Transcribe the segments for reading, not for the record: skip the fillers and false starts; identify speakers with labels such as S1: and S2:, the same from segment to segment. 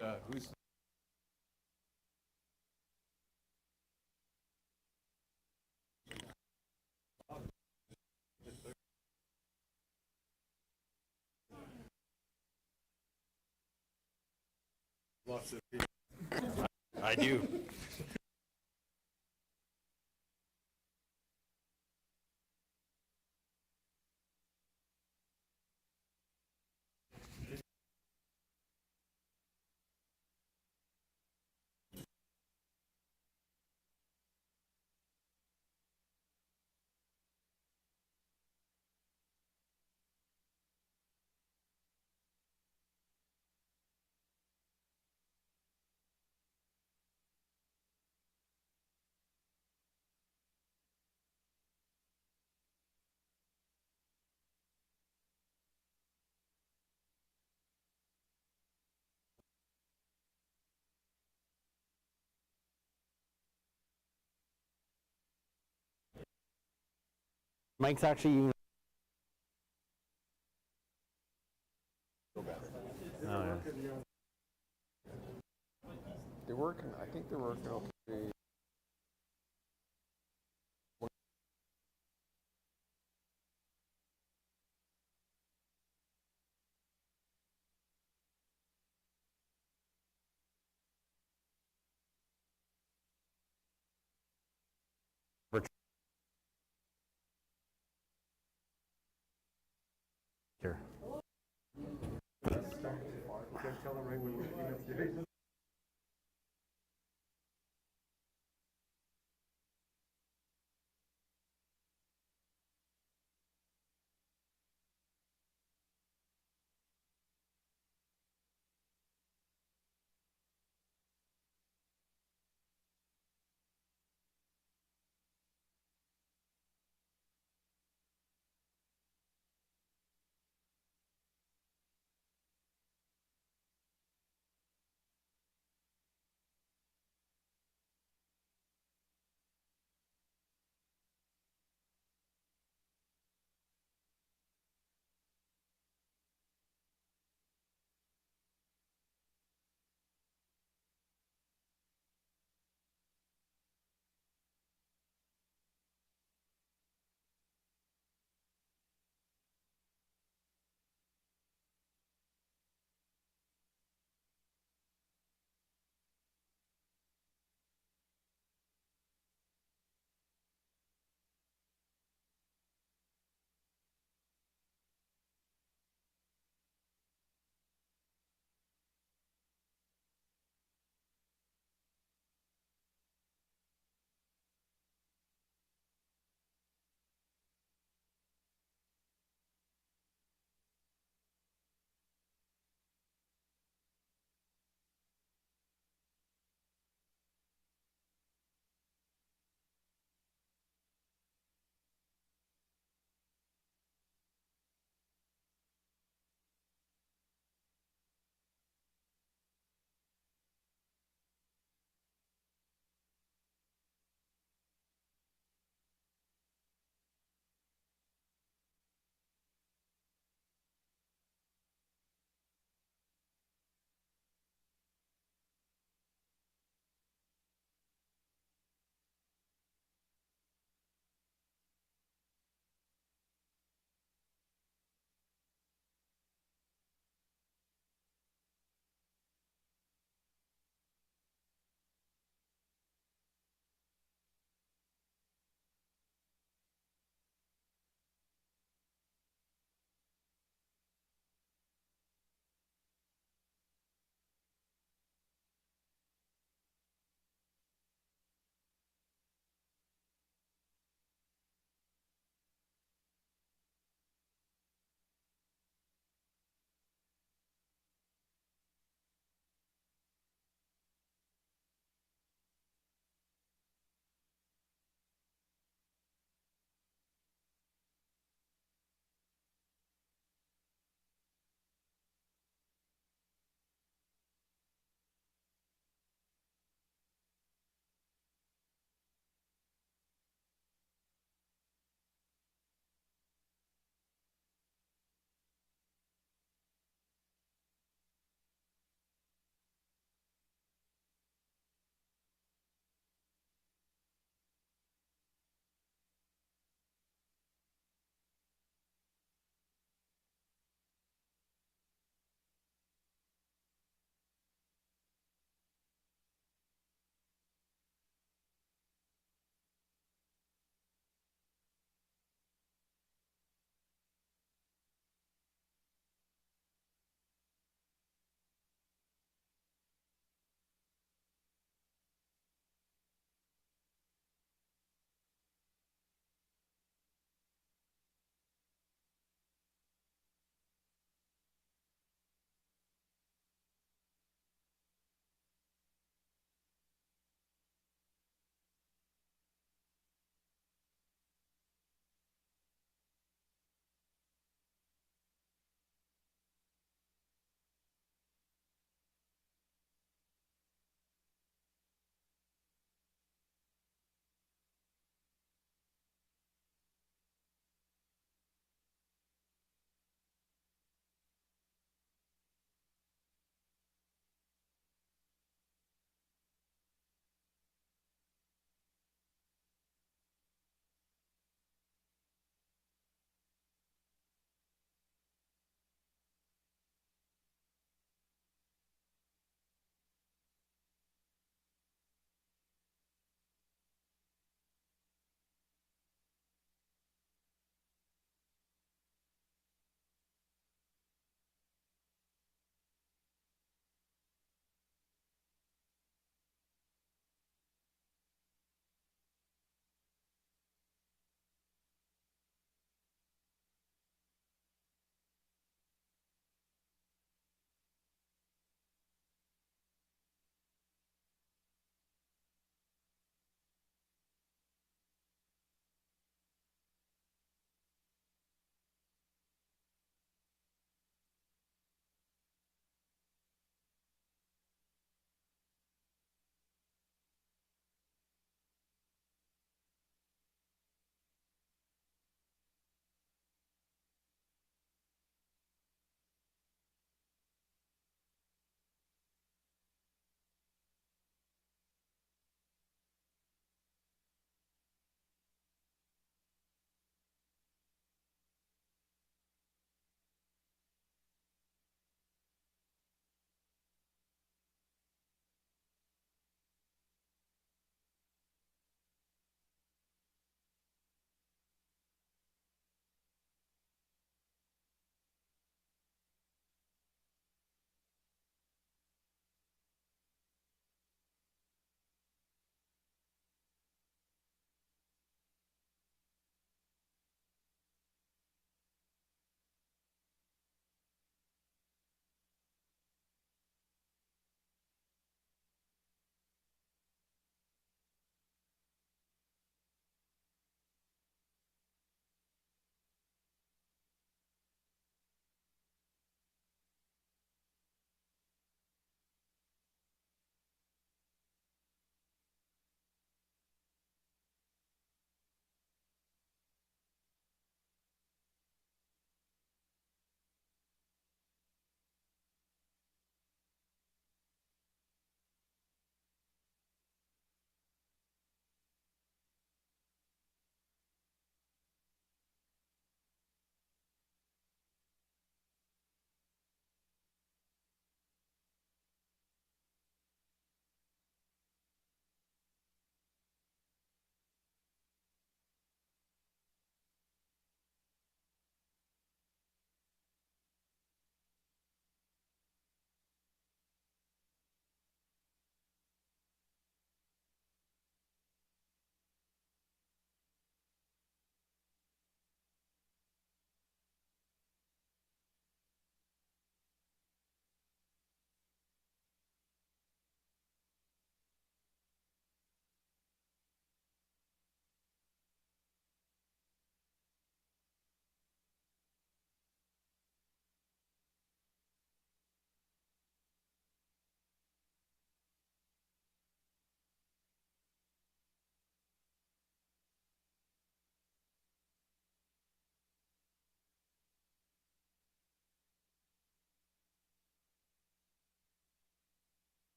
S1: Who's lots of people? I do.
S2: Mike's actually.
S1: Oh,
S2: yeah.
S1: They're working. I think they're working okay.
S2: Here.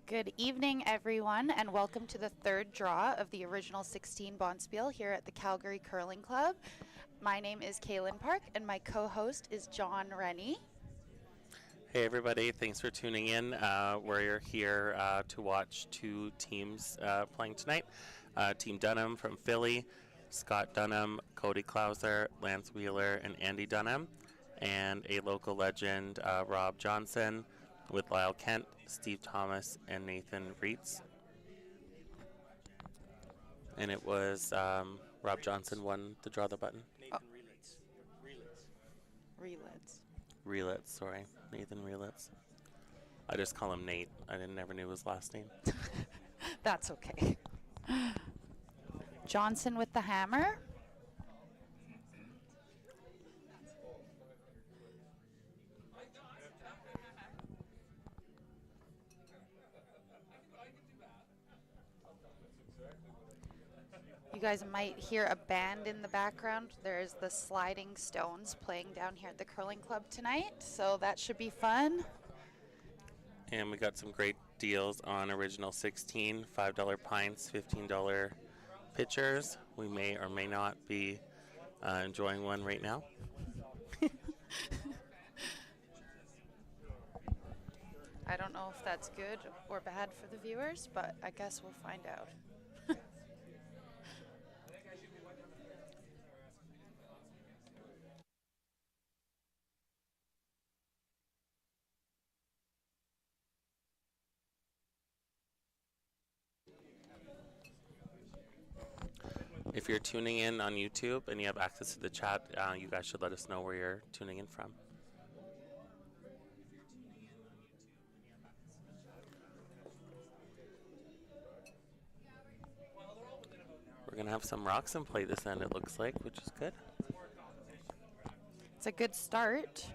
S3: Good evening, everyone, and welcome to the third draw of the original 16 Bonspiel here at the Calgary Curling Club. My name is Kaylin Park, and my co-host is John Rennie.
S4: Hey everybody, thanks for tuning in. We're here to watch two teams playing tonight. Team Dunnam from Philly, Scott Dunnam, Cody Klauser, Lance Wheeler, and Andy Dunnam. And a local legend, Rob Johnson, with Lyle Kent, Steve Thomas, and Nathan Reitz. And it was Rob Johnson won the Draw the Button. Relitz, sorry. Nathan Relitz. I just call him Nate. I never knew his last name.
S3: That's okay. Johnson with the hammer. You guys might hear a band in the background. There's the Sliding Stones playing down here at the Curling Club tonight, so that should be fun.
S4: And we got some great deals on original 16, $5 pints, $15 pitchers. We may or may not be enjoying one right now.
S3: I don't know if that's good or bad for the viewers, but I guess we'll find out.
S4: If you're tuning in on YouTube and you have access to the chat, you guys should let us know where you're tuning in from. We're going to have some Roxon play this end, it looks like, which is good.
S3: It's a good start.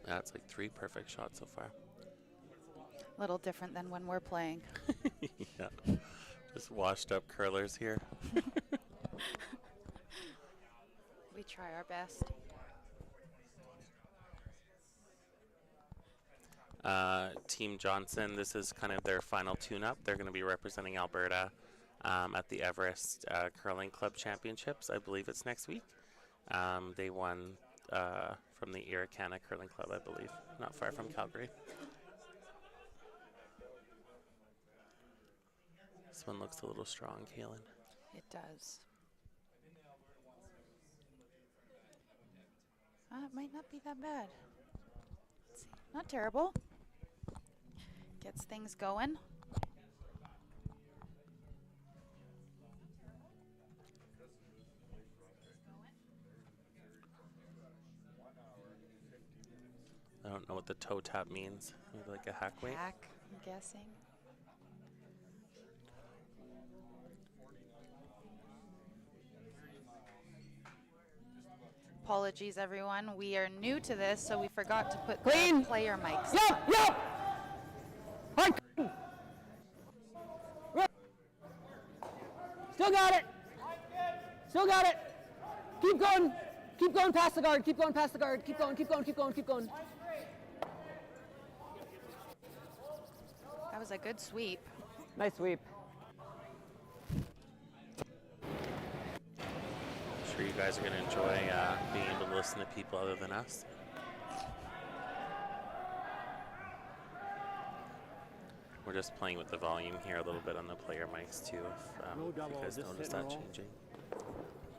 S4: That's like 3 perfect shots so far.
S3: A little different than when we're playing.
S4: Yeah, just washed up curlers here.
S3: We try our best.
S4: Team Johnson, this is kind of their final tune-up. They're going to be representing Alberta at the Everest Curling Club Championships. I believe it's next week. They won from the Irricana Curling Club, I believe, not far from Calgary. This one looks a little strong, Kaylin.
S3: It does. It might not be that bad. Let's see. Not terrible. Gets things going.
S4: I don't know what the toe tap means. Maybe like a hack weight?
S3: Hack, I'm guessing. Apologies, everyone. We are new to this, so we forgot to put the player mics.
S2: Yep! Still got it! Still got it! Keep going! Keep going past the guard! Keep going past the guard! Keep going, keep going, keep going, keep going.
S3: That was a good sweep.
S2: Nice sweep.
S4: I'm sure you guys are going to enjoy being able to listen to people other than us. We're just playing with the volume here a little bit on the player mics too, if you guys notice that changing.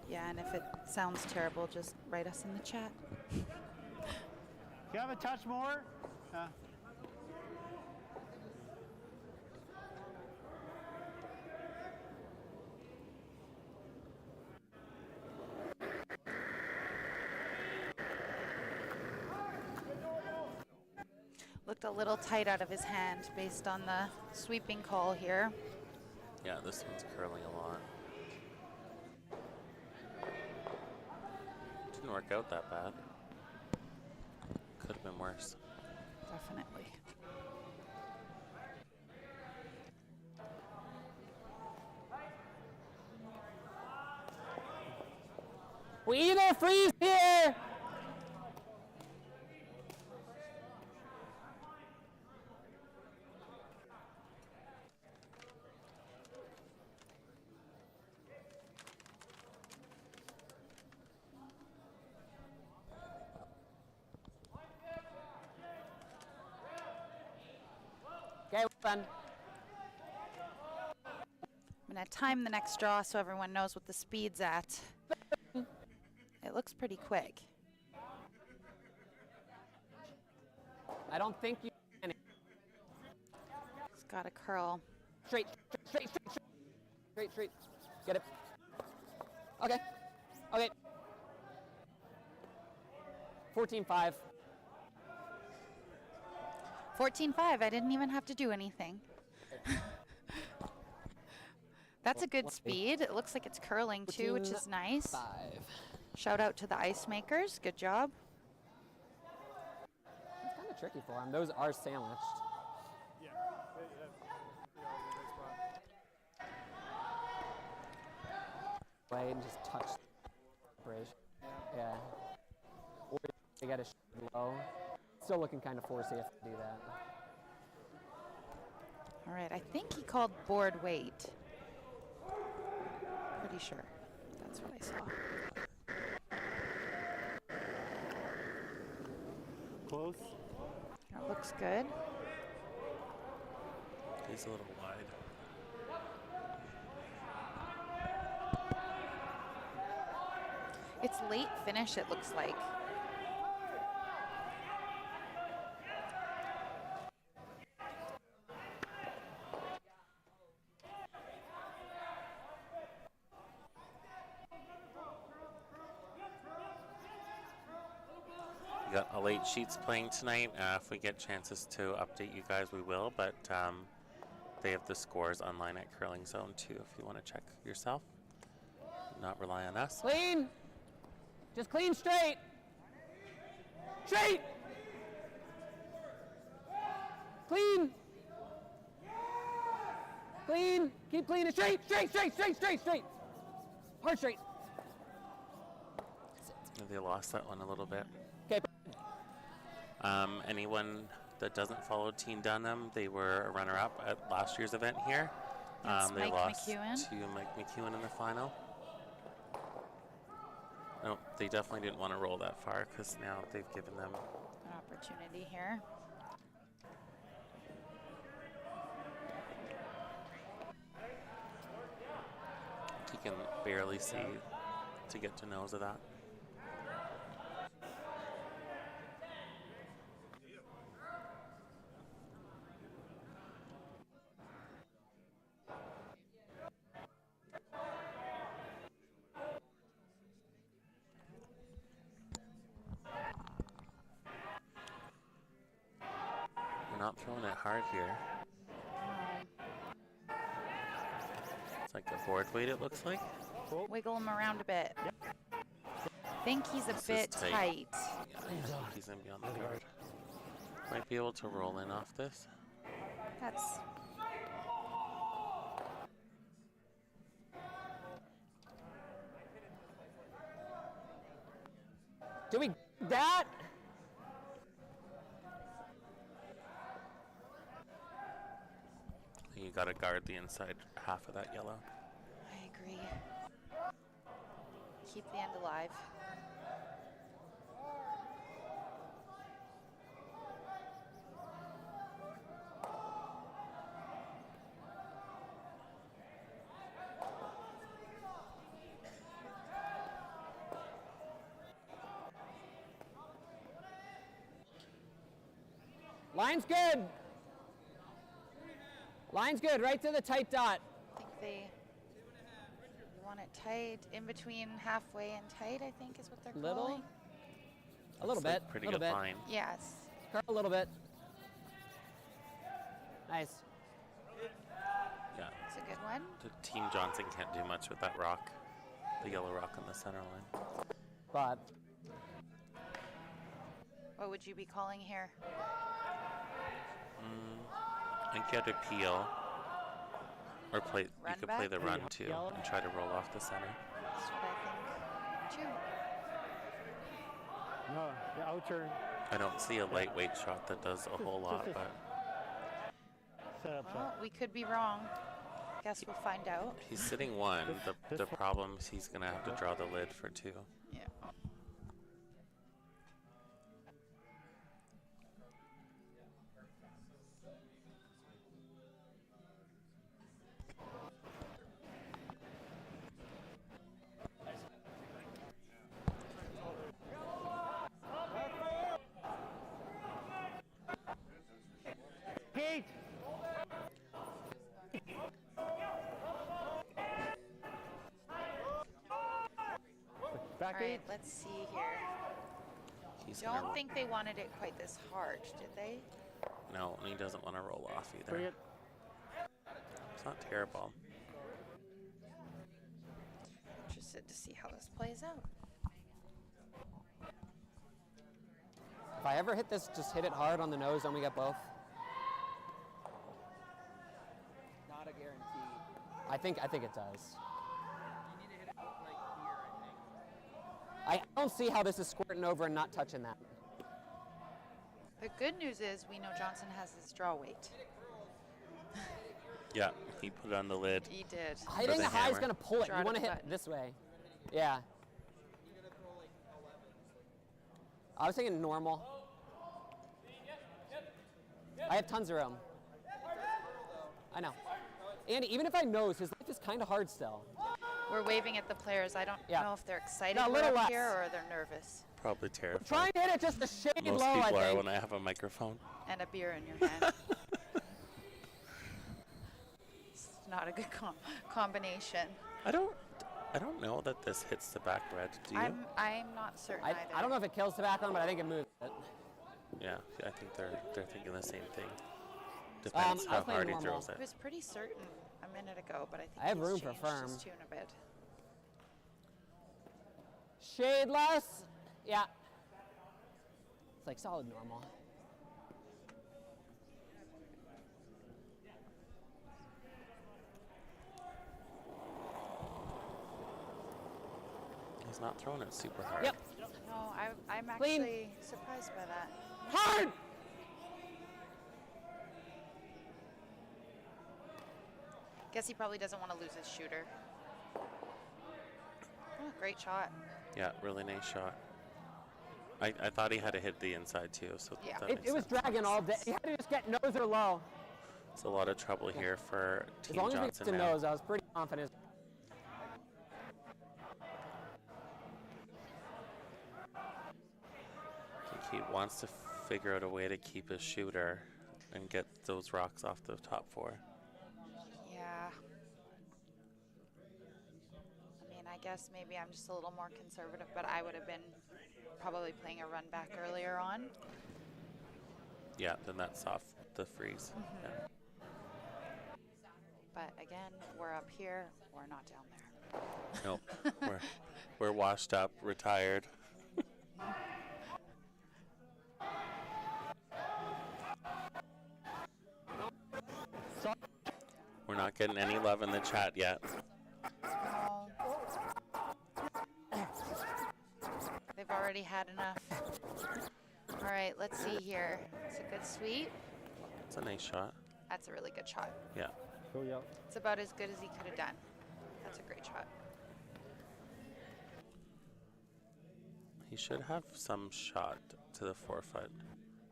S3: Yeah, and if it sounds terrible, just write us in the chat.
S5: You have a touch more?
S3: Looked a little tight out of his hand based on the sweeping call here.
S4: Yeah, this one's curling a lot. Didn't work out that bad. Could have been worse.
S3: Definitely.
S2: We either freeze here Okay, well done.
S3: I'm going to time the next draw so everyone knows what the speed's at. It looks pretty quick.
S2: I don't think you can.
S3: It's got a curl.
S2: Straight, straight, straight, straight, straight, straight. Get it. Okay. Okay. 14-5.
S3: 14-5. I didn't even have to do anything. That's a good speed. It looks like it's curling too, which is nice.
S2: 5.
S3: Shout out to the ice makers. Good job.
S2: It's kind of tricky for him. Those are sandwiched. Way and just touch the separation. Yeah. Or they got to shoot low. Still looking kind of forcey if they do that.
S3: All right, I think he called board weight. Pretty sure. That's what I saw.
S5: Close.
S3: That looks good.
S4: He's a little wide.
S3: It's late finish, it looks like.
S4: We got a late sheets playing tonight. If we get chances to update you guys, we will. But they have the scores online at Curling Zone too, if you want to check yourself. Not rely on us.
S2: Clean. Just clean straight. Straight. Clean. Clean. Keep clean and straight, straight, straight, straight, straight, straight. Hard straight.
S4: They lost that one a little bit.
S2: Okay.
S4: Anyone that doesn't follow Team Dunnam, they were a runner-up at last year's event here.
S3: That's
S4: They
S3: Mike
S4: lost
S3: McEwen.
S4: to Mike McEwen in the final. No, they definitely didn't want to roll that far because now they've given them
S3: An opportunity here.
S4: you can barely see to get to nose of that. We're not throwing it hard here. It's like a board weight, it looks like.
S3: Wiggle him around a bit. I think he's a
S4: This is
S3: bit
S4: tight.
S3: tight.
S4: Yeah, I think he's gonna be on the guard. Might be able to roll in off this.
S3: That's
S2: Do we that?
S4: You gotta guard the inside half of that yellow.
S3: I agree. Keep the end alive.
S2: Line's good. Line's good, right to the tight dot.
S3: I think they want it tight, in between halfway and tight, I think is what they're
S2: Little?
S3: calling.
S2: A little
S4: Looks like
S2: bit.
S4: pretty
S2: little
S4: good
S2: bit.
S4: line.
S3: Yes.
S2: Curl a little bit. Nice.
S4: Yeah.
S3: It's a good one.
S4: The Team Johnson can't do much with that rock. The yellow rock on the center line.
S2: But
S3: What would you be calling here?
S4: I think you have to peel. Or play.
S3: Run
S4: You could play
S3: back?
S4: the run too and try to roll off the center.
S3: That's what I think. Too.
S5: No, the outer
S4: I don't see a lightweight shot that does a whole lot, but
S5: setup
S3: Well, we could be wrong. Guess we'll find out.
S4: he's sitting one. The problem is he's gonna have to draw the lid for two.
S3: Yeah.
S5: Back
S3: All right,
S5: 8.
S3: let's see here.
S4: He's
S3: Don't
S4: gonna,
S3: think they wanted it quite this hard, did they?
S4: no, and he doesn't want to roll off either.
S5: Bring it.
S4: It's not terrible.
S3: Interested to see how this plays out.
S2: If I ever hit this, just hit it hard on the nose, then we get both.
S6: Not a guarantee.
S2: I think it does.
S6: You need to hit it like here, I think.
S2: I don't see how this is squirting over and not touching that.
S3: The good news is we know Johnson has his draw weight.
S4: Yeah, he put it on the lid.
S3: He did.
S2: Hitting
S4: the
S2: the high is
S4: hammer.
S2: going to pull it.
S3: Draw
S2: You
S3: to
S2: want to
S3: the
S2: hit
S3: button.
S2: this way. Yeah.
S6: You gotta throw like 11.
S2: I was thinking normal. I have tons of room. I know. Andy, even if I nose, his life is kind of hard still.
S3: We're waving at the players. I don't
S2: Yeah.
S3: know if they're excited
S2: No, a
S3: we're
S2: little
S3: up
S2: less.
S3: here or they're nervous.
S4: Probably terrifying.
S2: Try and hit it just a shade
S4: Most
S2: low,
S4: people
S2: I
S4: are
S2: think.
S4: when I have a microphone.
S3: And a beer in your hand. It's not a good combination.
S4: I don't know that this hits the back red. Do you?
S3: I'm not certain either.
S2: I don't know if it kills tobacco, but I think it moves it.
S4: Yeah, I think they're thinking the same thing. Depends
S2: I
S4: how
S2: was playing
S4: hard he
S2: normal.
S4: throws
S3: I
S4: it.
S3: was pretty certain a minute ago, but I think
S2: I have
S3: he's
S2: room for
S3: changed
S2: firm.
S3: his tune a bit.
S2: Shade less. Yeah. It's like solid normal.
S4: He's not throwing it super hard.
S2: Yep.
S3: No, I'm
S2: Clean.
S3: actually surprised by that.
S2: Hard!
S3: Guess he probably doesn't want to lose his shooter. Oh, great shot.
S4: Yeah, really nice shot. I thought he had to hit the inside too, so
S3: Yeah.
S4: that makes
S2: It was
S4: sense.
S2: dragging all day. You had to just get nose or low.
S4: It's a lot of trouble here for
S2: As
S4: Team
S2: long as we get
S4: Johnson
S2: to
S4: now.
S2: nose, I was pretty confident.
S4: I think he wants to figure out a way to keep his shooter and get those rocks off the top four.
S3: Yeah. I mean, I guess maybe I'm just a little more conservative, but I would have been probably playing a run back earlier on.
S4: Yeah, then that's off the freeze.
S2: Mm-hmm.
S4: Yeah.
S3: But again, we're up here, we're not down there.
S4: Nope. we're washed up, retired. We're not getting any love in the chat yet.
S3: No. They've already had enough. All right, let's see here. It's a good sweep.
S4: It's a nice shot.
S3: That's a really good shot.
S4: Yeah.
S5: Go yeah.
S3: It's about as good as he could have done. That's a great shot.
S4: He should have some shot to the forefoot.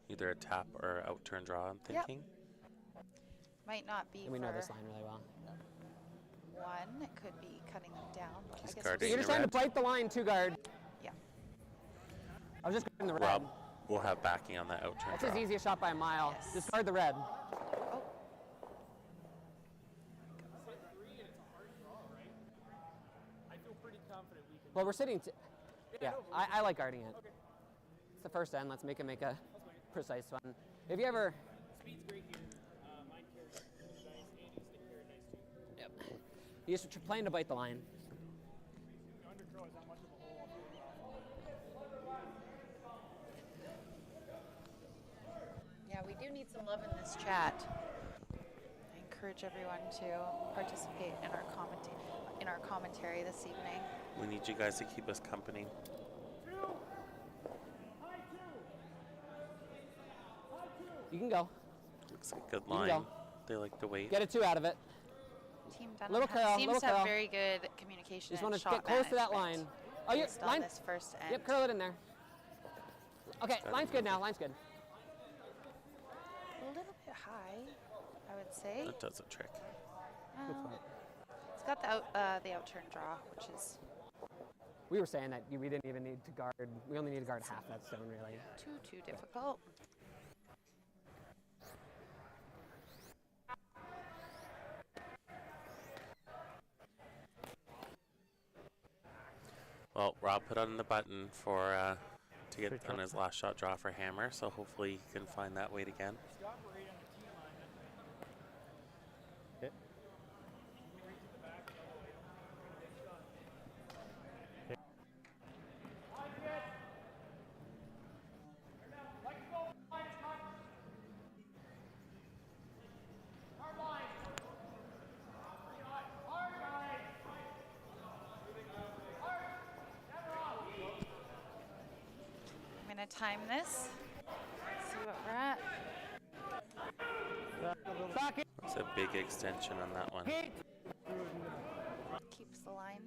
S4: Either a tap or out turn draw, I'm
S3: Yep.
S4: thinking.
S3: Might not be
S2: And we know
S3: for
S2: this line really well.
S3: one. It could be cutting them down. But
S4: He's
S3: I guess
S4: guarding
S3: we'll
S2: You're
S4: the
S2: just trying to
S4: red.
S2: bite the line too, guard.
S3: Yeah.
S2: I was just guarding the red.
S4: Rob will have backing on that out turn
S2: That's
S4: draw.
S2: his easiest shot by a mile.
S3: Yes.
S2: Just guard the red.
S3: Oh,
S2: Well, we're sitting. Yeah, I like guarding it. It's the first end. Let's make it make a precise one. If you ever.
S7: Speed's great here. Mine carries nice, and you stick carry nice too.
S2: Yep. You're just playing to bite the line.
S7: The underthrow is not much of a hole.
S3: yeah, we do need some love in this chat. I encourage everyone to participate in our commentary this evening.
S4: We need you guys to keep us company.
S2: You can go.
S4: Looks like a good
S2: can
S4: line.
S2: go.
S4: They like the weight.
S2: Get a 2 out of it.
S3: Team Dunnam
S2: Little curl,
S3: seems
S2: little
S3: to have
S2: curl.
S3: very good communication
S2: Just
S3: and
S2: want to
S3: shot
S2: get close to that
S3: management
S2: line. Oh, you're
S3: based on
S2: line.
S3: this first end.
S2: Yep, curl it in there. Okay,
S4: Got it.
S2: line's good now. Line's good.
S3: A little bit high, I would say.
S4: That does a trick.
S3: It's got the out turn draw, which is
S2: We were saying that we didn't even need to guard. We only need to guard half that stone, really.
S3: too difficult.
S4: Well, Rob put on the button for to get
S5: Good
S4: on
S5: shot.
S4: his last shot draw for hammer, so hopefully he can find that weight again.
S7: Scott, we're right on the tee line.
S5: Okay.
S7: Right to the back, double weight. Good shot.
S3: I'm going to time this. See what we're at.
S4: It's a big extension on that one.
S3: Keeps the line.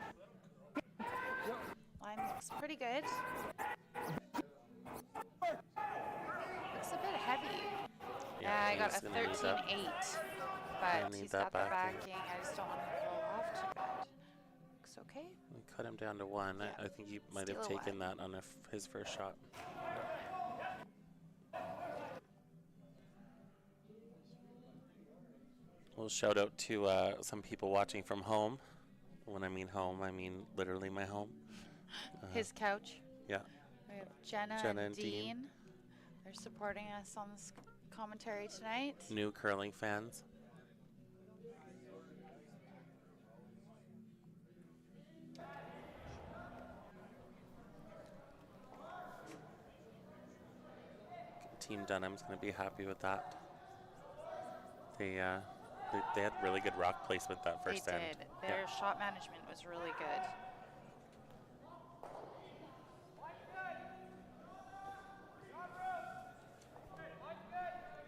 S3: Line looks pretty good. Looks a bit heavy. Yeah, I got
S4: he's
S3: a
S4: gonna need
S3: 13.8,
S4: that.
S3: but
S4: need
S3: he's
S4: that
S3: got the
S4: backing.
S3: backing. I just don't want him to roll off too bad. Looks okay.
S4: We cut him down to 1.
S3: Yeah.
S4: I think he might have
S3: Still a
S4: taken
S3: 1.
S4: that on his first shot. We'll shout out to some people watching from home. When I mean home, I mean literally my home.
S3: His couch.
S4: Yeah.
S3: We have Jenna
S4: Jenna
S3: and
S4: and Dean.
S3: Dean. They're supporting us on this commentary tonight.
S4: New curling fans. Team Dunnam's going to be happy with that. They had really good rock placement that first
S3: They
S4: end.
S3: did. Their shot management was really good.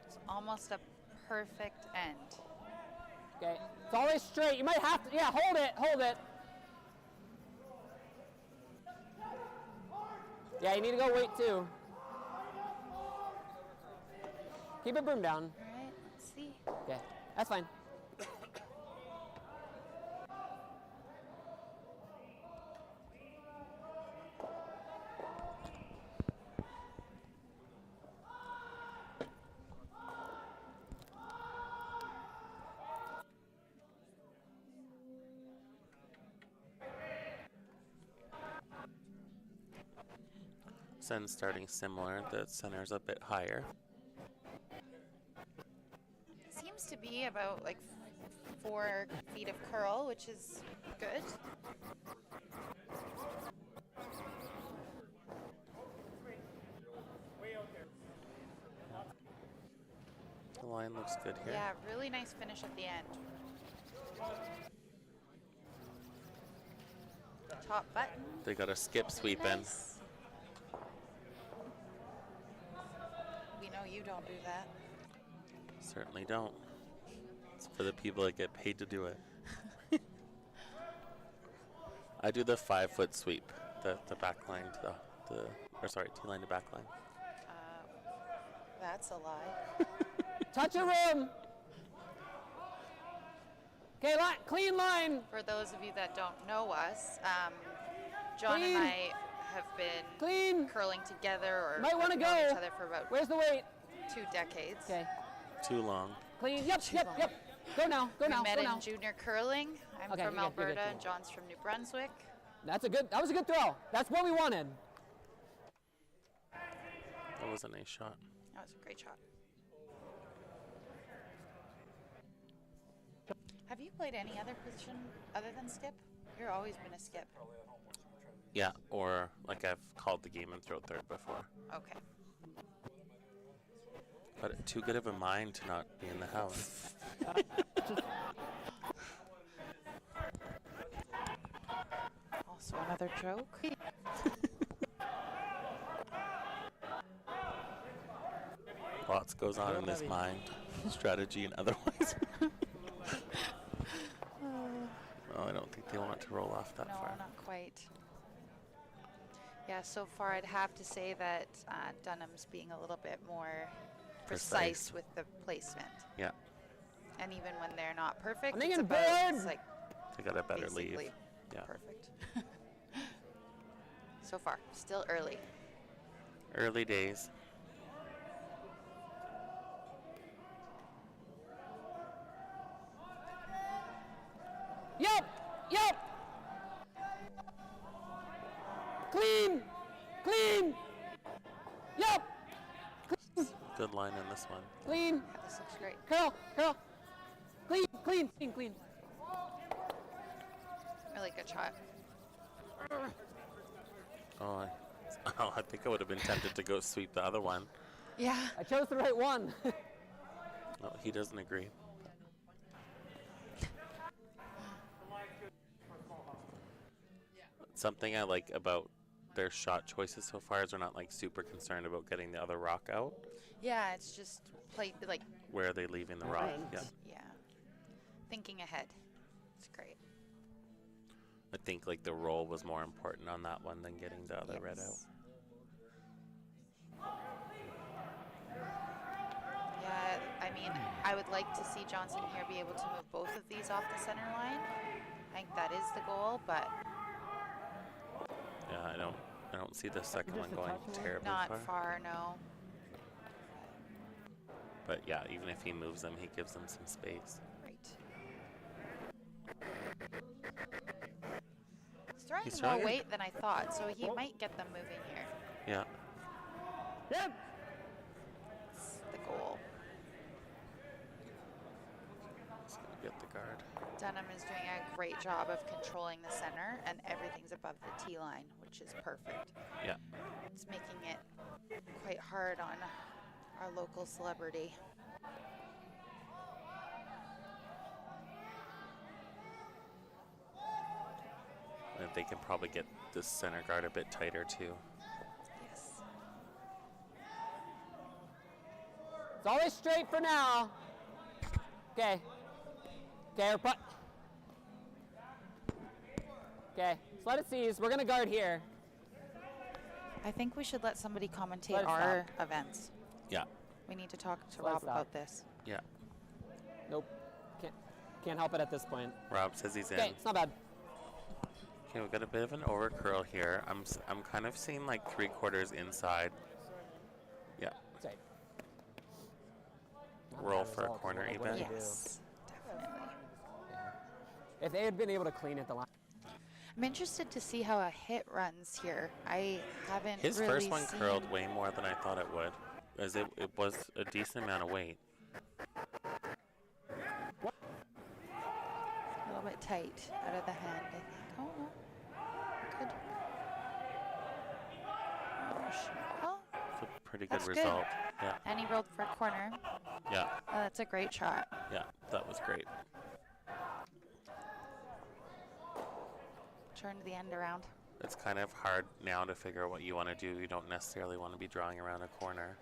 S3: It's almost a perfect end.
S2: Okay. It's always straight. You might have to. Yeah, hold it. Hold it. Yeah, you need to go weight too. Keep it broom down.
S3: All right, let's see.
S2: Okay, that's fine.
S4: Sen starting similar. The center's a bit higher.
S3: Seems to be about like 4 feet of curl, which is good.
S4: The line looks good here.
S3: Yeah, really nice finish at the end. Top button.
S4: They got a skip sweep in.
S3: Nice. We know you don't do that.
S4: Certainly don't. It's for the people that get paid to do it. I do the 5-foot sweep, the back line to T line to back line.
S3: That's a lie.
S2: Touch a rim. Okay, clean line.
S3: For those of you that don't know us, John
S2: Clean.
S3: and I have been
S2: Clean.
S3: curling together or
S2: Might wanna
S3: have known
S2: go.
S3: each other for about
S2: Where's the weight?
S3: 2 decades.
S2: Okay.
S4: Too long.
S2: Clean. Yep. Yep. Go now. Go
S3: We
S2: now.
S3: met
S2: Go
S3: in
S2: now.
S3: junior curling. I'm
S2: Okay,
S3: from
S2: you're good, you're good,
S3: Alberta,
S2: you're
S3: and
S2: good.
S3: John's from New Brunswick.
S2: That was a good throw. That's what we wanted.
S4: That was a nice shot.
S3: That was a great shot. Have you played any other position other than skip? You've always been a skip.
S4: Yeah, or like I've called the game and thrown third before.
S3: Okay.
S4: But too good of a mind to not be in the house.
S3: Also another joke.
S4: Lots goes on in this mind, strategy and otherwise. Oh, I don't think they want to roll off that
S3: No,
S4: far.
S3: not quite. Yeah, so far I'd have to say that Dunnam's being a little bit more precise with the placement.
S4: Yeah,
S3: And even when they're not perfect,
S2: I'm
S3: it's
S2: thinking
S3: about,
S2: board.
S3: it's like
S4: they got a better leave.
S3: basically
S4: Yeah,
S3: perfect. So far, still early.
S4: early days.
S2: Yep. Yep.
S4: Good line in this one.
S2: Clean.
S3: Yeah, this looks great.
S2: Curl. Curl. Clean. Clean. Clean. Clean.
S3: Really good shot.
S4: Oh, I think I would have been tempted to go sweep the other one.
S3: Yeah.
S2: I chose the right one.
S4: No, he doesn't agree. Something I like about their shot choices so far is they're not like super concerned about getting the other rock out.
S3: Yeah, it's just play like
S4: Where are they leaving the rock?
S2: Right.
S4: Yeah.
S3: yeah. Thinking ahead. It's great.
S4: I think like the roll was more important on that one than getting the other red out.
S3: Yes. Yeah, I mean, I would like to see Johnson here be able to move both of these off the center line. I think that is the goal, but
S4: Yeah, I don't see the second one going terribly
S3: not
S4: far.
S3: far, no.
S4: But yeah, even if he moves them, he gives them some space.
S3: Right. He's
S4: He's
S3: throwing more
S4: throwing it.
S3: weight than I thought, so he might get them moving here.
S4: Yeah.
S2: Yep.
S3: It's the goal.
S4: He's gonna get the guard.
S3: Dunnam is doing a great job of controlling the center, and everything's above the tee line, which is perfect.
S4: Yeah.
S3: It's making it quite hard on our local celebrity.
S4: And they can probably get this center guard a bit tighter too.
S3: Yes.
S2: It's always straight for now. Okay. Okay, our putt. Okay, let's let it seize. We're gonna guard here.
S3: I think we should let somebody commentate
S2: Let it
S3: our events.
S4: Yeah.
S3: We need to talk to
S2: Let it
S3: Rob
S2: stop.
S3: about this.
S4: Yeah.
S2: Nope. Can't help it at this point.
S4: Rob says he's in.
S2: Okay, it's not bad.
S4: Okay, we've got a bit of an over curl here. I'm kind of seeing like 3/4 inside. Yeah.
S2: It's right. Not
S4: Roll
S2: bad
S4: for a
S2: result,
S4: corner
S2: what
S4: even.
S2: did I do?
S3: Yes, definitely.
S2: If they had been able to clean it the line.
S3: I'm interested to see how a hit runs here. I haven't
S4: His
S3: really
S4: first one
S3: seen
S4: curled way more than I thought it would, as it was a decent amount of weight.
S3: a little bit tight out of the hand, I think. Oh, no. Good. Oh, well,
S4: It's a pretty good
S3: That's good.
S4: result. Yeah.
S3: and he rolled for a corner.
S4: Yeah.
S3: Oh, that's a great shot.
S4: Yeah. That was great.
S3: Turned the end around.
S4: It's kind of hard now to figure out what you want to do. You don't necessarily want to be drawing around a corner,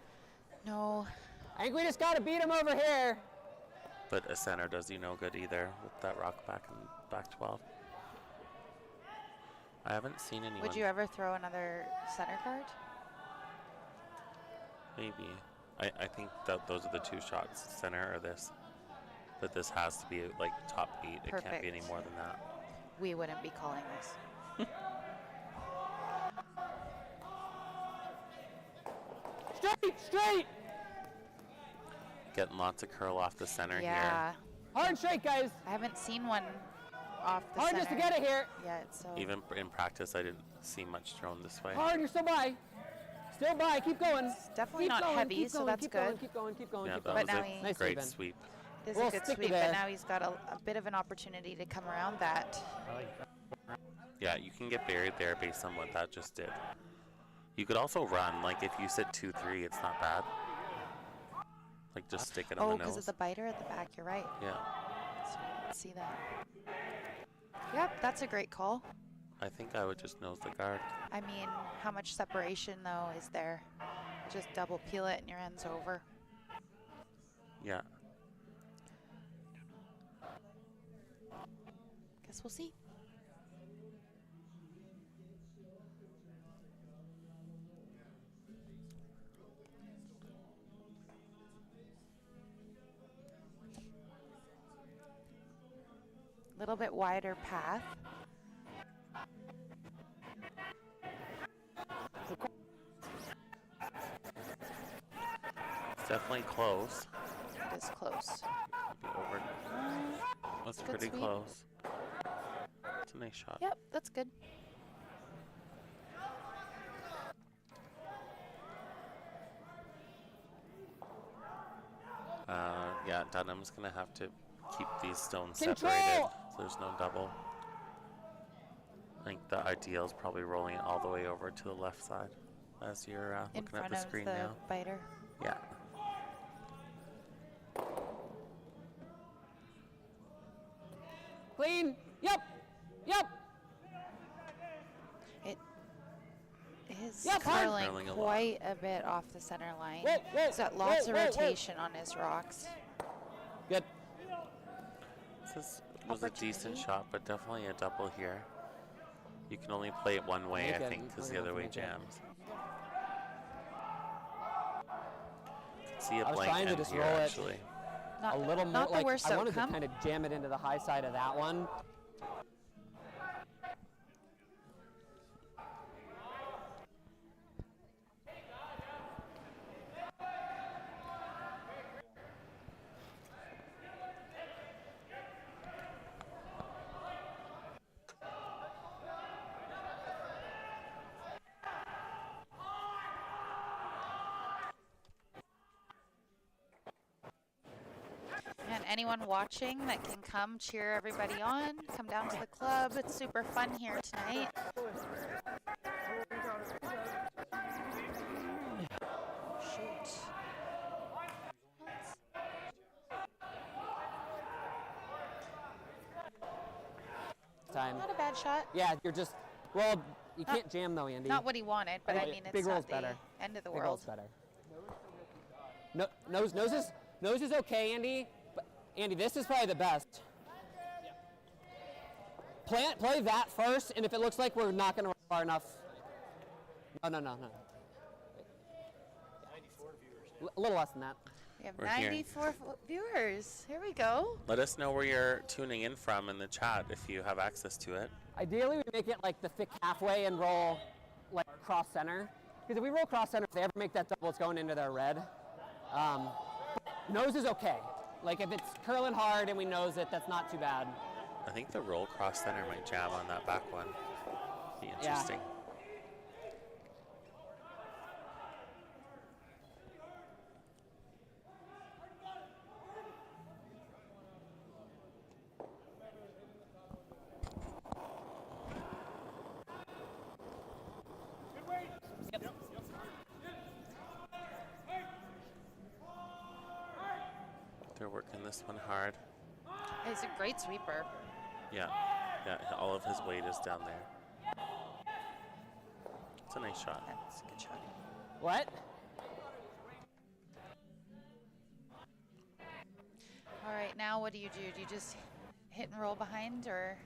S3: No.
S2: I think we just gotta beat him over here.
S4: but a center does you no good either with that rock back in back 12. I haven't seen anyone.
S3: Would you ever throw another center card?
S4: Maybe. I think that those are the two shots, center or this. But this has to be like top 8. It can't be any
S3: Perfect.
S4: more than that.
S3: We wouldn't be calling this.
S2: Straight, straight.
S4: Getting lots of curl off the center
S3: Yeah.
S2: Hard straight, guys.
S3: I haven't seen one off the
S2: Hard
S3: center
S2: just to get it here.
S3: yet, so.
S4: here. Even in practice, I didn't see much thrown this way.
S2: Hard, you're still by. Still by, keep going.
S3: It's definitely
S2: Keep
S3: not
S2: going,
S3: heavy,
S2: keep
S3: so
S2: going,
S3: that's
S2: keep
S3: good.
S2: Going, keep going, keep going,
S4: Yeah,
S2: keep
S4: that
S2: going.
S3: But
S4: was
S3: now
S4: a
S3: he-
S2: Nice
S4: great
S2: even.
S4: sweep.
S3: It is
S2: We'll
S3: a good
S2: stick to
S3: sweep, but
S2: this.
S3: now he's got a bit of an opportunity to come around that.
S5: I like that.
S4: Yeah, you can get buried there based on what that just did. You could also run. Like if you sit 2-3, it's not bad. Like just stick it on
S3: Oh,
S4: the
S3: because
S4: nose.
S3: of the biter at the back, you're right.
S4: Yeah,
S3: So let's see that. Yep, that's a great call.
S4: I think I would just nose the guard.
S3: I mean, how much separation, though, is there? Just double peel it and your end's over.
S4: Yeah.
S3: Guess we'll see. Little bit wider path.
S4: It's definitely close.
S3: It is close.
S4: Be over. That's
S3: good
S4: pretty
S3: sweep.
S4: close. It's a nice shot.
S3: Yep, that's good.
S4: Yeah, Dunnam's going to have to keep these stones
S2: Control!
S4: separated so there's no double. I think the ideal is probably rolling it all the way over to the left side as you're
S3: In
S4: looking at
S3: front
S4: the
S3: of
S4: screen
S3: the
S4: now.
S3: biter.
S4: Yeah.
S2: Clean. Yep. Yep.
S3: It is
S2: Yep, hard.
S3: curling
S4: Curling a lot.
S3: quite a bit off the center line.
S2: Whoa, whoa,
S3: He's got lots
S2: whoa,
S3: of
S2: whoa, whoa.
S3: rotation on his rocks.
S2: Good.
S4: This was a decent
S3: Opportunity.
S4: shot, but definitely a double here. You can only play it one way,
S2: Make
S4: I
S2: it.
S4: think, because
S2: We're
S4: the
S2: gonna
S4: other way
S2: have to make it.
S4: jams. See a
S2: I was
S4: blank
S2: trying to
S4: end
S2: just
S4: here,
S2: roll it.
S4: actually.
S3: Not,
S2: A little more
S3: not the
S2: like
S3: worst
S2: I wanted to
S3: outcome.
S2: kind of jam it into the high side of that one.
S3: And anyone watching that can come cheer everybody on, come down to the club. It's super fun here tonight. Shoot.
S2: Time.
S3: Not a bad shot.
S2: Yeah, you're just, well, you can't jam though, Andy.
S3: Not what he wanted, but I
S2: think
S3: mean,
S2: big
S3: it's
S2: roll's
S3: not the
S2: better.
S3: end of the
S2: Big
S3: world.
S2: roll's better. No, nose is okay, Andy. But Andy, this is probably the best. Play that first, and if it looks like we're not going to run far enough. No. A little less than that.
S3: We have
S4: We're here.
S3: 94 viewers. Here we go.
S4: Let us know where you're tuning in from in the chat if you have access to it.
S2: Ideally, we make it like the thick halfway and roll like cross center. Because if we roll cross center, if they ever make that double, it's going into their red. Nose is okay. Like if it's curling hard and we nose it, that's not too bad.
S4: I think the roll cross center might jam on that back one. Be interesting. They're working this one hard.
S3: He's a great sweeper.
S4: Yeah, all of his weight is down there. It's a nice shot.
S3: That's a good shot.
S2: What?
S3: All right, now what do? Do you just hit and roll behind, or?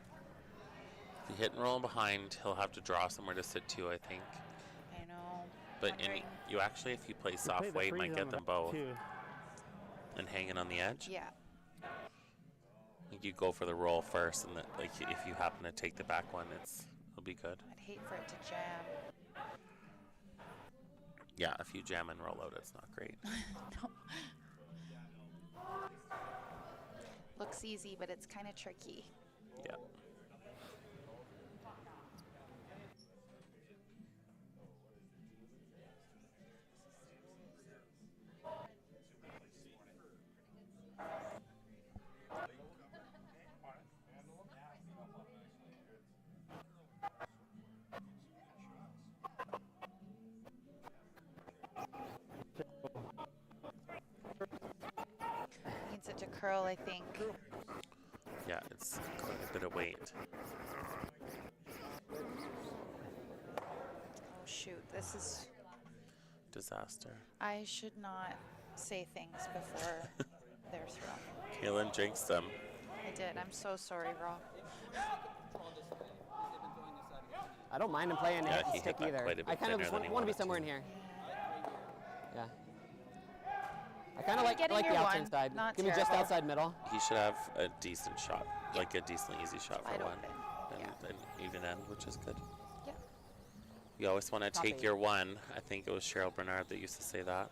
S4: If you hit and roll behind, he'll have to draw somewhere to sit to, I think.
S3: I know.
S4: But
S3: wondering-
S4: you actually, if you play
S5: Play
S4: soft
S5: the
S4: weight,
S5: freeze
S4: might
S5: on
S4: get
S5: the
S4: them
S5: back,
S4: both
S5: too.
S4: and hanging on the edge.
S3: Yeah.
S4: Like you go for the roll first, and like if you happen to take the back one, it'll be good.
S3: I'd hate for it to jam.
S4: Yeah, if you jam and roll out, it's not great.
S3: No. Looks easy, but it's kind of tricky.
S4: Yeah.
S3: Needs it to curl, I think.
S4: Yeah, it's quite a bit of weight.
S3: Oh shoot, this is.
S4: Disaster.
S3: I should not say things before they're thrown.
S4: Kaylin jinxed them.
S3: I did. I'm so sorry, Rob.
S2: I don't mind him playing
S4: Yeah,
S2: hit and
S4: he
S2: stick
S4: hit that
S2: either.
S4: quite a bit
S2: I kind of
S4: thinner
S2: just
S4: than he
S2: want to be
S4: wanted
S2: somewhere
S4: to.
S2: in here. Yeah. I kind of like
S3: Getting
S2: the
S3: your
S2: outside
S3: one,
S2: side.
S3: not
S2: Give me just
S3: terrible.
S2: outside middle.
S4: He should have a decent shot, like a decently easy shot
S3: Wide
S4: for one,
S3: open.
S4: and an even end, which is good.
S3: Yeah.
S4: You always want to
S2: Top
S4: take
S2: eight.
S4: your one. I think it was Cheryl Bernard that used to say that.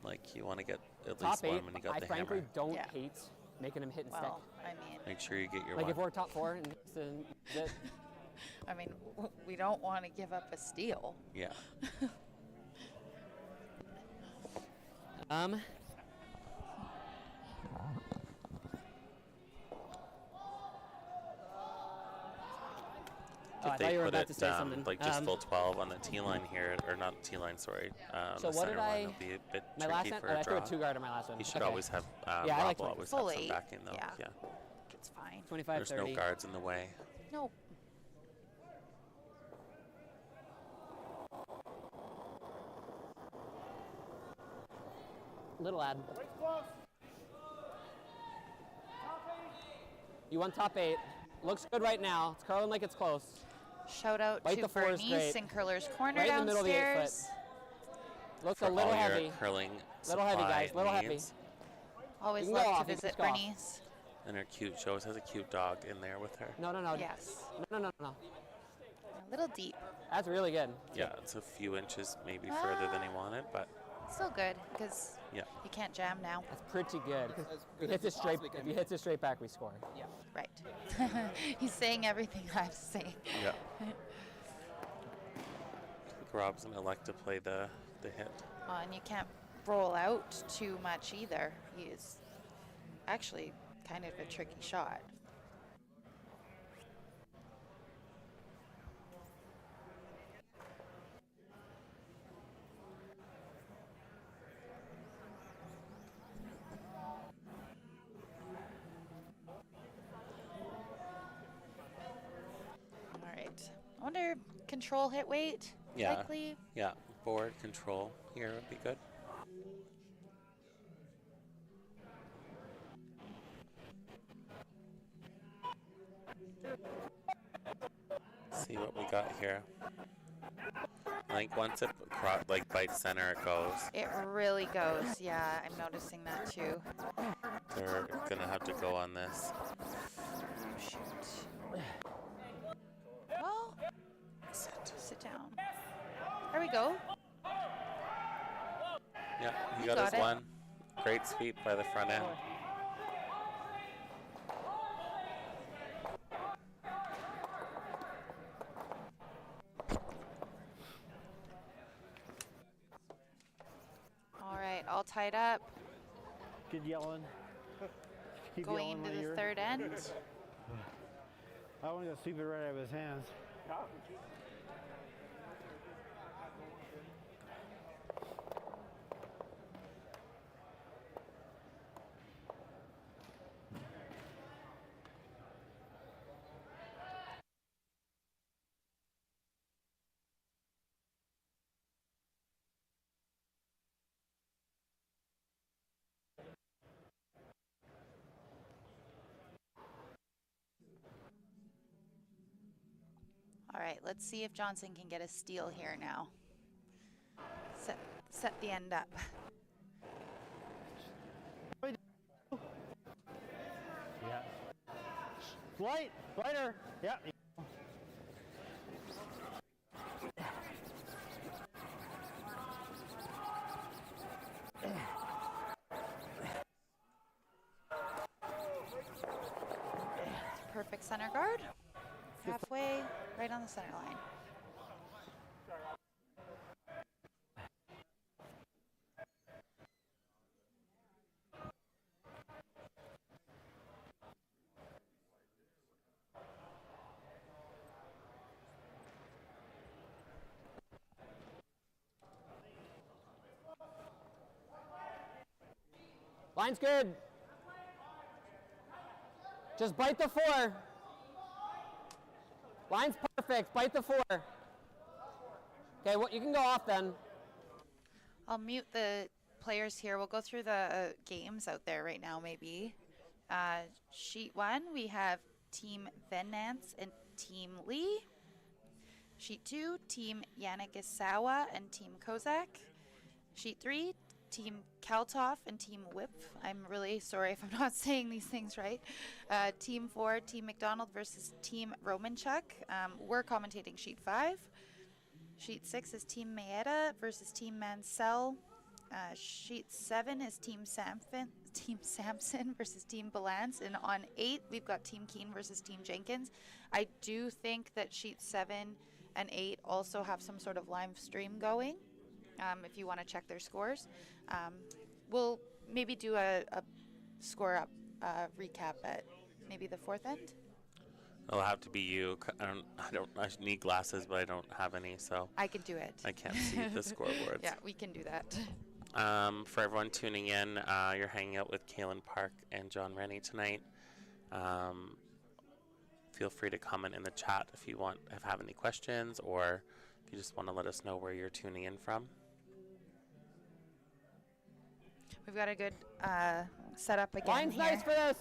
S4: Like you want to get at
S2: Top
S4: least
S2: eight,
S4: one when you got
S2: I
S4: the
S2: frankly
S4: hammer.
S2: don't
S3: Yeah.
S2: hate making him hit and
S3: Well, I mean,
S4: Make sure you get your
S2: stick. Like
S4: one.
S2: if we're top four and
S3: I mean, we don't want to give up a steal.
S4: Yeah.
S2: to say something.
S4: like just full 12 on the T line here, or not T line, sorry.
S2: So
S4: the
S2: what
S4: center
S2: did
S4: line
S2: I?
S4: will be a bit
S2: My last
S4: tricky
S2: one.
S4: for a
S2: I threw
S4: draw.
S2: a 2-guard on my last one.
S4: He should
S2: Okay.
S4: always have.
S2: Yeah, I like
S4: Rob will
S2: 20.
S4: always
S3: Full
S4: have some
S3: eight.
S4: backing though.
S3: Yeah.
S4: Yeah.
S3: It's fine.
S2: 25,
S4: There's
S2: 30.
S4: no guards in the way.
S3: Nope.
S2: Little ad. You want top 8. Looks good right now. It's curling like it's close.
S3: Shout out
S2: Bite
S3: to
S2: the 4 is
S3: Bernice
S2: great.
S3: in Curler's Corner
S2: Right in the middle of the 8
S3: downstairs.
S2: Looks
S4: For
S2: a little
S4: all
S2: heavy.
S4: your curling
S2: Little heavy,
S4: supply
S2: guys. Little heavy.
S4: needs.
S3: Always
S2: You can go
S3: love to
S2: off, you can
S3: visit
S2: just go off.
S3: Bernice.
S4: And her cute. She always has a cute dog in there with her.
S2: No, no, no.
S3: Yes.
S2: No.
S3: A little deep.
S2: That's really good.
S4: Yeah, it's a few inches maybe further than he wanted, but
S3: Still good because
S4: yeah.
S3: you can't jam now.
S2: That's pretty good.
S6: As
S2: If
S6: good
S2: he
S6: as
S2: hits it
S6: it
S2: straight,
S6: possibly can
S2: if he
S6: be.
S2: hits it straight back, we score.
S6: Yeah.
S3: Right. He's saying everything I'm saying.
S4: Yeah. I think Rob's gonna like to play the hit.
S3: And you can't roll out too much either. He's actually kind of a tricky shot. All right. I wonder, control hit weight?
S4: Yeah.
S3: Likely.
S4: Yeah. Board control here would be good. See what we got here. I think once it like bites center, it goes.
S3: It really goes. Yeah, I'm noticing that too.
S4: They're gonna have to go on this.
S3: Oh, shoot. Well, sit down. There we go.
S4: Yeah, he
S3: You
S4: got
S3: got
S4: his
S3: it.
S4: one. Great sweep by the front end.
S3: All right, all tied up.
S5: Good yelling. Keep
S3: Going
S5: yelling
S3: into
S5: when
S3: the
S5: you're-
S3: third end.
S5: I want to sweep it right out of his hands.
S3: All right, let's see if Johnson can get a steal here now. Set the end up.
S5: Yeah. Light, lighter. Yeah.
S3: Perfect center guard. Halfway, right on the center line.
S2: Line's good. Just bite the 4. Line's perfect. Bite the 4. Okay, well, you can go off then.
S3: I'll mute the players here. We'll go through the games out there right now, maybe. Sheet 1, we have Team Venance and Team Lee. Sheet 2, Team Yanagisawa and Team Kozak. Sheet 3, Team Kaltoff and Team Whip. I'm really sorry if I'm not saying these things right. Team 4, Team McDonald versus Team Romanchuk. We're commentating Sheet 5. Sheet 6 is Team Maeda versus Team Mansell. Sheet 7 is Team Sampson versus Team Balance. And on 8, we've got Team Keene versus Team Jenkins. I do think that Sheet 7 and 8 also have some sort of live stream going, if you want to check their scores. We'll maybe do a score up recap at maybe the 4th end.
S4: It'll have to be you. I need glasses, but I don't have any, so
S3: I can do it.
S4: I can't see the scoreboards.
S3: Yeah, we can do that.
S4: For everyone tuning in, you're hanging out with Kaylin Park and John Rennie tonight. Feel free to comment in the chat if you have any questions, or if you just want to let us know where you're tuning in from.
S3: We've got a good setup again
S2: Line's
S3: here.
S2: nice for this.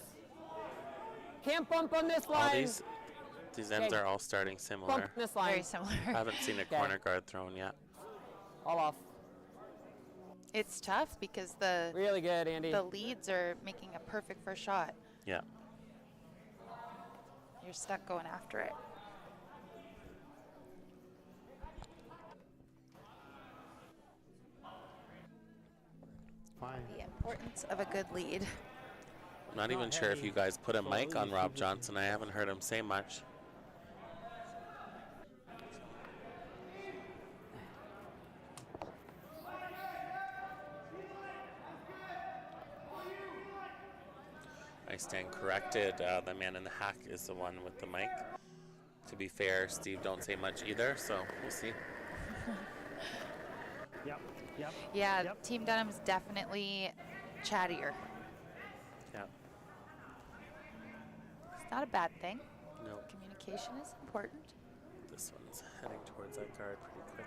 S2: Can't bump on this line.
S4: All these ends
S2: Okay.
S4: are all starting
S2: Bump
S4: similar.
S2: on this line.
S3: Very similar.
S4: I haven't seen a corner guard thrown yet.
S2: All off.
S3: It's tough because the
S2: Really good, Andy.
S3: leads are making a perfect first shot.
S4: Yeah.
S3: You're stuck going after it.
S5: Fine.
S3: The importance of a good lead.
S4: I'm not even sure if you guys put a mic on Rob Johnson. I haven't heard him say much. I stand corrected. The man in the hack is the one with the mic. To be fair, Steve don't say much either, so we'll see.
S5: Yep. Yep.
S3: Yeah,
S5: Yep.
S3: Team Dunnam's definitely chattier.
S4: Yeah.
S3: It's not a bad thing.
S4: No,
S3: Communication is important.
S4: this one's heading towards that guard pretty quick.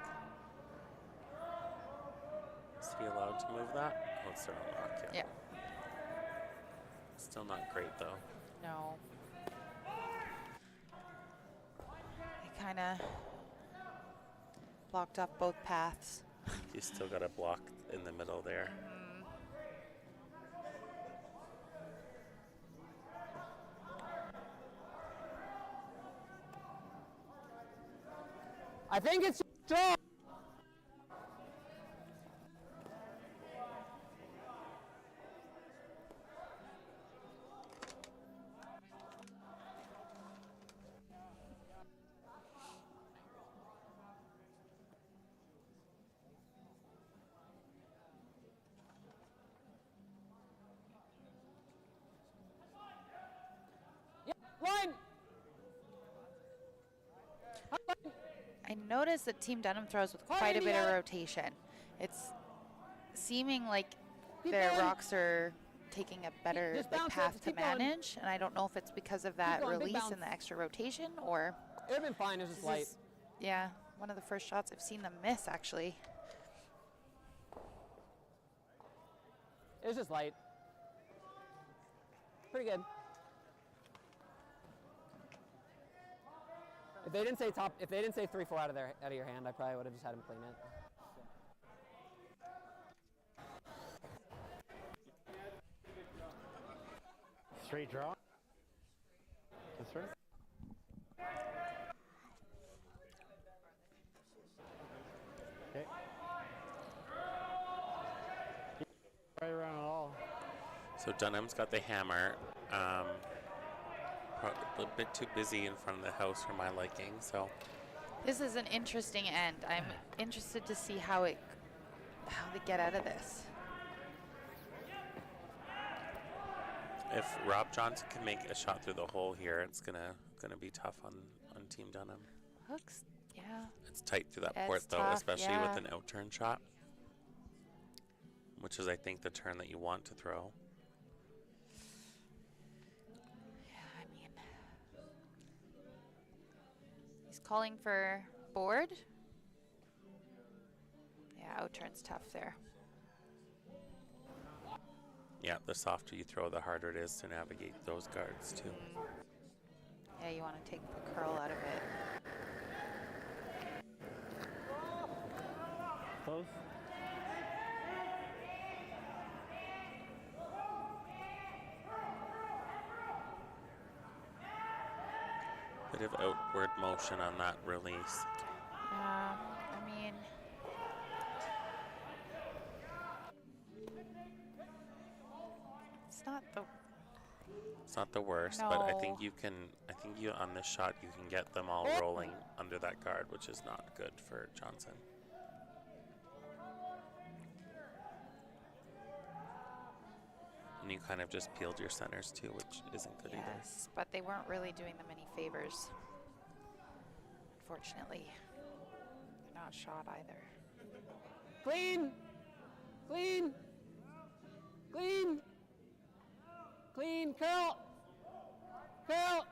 S4: Is he allowed to move that? Oh, it's their own lock, yeah.
S3: Yeah.
S4: Still not great though.
S3: No. They kind of blocked up both paths.
S4: You still got a block in the middle there.
S2: I think it's draw. Line.
S3: I noticed that Team Dunnam throws with quite a bit of rotation. It's seeming like
S2: Keep
S3: their
S2: going.
S3: rocks are taking a better
S2: Just
S3: like,
S2: bounce it,
S3: path
S2: just
S3: to
S2: keep going.
S3: manage, and I don't know if it's because of that
S2: going, big
S3: release
S2: bounce.
S3: and the extra rotation, or
S2: It would have been fine. It was just
S3: this
S2: light.
S3: is, yeah, one of the first shots I've seen them miss actually.
S2: It was just light. Pretty good. If they didn't say 3-4 out of your hand, I probably would have just had him clean it.
S5: Straight draw. That's right. Okay. Right around it all.
S4: So Dunnam's got the hammer. A bit too busy in front of the house for my liking, so
S3: This is an interesting end. I'm interested to see how they get out of this.
S4: if Rob Johnson can make a shot through the hole here, it's gonna be tough on Team Dunnam.
S3: Hooks, yeah.
S4: It's tight through that
S3: It's
S4: port though,
S3: tough,
S4: especially
S3: yeah.
S4: with an out turn shot, which is I think the turn that you want to throw.
S3: I mean, he's calling for board. Yeah, out turn's tough there.
S4: Yeah, the softer you throw, the harder it is to navigate those guards too.
S3: Yeah, you want to take the curl out of it.
S5: Close.
S4: Bit of outward motion on that release.
S3: I mean, it's not the.
S4: It's not the worst, but I think
S3: No.
S4: you can. I think you on this shot you can get them all rolling under that guard, which is not good for Johnson. And you kind of just peeled your centers too, which isn't good either.
S3: Yes, but they weren't really doing them any favors. Unfortunately. They're not shot either.
S2: Clean. Clean. Clean. Clean. Curl. Curl.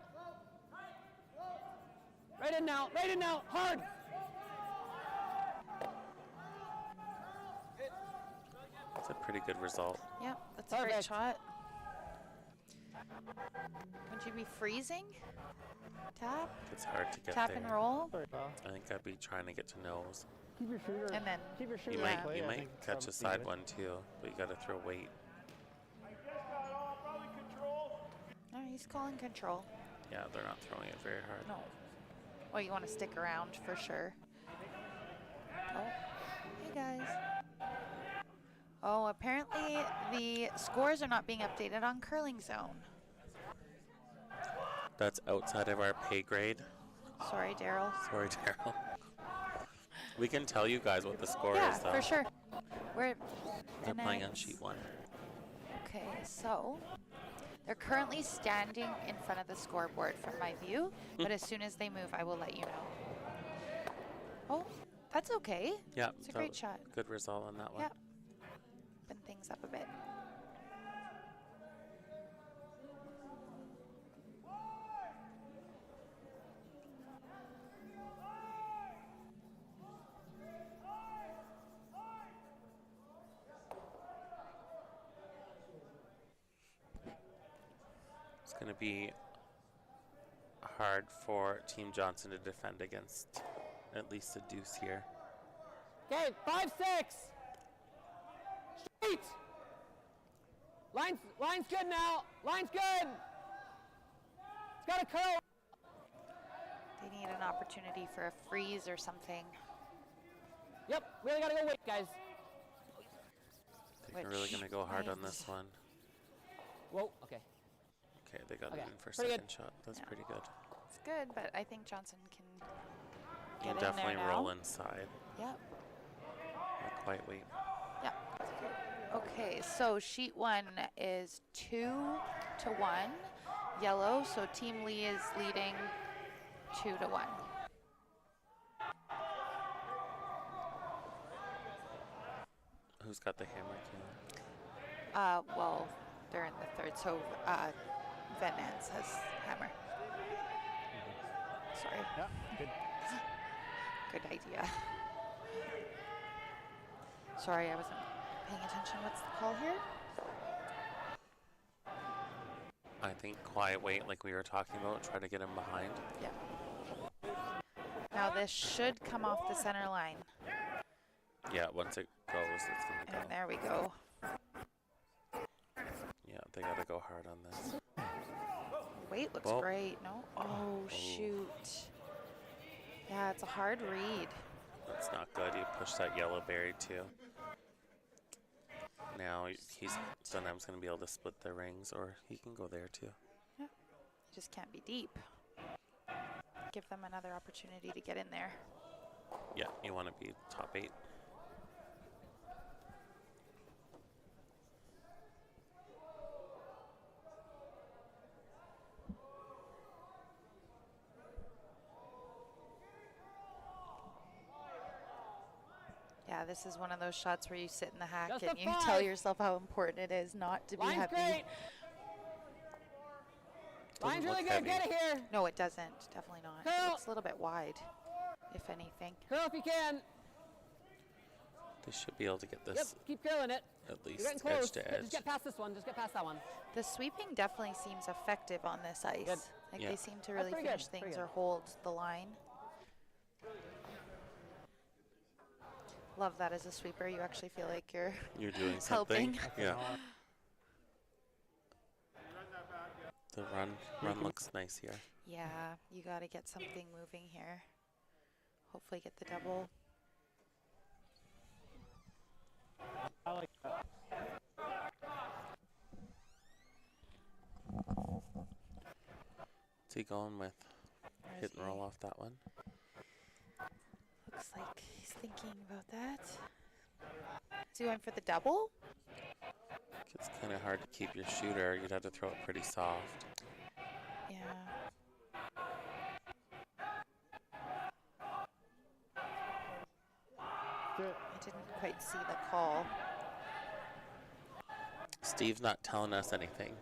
S2: Right in now. Right in now. Hard.
S4: It's a pretty good result.
S3: Yep, that's a great
S2: Perfect.
S3: shot. Would you be freezing? Tap?
S4: It's hard to get
S3: Tap
S4: there.
S3: and roll?
S5: Sorry, pal.
S4: I think I'd be trying to get to nose.
S5: Keep your shooter.
S3: And then
S5: Keep your shooter.
S4: You
S5: in
S4: might
S5: play.
S4: you
S5: I
S4: might
S5: think it's
S4: catch a
S5: probably
S4: side
S5: good.
S4: one too, but you got to throw weight.
S3: No, he's calling control.
S4: Yeah, they're not throwing it very hard.
S3: No. Well, you want to stick around for sure. Oh, hey guys. Oh, apparently the scores are not being updated on curling zone.
S4: That's outside of our pay grade.
S3: Sorry, Daryl.
S4: Sorry, Daryl. We can tell you guys what the score
S3: Yeah,
S4: is, though.
S3: for sure. We're
S4: They're
S3: and
S4: playing on
S3: it's-
S4: sheet 1.
S3: Okay, so they're currently standing in front of the scoreboard from my view, but as soon as they move, I will let you know. Oh, that's okay.
S4: Yeah,
S3: It's a
S4: so
S3: great shot.
S4: good result on that one.
S3: Yep. Open things up a bit.
S4: It's going to be hard for Team Johnson to defend against at least a deuce here.
S2: Okay, 5-6. Straight. Line's good now. Line's good. It's got to curl.
S3: They need an opportunity for a freeze or something.
S2: Yep, really got to go weight, guys.
S4: They're really going to go hard on this one.
S2: Whoa, okay.
S4: Okay, they got
S2: Okay,
S4: it in for
S2: pretty
S4: second
S2: good.
S4: shot. That's
S3: Yeah.
S4: pretty good.
S3: It's good, but I think Johnson can
S4: You
S3: get in
S4: definitely
S3: there
S4: roll
S3: now.
S4: inside.
S3: Yep.
S4: Not quite wait.
S3: Yeah. That's good. Okay, so sheet 1 is 2-1 yellow, so Team Lee is leading 2-1.
S4: Who's got the hammer key?
S3: Well, they're in the third, so Van Nance has hammer. Sorry.
S5: Yeah, good.
S3: Good idea. Sorry, I wasn't paying attention. What's the call here?
S4: I think quiet wait like we were talking about. Try to get him behind.
S3: Yeah. Now this should come off the center line.
S4: Yeah, once it goes, it's going to go.
S3: And there we go.
S4: Yeah, they got to go hard on this.
S3: Weight looks
S4: Well.
S3: great. No? Oh, shoot. Yeah, it's a hard read.
S4: That's not good. You push that yellow berry too. Now Dunnam's going to be able to split the rings, or he can go there too.
S3: You just can't be deep. Give them another opportunity to get in there.
S4: Yeah, you want to be top 8.
S3: Yeah, this is one of those shots where you sit in the hack
S2: Just
S3: and
S2: a
S3: you tell
S2: 5.
S3: yourself how important it is not to be
S2: Line's
S3: heavy.
S2: great. Line's
S4: look
S2: really good.
S4: heavy.
S2: Get it here.
S3: No, it doesn't. Definitely not. It
S2: Curl.
S3: looks a little bit wide, if anything.
S2: Curl if you can.
S4: They should be able to get
S2: Yep,
S4: this
S2: keep curling it.
S4: at
S2: You're
S4: least
S2: getting close.
S4: edge to edge.
S2: Just get past this one. Just get past that one.
S3: The sweeping definitely seems effective on this ice.
S2: Good.
S3: Like
S4: Yeah.
S3: they seem to
S2: That's
S3: really
S2: pretty
S3: finish
S2: good, pretty
S3: things
S2: good.
S3: or hold the line. Love that as a sweeper. You actually feel like you're
S4: You're doing something.
S3: helping.
S4: Yeah. The run looks nice here.
S3: Yeah, you got to get something moving here. Hopefully get the double.
S5: I like that.
S4: What's he going with?
S3: Where's
S4: Hit and
S3: he?
S4: roll off that one.
S3: Looks like he's thinking about that. Is he going for the double?
S4: It's kind of hard to keep your shooter. You'd have to throw it pretty soft.
S3: Yeah. I didn't quite see the call.
S4: Steve's not telling us anything.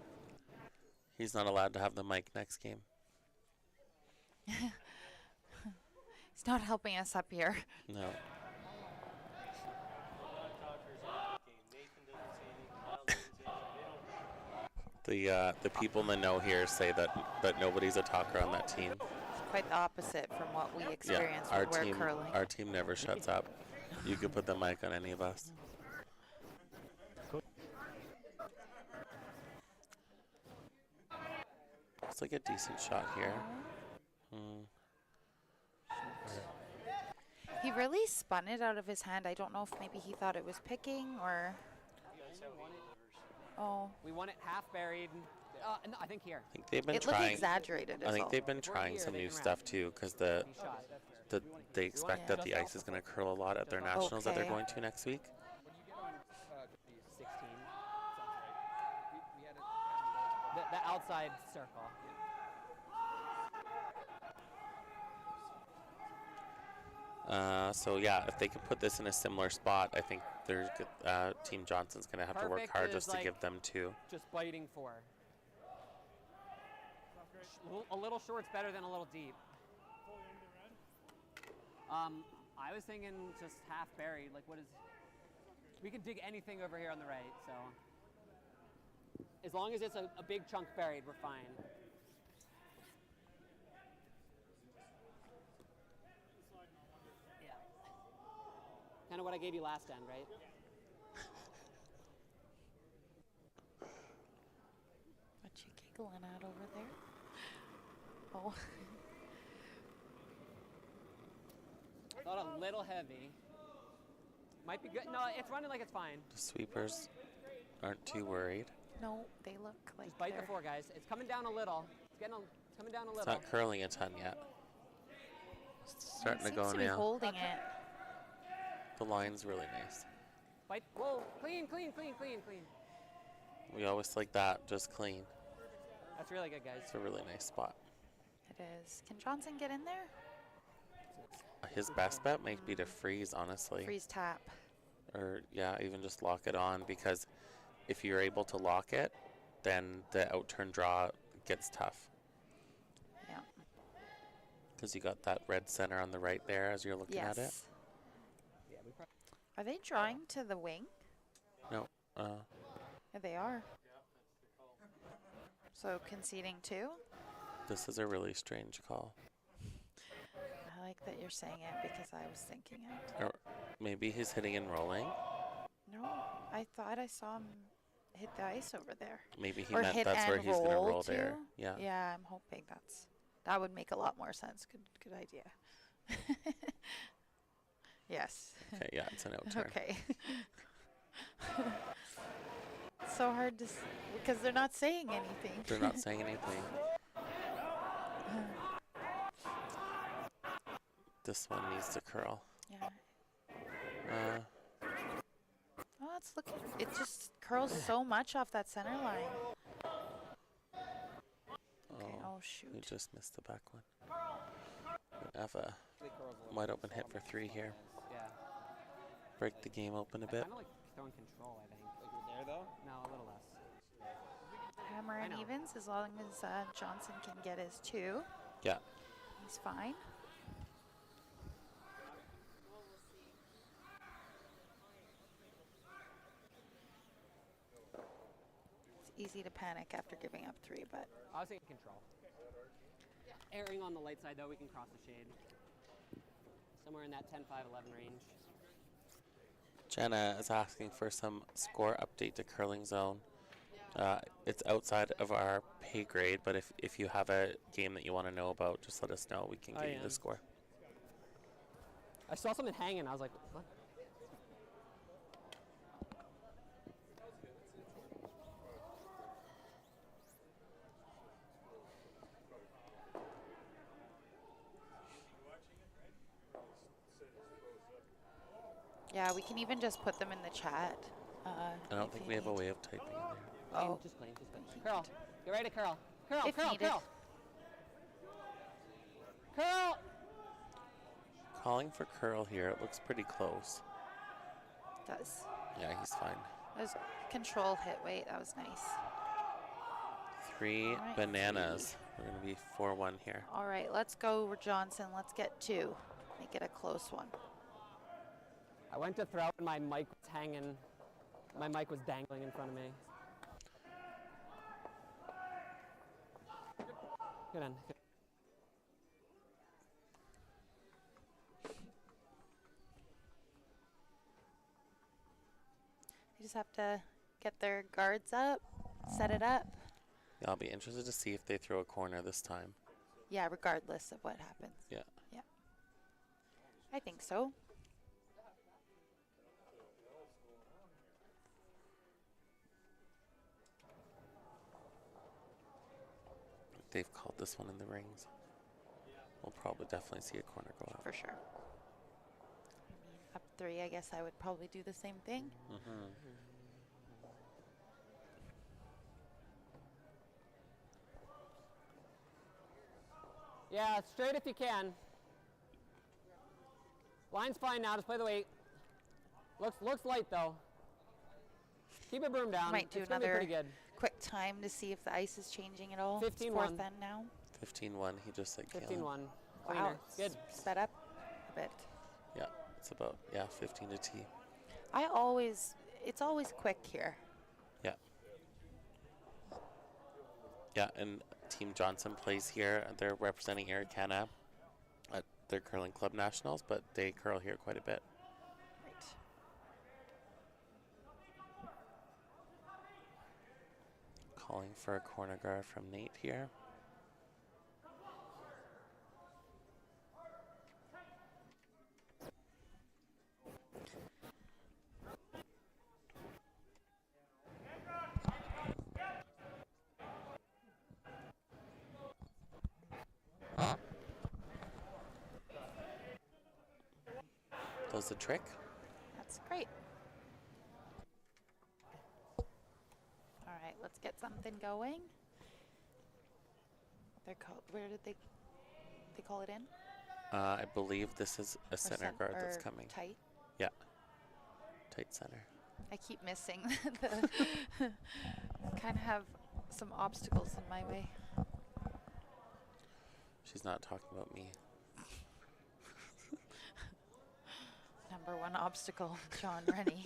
S4: He's not allowed to have the mic next game.
S3: He's not helping us up here.
S4: No. The people in the know here say that nobody's a talker on that team.
S3: Quite the opposite from what we experience
S4: our
S3: when we're
S4: team,
S3: curling.
S4: Our team never shuts up. You could put the mic on any of us. It's like a decent shot here.
S3: He really spun it out of his hand. I don't know if maybe he thought it was picking or. Oh.
S2: We want it half buried. No, I think here.
S4: I think they've been
S3: It
S4: trying.
S3: looked exaggerated.
S4: I
S3: Is
S4: think
S3: all.
S4: they've been trying some new stuff too, because they expect that the ice is going to curl a lot at their nationals that they're
S3: Okay.
S4: going to next week.
S2: 16. The outside circle.
S4: So yeah, if they can put this in a similar spot, I think there's Team Johnson's going to have to work
S2: Perfect
S4: hard
S2: is
S4: just to
S2: like-
S4: give them two.
S2: Just biting for. A little short's better than a little deep. I was thinking just half buried. Like, what is? We can dig anything over here on the right, so as long as it's a big chunk buried, we're fine. Yeah. Kind of what I gave you last end, right?
S3: What you giggling at over there? Oh.
S2: Thought a little heavy. Might be good. No, it's running like it's fine.
S4: The sweepers aren't too worried.
S3: No, they look like
S2: Just bite
S3: they're
S2: the four, guys. It's coming down a little. It's coming down a
S4: It's
S2: little.
S4: not curling a ton yet. It's starting to
S3: seems
S4: go
S3: to be
S4: now.
S3: holding it.
S4: The line's really nice.
S2: Bite. Whoa! Clean, clean, clean, clean, clean.
S4: We always like that, just clean.
S2: That's really good, guys.
S4: It's a really nice spot.
S3: It is. Can Johnson get in there?
S4: His best bet might be to freeze, honestly.
S3: Freeze tap.
S4: Or, yeah, even just lock it on, because if you're able to lock it, then the outturn draw gets tough.
S3: Yeah.
S4: Because you got that red center on the right there as you're looking at it.
S3: Yes. Are they drawing to the wing?
S4: No.
S3: Yeah, they are. So conceding two?
S4: This is a really strange call.
S3: I like that you're saying it because I was thinking it.
S4: Or maybe he's hitting and rolling.
S3: No, I thought I saw him hit the ice over there.
S4: Maybe he
S3: Or
S4: meant
S3: hit
S4: that's where
S3: and
S4: he's going to
S3: roll
S4: roll there.
S3: too?
S4: Yeah.
S3: Yeah, I'm hoping that would make a lot more sense. Good idea. Yes.
S4: Okay, yeah, it's an outturn.
S3: Okay. So hard to because they're not saying anything.
S4: They're not saying anything. This one needs to curl.
S3: Yeah.
S4: Uh,
S3: Oh, it's looking. It just curls so much off that center line. Okay. Oh
S4: we
S3: shoot.
S4: just missed the back one. We have a wide open hit for three here.
S2: Yeah.
S4: Break the game open a bit.
S2: Kind of like throwing control, I think. Like we're there though? No, a little less.
S3: Hammer and
S2: I know.
S3: evens as long as Johnson can get his two.
S4: Yeah.
S3: He's fine. It's easy to panic after giving up three, but
S2: I was thinking control. Erring on the light side though, we can cross the shade. Somewhere in that 10, 5, 11 range.
S4: Jenna is asking for some score update to curling zone. It's outside of our pay grade, but if you have a game that you want to know about, just let us know. We can get you the score.
S2: I saw something hanging. I was like, what?
S3: yeah, we can even just put them in the chat.
S4: I don't
S3: if
S4: think
S3: you
S4: we have a
S3: need.
S4: way of typing in there.
S3: Oh,
S2: Just clean, just clean. Curl. Get ready to curl. Curl,
S3: If
S2: curl,
S3: needed.
S2: curl. Curl.
S4: Calling for curl here. It looks pretty close.
S3: does.
S4: Yeah, he's fine.
S3: That was control hit weight. That was nice.
S4: 3
S3: Alright,
S4: bananas. We're going to be 4-1 here.
S3: All right, let's go, Johnson. Let's get 2. Make it a close one.
S2: I went to throw and my mic was hanging. My mic was dangling in front of me. Good on. Good.
S3: They just have to get their guards up, set it up.
S4: Yeah, I'll be interested to see if they throw a corner this time.
S3: Yeah, regardless of what happens.
S4: Yeah.
S3: Yeah. I think so.
S4: They've called this one in the rings. We'll probably definitely see a corner go up.
S3: For sure. I mean, up 3, I guess I would probably do the same thing.
S4: Mm-hmm.
S2: Yeah, straight if you can. Line's fine now. Just play the weight. Looks light though. Keep it broom down.
S3: Might do
S2: it's gonna be
S3: another
S2: pretty good.
S3: quick time to see if the ice is changing at all. It's
S2: 15-1.
S3: 4th end now.
S4: 15-1. He just said
S2: 15-1.
S4: Kalen.
S3: Wow,
S2: Cleaner. Good.
S3: sped up a bit.
S4: Yeah, it's about 15 to T.
S3: It's always quick here.
S4: Yeah. Yeah, and Team Johnson plays here. They're representing Arikana at their curling club nationals, but they curl here quite a bit.
S3: Right.
S4: Calling for a corner guard from Nate here. Does the trick.
S3: That's great. All right, let's get something going. Where did they call it in?
S4: I believe this is a
S3: Or
S4: center guard that's
S3: or
S4: coming.
S3: Tight.
S4: Yeah. Tight center.
S3: I keep missing the. Kind of have some obstacles in my way.
S4: She's not talking about me.
S3: Number 1 obstacle, John Rennie.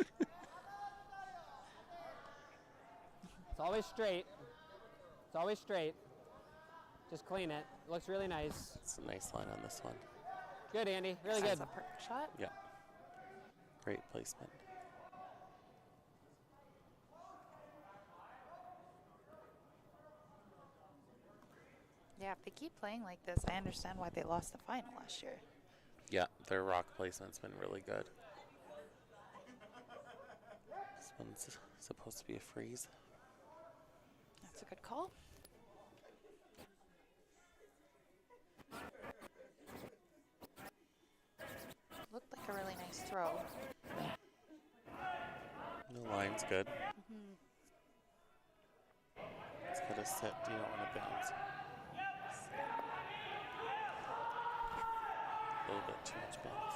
S2: It's always straight. It's always straight. Just clean it. Looks really nice.
S4: It's a nice line on this one.
S2: Good, Andy. Really
S3: That's
S2: good.
S3: a perfect shot.
S4: Yeah. Great placement.
S3: Yeah, if they keep playing like this, I understand why they lost the final last year.
S4: Yeah, their rock placement's been really good. This one's supposed to be a freeze.
S3: That's a good call. Looked like a really nice throw.
S4: The line's good. It's got to sit. You don't want to bounce. A little bit too much bounce.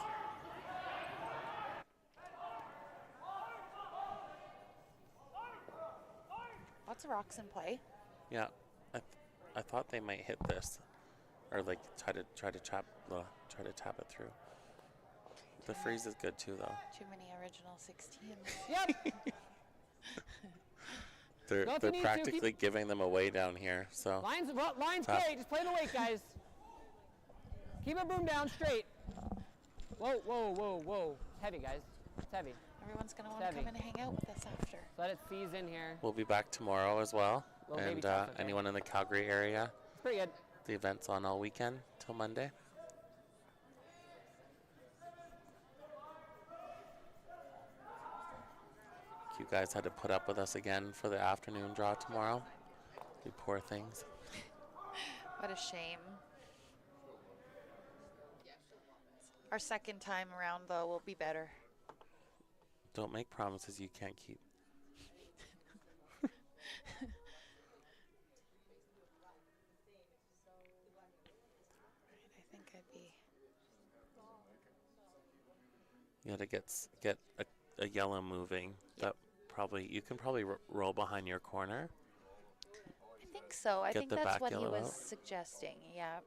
S3: Lots of rocks in play.
S4: Yeah, I thought they might hit this, or like try to tap it through. The freeze is good too, though.
S3: Too many original 16s.
S2: Yep.
S4: They're
S2: Well, if you need to,
S4: practically giving them away down here. So
S2: Line's
S4: Tough.
S2: great. Just play the weight, guys. Keep it broom down straight. Whoa, whoa, whoa, whoa. It's heavy, guys. It's heavy.
S3: Everyone's going to want to
S2: Heavy.
S3: come in and hang out with us after.
S2: Let it seize in here.
S4: we'll be back tomorrow as well.
S2: Little baby
S4: And
S2: chocolate there.
S4: anyone in the Calgary area,
S2: It's pretty good.
S4: the event's on all weekend till Monday. You guys had to put up with us again for the afternoon draw tomorrow. You poor things.
S3: What a shame. Our second time around, though, will be better.
S4: Don't make promises you can't keep.
S3: I think I'd be.
S4: You gotta get a yellow moving. That probably you can probably roll behind your corner.
S3: I think so. I
S4: Get
S3: think
S4: the
S3: that's
S4: back
S3: what he
S4: yellow
S3: was
S4: out.
S3: suggesting. Yeah.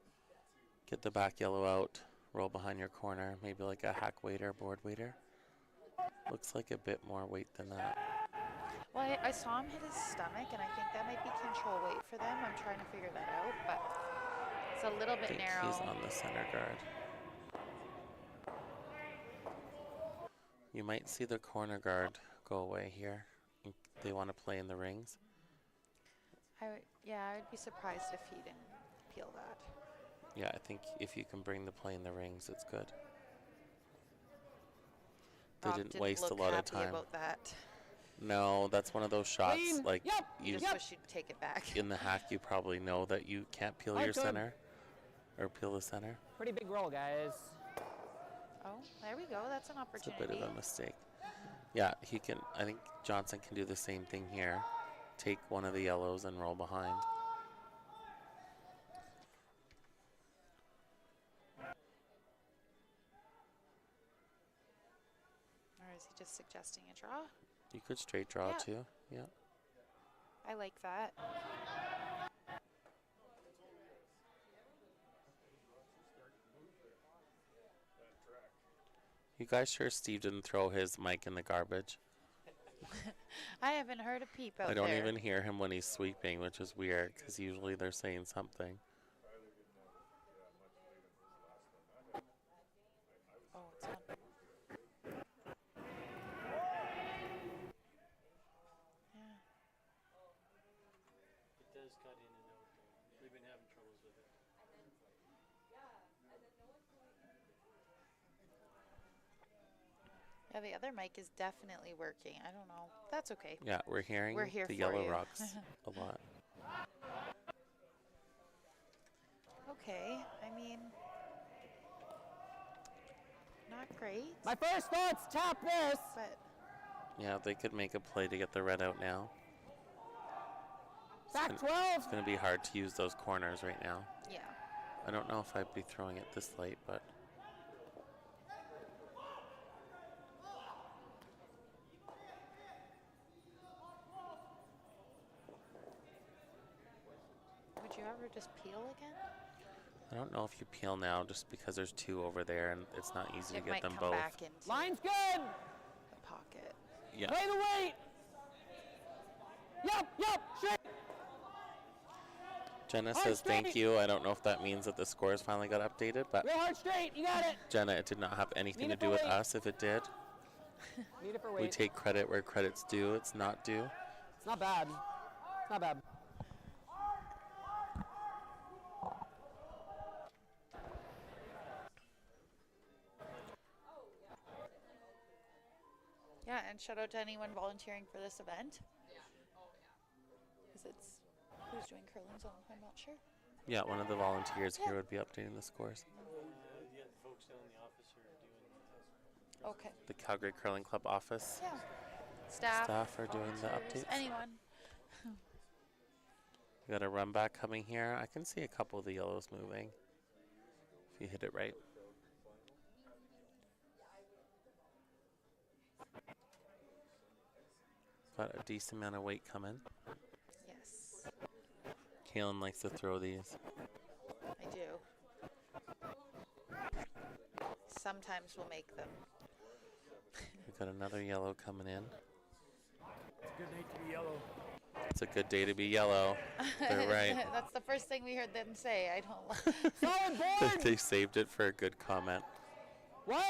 S4: Get the back yellow out. Roll behind your corner. Maybe like a hack waiter, board waiter. Looks like a bit more weight than that.
S3: Well, I saw him hit his stomach, and I think that might be control weight for them. I'm trying to figure that out, but it's a little
S4: I
S3: bit
S4: think
S3: narrow.
S4: he's on the center guard. You might see the corner guard go away here. They want to play in the rings.
S3: Yeah, I'd be surprised if he didn't peel that.
S4: Yeah, I think if you can bring the play in the rings, it's good. They
S3: Rob
S4: didn't waste a
S3: look
S4: lot of
S3: happy
S4: time.
S3: about that.
S4: No, that's one of those shots.
S2: Clean.
S4: Like
S2: Yep.
S4: you
S3: Just wish you'd take it back.
S4: in the hack, you probably know that you can't peel
S2: Hard
S4: your
S2: good.
S4: center or peel the center.
S2: Pretty big roll, guys.
S3: Oh, there we go. That's an
S4: It's a
S3: opportunity.
S4: bit of a mistake. Yeah, he can. I think Johnson can do the same thing here. Take one of the yellows and roll behind.
S3: Or is he just suggesting a draw?
S4: You could straight draw
S3: Yeah.
S4: too. Yeah.
S3: I like that.
S4: You guys sure Steve didn't throw his mic in the garbage?
S3: I haven't heard a peep out
S4: I
S3: there.
S4: don't even hear him when he's sweeping, which is weird because usually they're saying something.
S3: Oh, it's on. Yeah.
S7: It does cut in and out though. We've been having troubles with it.
S3: Yeah, the other mic is definitely working. I don't know. That's okay.
S4: Yeah, we're hearing
S3: We're here
S4: the
S3: for
S4: yellow
S3: you.
S4: rocks a lot.
S3: Okay. I mean, not great,
S2: My first thoughts, tap this.
S3: but
S4: Yeah, they could make a play to get the red out now.
S2: Back 12.
S4: It's going to be hard to use those corners right now.
S3: yeah.
S4: I don't know if I'd be throwing it this late, but
S3: Would you ever just peel again?
S4: I don't know if you peel now just because there's two over there and it's not easy
S3: It
S4: to get
S3: might
S4: them
S3: come
S4: both.
S3: back into
S2: Line's good.
S3: the pocket.
S4: Yeah.
S2: Play the weight. Yep, straight.
S4: Jenna
S2: Hard
S4: says thank
S2: straight.
S4: you. I don't know if that means that the scores finally got updated, but
S2: Real hard straight. You got it.
S4: Jenna, it did not have anything
S2: Need
S4: to
S2: it
S4: do
S2: for
S4: with
S2: weight.
S4: us. If it did,
S2: Need it for
S4: we
S2: weight.
S4: take credit where credit's due. It's not due.
S2: It's not bad. It's not bad.
S3: Yeah, and shout out to anyone volunteering for this event. Because it's who's doing curling zone, I'm not sure.
S4: Yeah, one of the volunteers
S3: Yeah.
S4: here would be updating the scores.
S7: Yeah, the folks down in the office are doing.
S3: Okay.
S4: The Calgary Curling Club office
S3: Yeah. Staff
S4: are doing the
S3: volunteers,
S4: updates.
S3: anyone.
S4: We got a run back coming here. I can see a couple of the yellows moving if you hit it right. Got a decent amount of weight coming.
S3: Yes,
S4: Kaylin likes to throw these.
S3: I do. Sometimes we'll make them.
S4: We've got another yellow coming in.
S7: It's a good night to be yellow.
S4: It's a good day to be yellow. They're right.
S3: That's the first thing we heard them say. I don't.
S2: Solid board.
S4: They saved it for a good comment.
S2: What?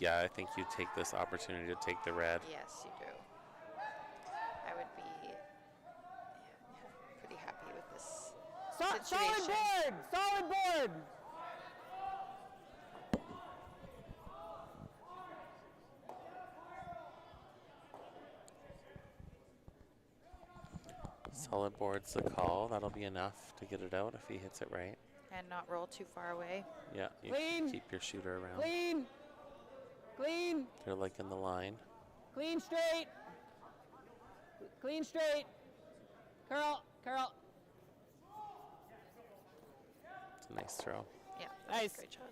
S4: I think you take this opportunity to take the red.
S3: Yes, you do. I would be pretty happy with this
S2: Solid
S3: situation.
S2: board. Solid board.
S4: Solid board's the call. That'll be enough to get it out if he hits it right.
S3: And not roll too far away.
S4: Yeah, you
S2: Clean.
S4: keep your shooter around.
S2: Clean.
S4: They're like in the line.
S2: Clean straight. Clean straight. Curl, curl.
S4: It's a nice throw.
S3: Yeah, that was
S2: Nice.
S3: a great job.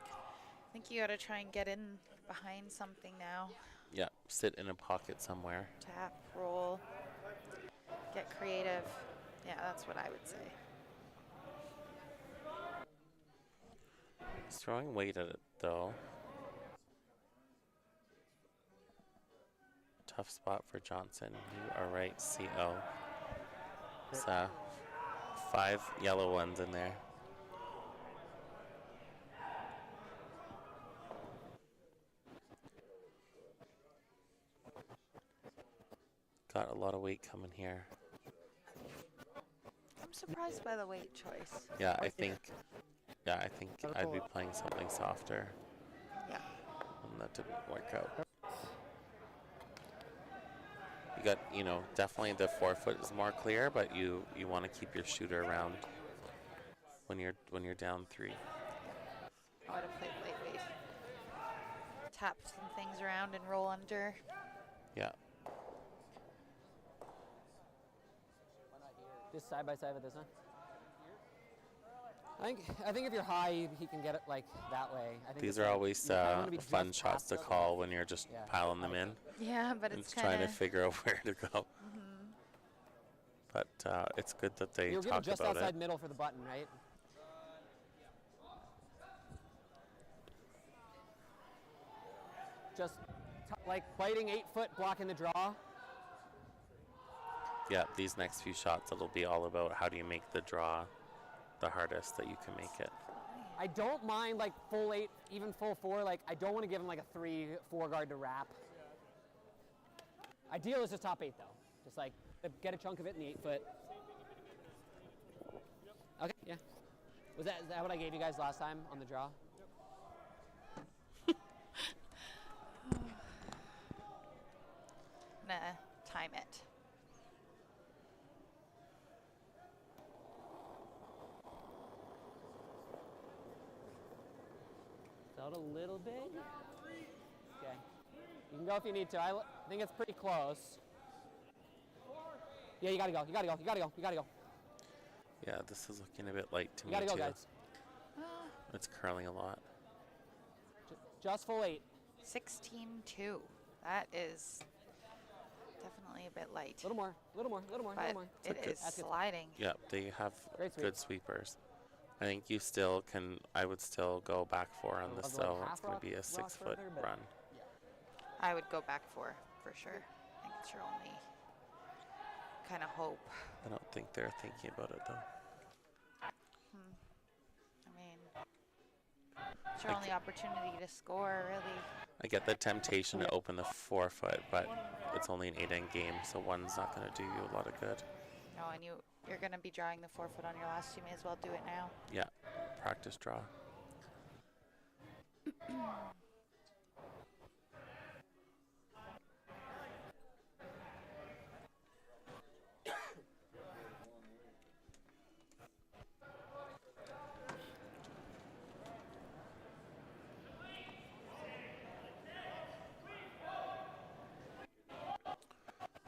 S3: I think you got to try and get in behind something now.
S4: Yeah, sit in a pocket somewhere.
S3: Tap, roll, get creative. Yeah, that's what I would say.
S4: He's throwing weight at it though. Tough spot for Johnson. You are right, CO. It's 5 yellow ones in there. Got a lot of weight coming here.
S3: I'm surprised by the weight choice.
S4: Yeah, I think I'd be playing something softer.
S3: Yeah.
S4: And that didn't work out. You got, definitely the 4 foot is more clear, but you want to keep your shooter around when you're down 3.
S3: I would have played lightweight. Tap some things around and roll under.
S4: Yeah.
S2: Just side by side with this one. I think if you're high, he can get it like that way. I think
S4: These
S2: it's
S4: are
S2: like,
S4: always
S2: you kinda wanna be
S4: fun
S2: just
S4: shots
S2: past
S4: to
S2: it.
S4: call when you're just
S2: Yeah.
S4: piling them in.
S3: Yeah, but
S4: And
S3: it's
S4: trying
S3: kind
S4: to
S3: of.
S4: figure out where to go. But it's good that they
S2: You're
S4: talk
S2: just
S4: about
S2: outside
S4: it.
S2: middle for the button, right? Just like biting 8 foot, blocking the draw.
S4: Yeah, these next few shots, it'll be all about how do you make the draw the hardest that you can make it.
S2: I don't mind like full 8, even full 4. Like I don't want to give him like a 3-4 guard to wrap. Ideal is just top 8 though. Just like get a chunk of it in the 8 foot. Okay, yeah. Is that what I gave you guys last time on the draw?
S3: Nah, time it.
S2: Out a little big. Okay. You can go if you need to. I think it's pretty close. Yeah, you gotta go. You gotta go. You gotta go. You gotta go.
S4: Yeah, this is looking a bit light to
S2: You
S4: me
S2: gotta go,
S4: too.
S2: guys.
S4: It's curling a lot.
S2: Just full 8.
S3: 16-2. That is definitely a bit light.
S2: Little more. Little more. Little more.
S3: But
S2: Little more.
S3: it is
S2: That's good.
S3: sliding.
S4: Yeah, they have
S2: Great sweep.
S4: good sweepers. I think you still can. I would still go back 4 on this,
S2: I'll go like
S4: so
S2: half
S4: it's going
S2: rock-
S4: to be a
S2: rock
S4: 6 foot
S2: further, but-
S4: run.
S3: I would go back for sure. I think it's your only kind of hope.
S4: I don't think they're thinking about it though.
S3: I mean, it's your only opportunity to score, really.
S4: I get the temptation to open the 4 foot, but it's only an 8-end game, so one's not going to do you a lot of good.
S3: No, and you're going to be drawing the 4 foot on your last. You may as well do it now.
S4: Yeah, practice draw.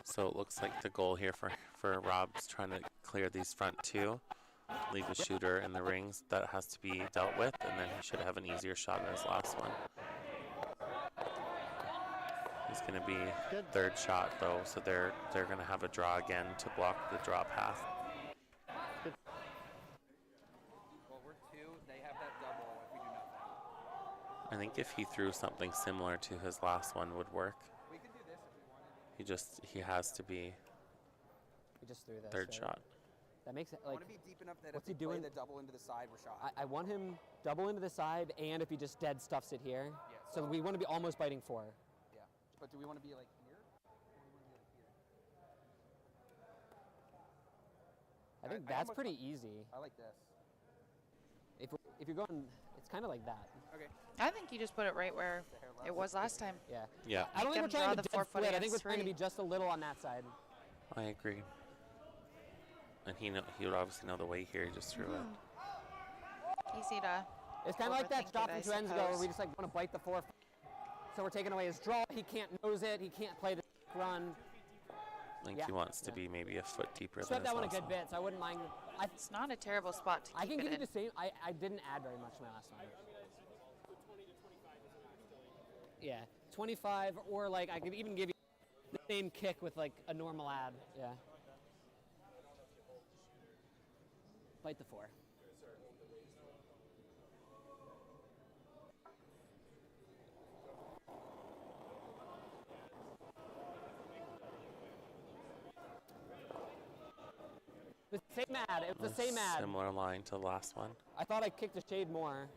S4: So it looks like the goal here for Rob's trying to clear these front 2, leave a shooter in the rings that has to be dealt with, and then he should have an easier shot in his last one. He's going to be 3rd shot though, so they're going to have a draw again to block the draw path.
S6: Well, we're 2. They have that double if we do nothing.
S4: I think if he threw something similar to his last one would work.
S6: We could do this if we wanted.
S4: He has to be
S2: We just threw this.
S4: 3rd
S2: right?
S4: shot.
S2: That makes it
S6: I
S2: like.
S6: want to be deep enough that
S2: what's
S6: if
S2: he
S6: we play
S2: doing?
S6: the double into the side, we're shot.
S2: I want him double into the side, and if he just dead stuffs it here.
S6: Yeah,
S2: So
S6: so-
S2: we want to be almost biting 4.
S6: Yeah. But do we want to be like here? Or do we want to be like here?
S2: I think
S6: I
S2: that's
S6: almost
S2: pretty
S6: want-
S2: easy.
S6: I like this.
S2: If you're going, it's kind of like that.
S6: Okay.
S3: I think you just put it right where it was last time.
S2: Yeah.
S4: Yeah,
S2: I don't think we're
S3: Make them
S2: trying
S3: draw
S2: to
S3: the
S2: dead
S3: 4 foot
S2: split. I think we're
S3: against
S2: trying to
S3: 3.
S2: be just a little on that side.
S4: I agree. And he would obviously know the way here. He just threw it.
S3: Easy to.
S2: It's kind of like that
S3: Overthink
S2: shot
S3: it,
S2: from
S3: I
S2: 2 ends ago where
S3: suppose.
S2: we just like want to bite the 4. So we're taking away his draw. He can't nose it. He can't play the run.
S4: I think
S2: Yeah.
S4: he wants to be maybe a foot deeper
S2: Swept
S4: than
S2: that
S4: his
S2: one a
S4: last
S2: good
S4: one.
S2: bit, so I wouldn't mind.
S3: It's not a terrible spot to
S2: I
S3: keep
S2: can give
S3: it
S2: you
S3: in.
S2: the same. I didn't add very much my last one. Yeah, 25, or like I could even give you the same kick with like a normal ad. Yeah. Bite the 4. The same ad. It was the same ad.
S4: Similar line to the last one.
S2: I thought I kicked a shade more.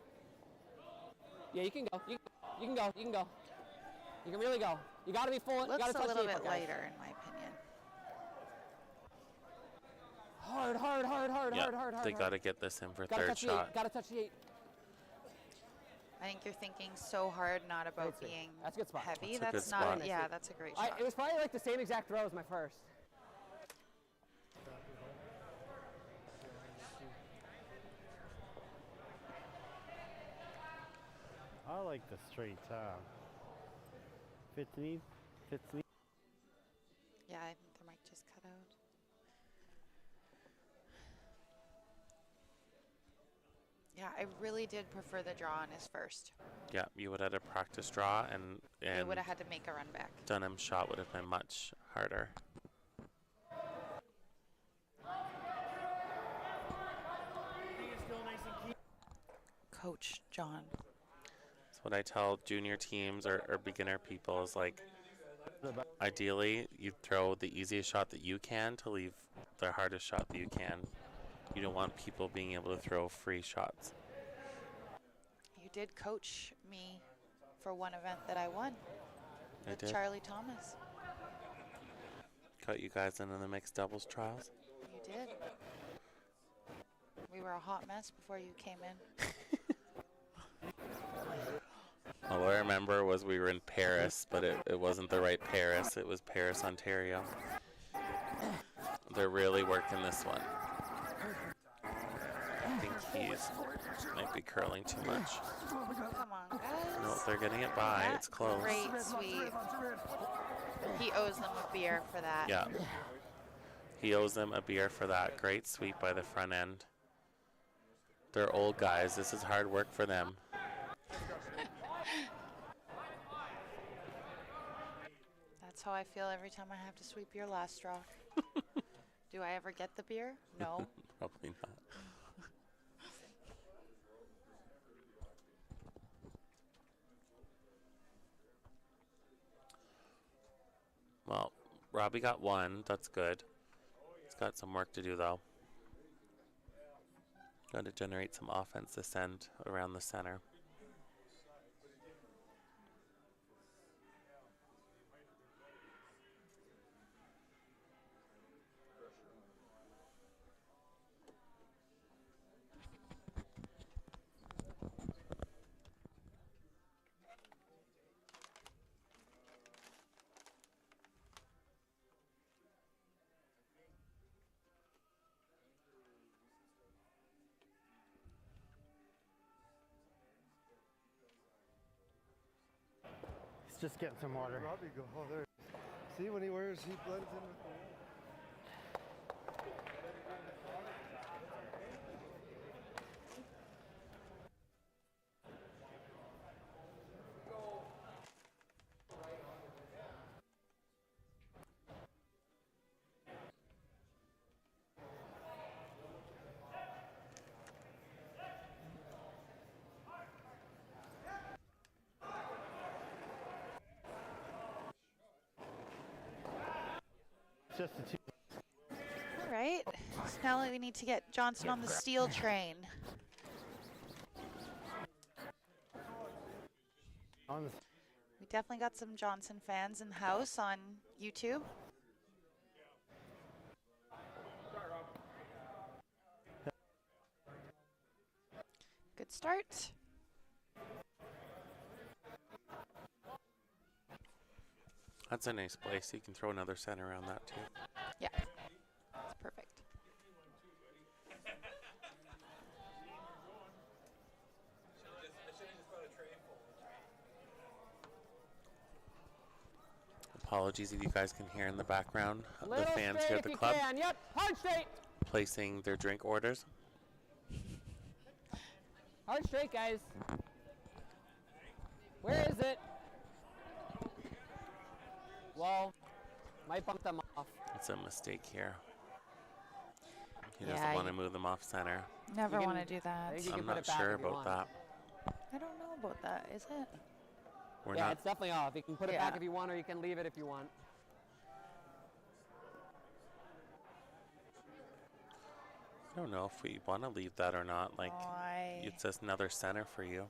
S2: Yeah, you can go. You can go. You can go. You can really go. You got to be full. You got
S3: Looks
S2: to
S3: a
S2: touch
S3: little
S2: the
S3: bit
S2: apron, guys.
S3: lighter in my opinion.
S2: Hard, hard, hard, hard,
S4: Yeah,
S2: hard, hard, hard.
S4: they got to get this in for
S2: Gotta
S4: third
S2: touch the
S4: shot.
S2: 8. Got to touch the 8.
S3: I think you're thinking so hard, not about
S2: Great swing.
S3: being
S2: That's a good spot.
S3: heavy.
S4: That's a
S3: That's
S4: good
S3: not.
S4: spot.
S3: Yeah, that's a great shot.
S2: It was probably like the same exact throw as my first.
S5: I like the straight top. Fits me. Fits me.
S3: Yeah, I think the mic just cut out. Yeah, I really did prefer the draw on his first.
S4: Yeah, you would have had a practice draw, and
S3: They would have had to make a run back.
S4: Dunnam's shot would have been much harder.
S3: Coach John.
S4: So what I tell junior teams or beginner people is like, ideally, you throw the easiest shot that you can to leave the hardest shot that you can. You don't want people being able to throw free shots.
S3: You did coach me for one event that I won
S4: I
S3: with
S4: did.
S3: Charlie Thomas.
S4: Got you guys into the mixed doubles trials.
S3: You did. We were a hot mess before you came in.
S4: All I remember was we were in Paris, but it wasn't the right Paris. It was Paris, Ontario. They're really working this one. I think he's might be curling too much.
S3: Come on, guys.
S4: No, they're getting it by.
S3: That
S4: It's close.
S3: Great sweep. He owes them a beer for that.
S4: Yeah. He owes them a beer for that. Great sweep by the front end. They're old guys. This is hard work for them.
S3: That's how I feel every time I have to sweep your last straw. Do I ever get the beer? No.
S4: Probably not. Well, Robbie got 1. That's good. He's got some work to do, though. Got to generate some offense this end around the center.
S5: He's just getting some water.
S8: Robbie go. Oh, there. See when he wears, he blends in with the.
S5: It's just a two.
S3: All right. So now we need to get Johnson on the steel train.
S5: On the
S3: We definitely got some Johnson fans in the house on YouTube. Good start.
S4: That's a nice place. You can throw another center around that, too.
S3: Yeah. That's perfect.
S4: Apologies if you guys can hear in the background the
S2: Little
S4: fans
S2: straight
S4: here at
S2: if
S4: the
S2: you
S4: club
S2: can. Yep, hard straight.
S4: placing their drink orders.
S2: Hard straight, guys. Where is it? Well, might bump them off.
S4: It's a mistake here. He
S3: Yeah,
S4: doesn't want to
S3: you-
S4: move them off center.
S3: Never
S2: You
S3: want to
S2: can-
S3: do that.
S2: I think you
S4: I'm
S2: can put
S4: not
S2: it back
S4: sure
S2: if you
S4: about
S2: want.
S4: that.
S3: I don't know about that. Is it?
S4: We're
S2: Yeah,
S4: not.
S2: it's definitely off. You can put it
S3: Yeah.
S2: back if you want, or you can leave it if you want.
S4: I don't know if we want to leave that or not. Like,
S3: Why?
S4: it's just another center for you.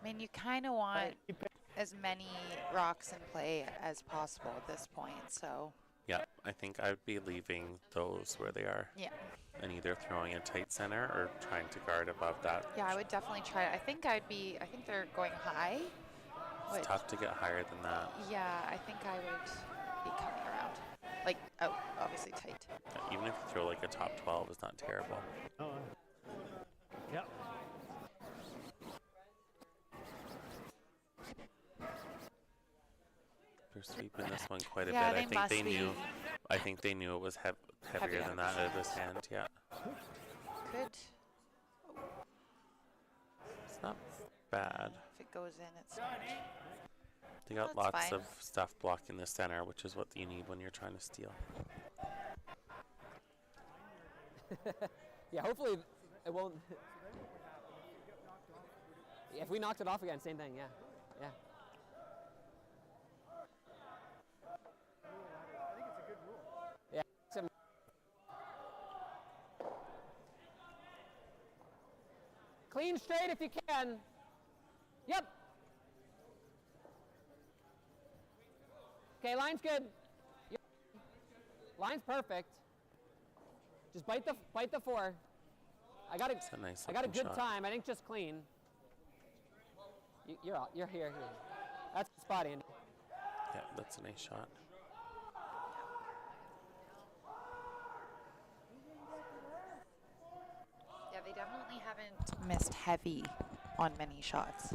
S3: I mean, you kind of want as many rocks in play as possible at this point. So
S4: Yeah, I think I'd be leaving those where they are
S3: yeah,
S4: and either throwing a tight center or trying to guard above that.
S3: yeah, I would definitely try it. I think they're going high.
S4: It's
S3: which-
S4: tough to get higher than that.
S3: Yeah, I think I would be coming around. Like, oh, obviously tight.
S4: Even if you throw like a top 12, it's not terrible.
S5: Oh, yep.
S4: They're sweeping this one quite a
S3: Yeah,
S4: bit.
S3: they must be.
S4: I think they knew it was heavier
S3: Heavier.
S4: than that out of his hand. Yeah,
S3: Could,
S4: it's not bad.
S3: if it goes in, it's not.
S4: They got
S3: That's
S4: lots
S3: fine.
S4: of stuff blocking the center, which is what you need when you're trying to steal.
S2: Yeah, hopefully it won't. If we knocked it off again, same thing. Yeah, yeah. Yeah. Clean straight if you can. Yep. Okay, line's good. Yep. Line's perfect. Just bite the four. I got
S4: It's a nice
S2: I got a
S4: looking
S2: good
S4: shot.
S2: time. I think just clean. You're out. You're here. That's the spot, Andy.
S4: Yeah, that's a nice shot.
S3: Yeah, they definitely haven't missed heavy on many shots.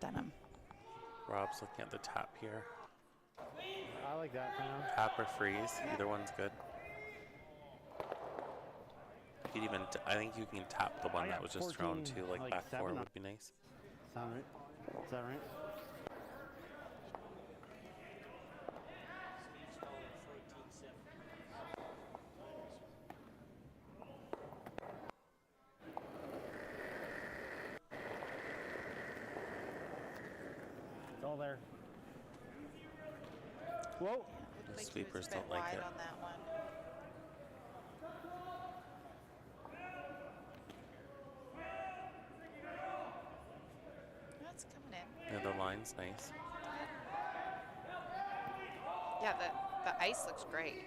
S3: Dunnam.
S4: Rob's looking at the tap here.
S5: I like that for now.
S4: Tap or freeze, either one's good. You could even, I think you can tap the one
S5: I
S4: that
S5: got
S4: was just thrown
S5: 14,
S4: too, like
S5: like
S4: back four
S5: 7
S4: would be nice.
S5: Sound right? Is that right? It's all there. Whoa!
S3: Looked
S4: The
S3: like he was
S4: sweepers
S3: a bit
S4: don't like
S3: wide
S4: it.
S3: on that one. That's coming in.
S4: Yeah, the line's nice.
S3: Yeah, the ice looks great.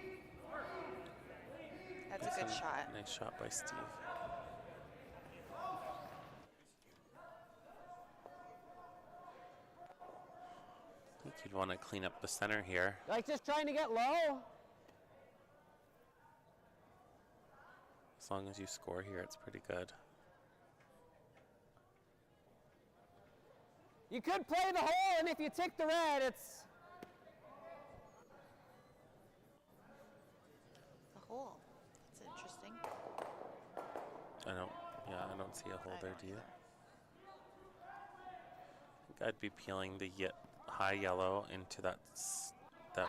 S3: That's a good shot.
S4: Nice shot by Steve. I think you'd want to clean up the center here.
S2: Like just trying to get low.
S4: As long as you score here, it's pretty good.
S2: You could play the hole, and if you tick the red, it's.
S3: The hole. That's interesting.
S4: I don't see a hole
S3: I
S4: there,
S3: don't
S4: do you?
S3: either.
S4: I think I'd be peeling the high yellow into that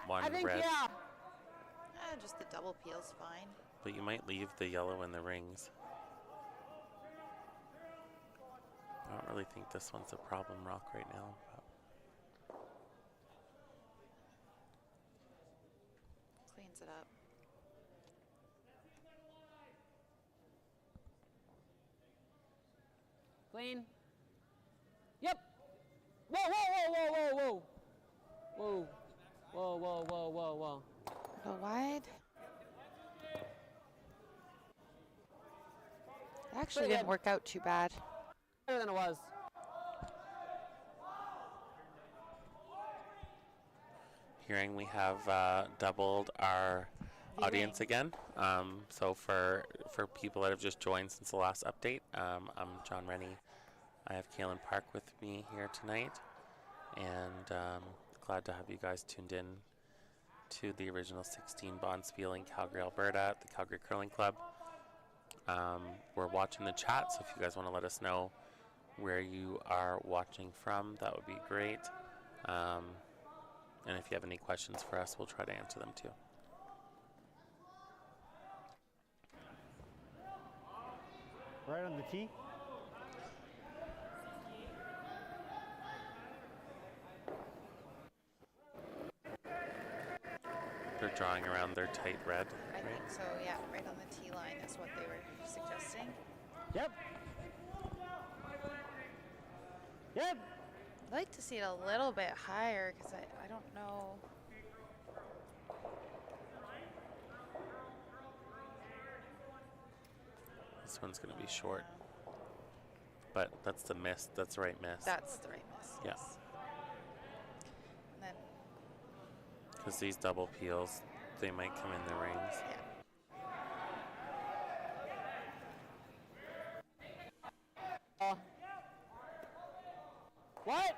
S4: one
S2: I think
S4: red.
S2: yeah.
S3: Just the double peel's fine.
S4: But you might leave the yellow in the rings. I don't really think this one's a problem rock right now. But
S3: Cleans it up.
S2: Clean. Yep. Whoa, whoa, whoa, whoa, whoa, whoa. Whoa, whoa, whoa, whoa, whoa.
S3: Go wide. It actually
S2: Pretty
S3: didn't
S2: good.
S3: work out too bad.
S2: Better than it was.
S4: hearing we have doubled our audience again. So for people that have just joined since the last update, I'm John Rennie. I have Kaylin Park with me here tonight, and glad to have you guys tuned in to the original 16 Bonspiel in Calgary, Alberta at the Calgary Curling Club. We're watching the chat, so if you guys want to let us know where you are watching from, that would be great. And if you have any questions for us, we'll try to answer them too.
S5: Right on the tee.
S4: They're drawing around their tight red.
S3: I think so, yeah. Right on the tee line is what they were suggesting.
S5: Yep. Yep.
S3: I'd like to see it a little bit higher because I don't know.
S4: This one's going to be short. But that's the miss. That's the right miss.
S3: That's the right miss.
S4: Yeah.
S3: Yes. And then,
S4: Because these double peels, they might come in the rings.
S3: yeah.
S2: What?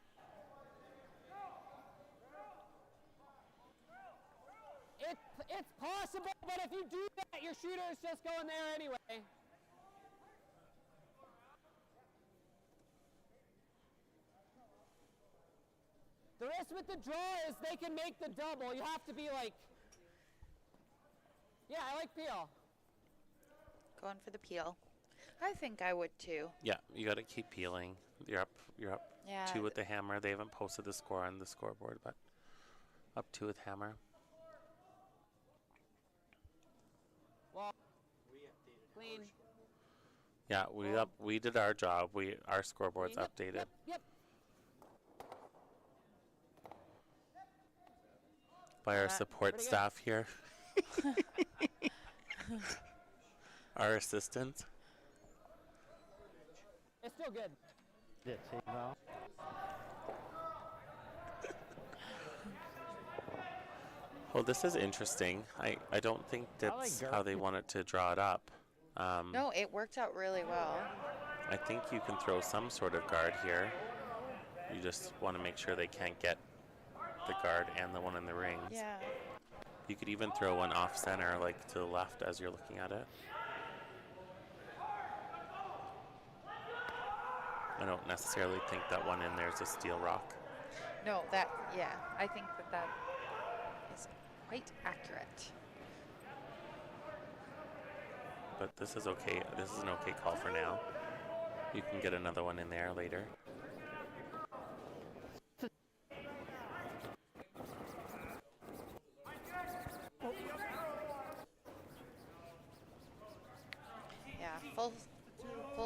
S2: It's possible, but if you do that, your shooter is just going there anyway. The risk with the draw is they can make the double. You have to be like, yeah, I like peel.
S3: Going for the peel. I think I would too.
S4: Yeah, you got to keep peeling. You're up
S3: Yeah.
S4: 2 with the hammer. They haven't posted the score on the scoreboard, but up 2 with hammer.
S2: Well, clean.
S4: Yeah, we did our job. Our scoreboard's
S2: Yep,
S4: updated.
S2: Yep.
S4: By our
S3: That-
S4: support
S2: Pretty good.
S4: staff here. Our assistants.
S2: It's still good.
S5: Did it now?
S4: Well, this is interesting. I don't think that's how they wanted to draw it up.
S3: No, it worked out really well.
S4: I think you can throw some sort of guard here. You just want to make sure they can't get the guard and the one in the rings.
S3: Yeah.
S4: You could even throw one off center, like to the left as you're looking at it. I don't necessarily think that one in there is a steel rock.
S3: No, yeah. I think that is quite accurate.
S4: But this is okay. This is an okay call for now. You can get another one in there later.
S3: Yeah, full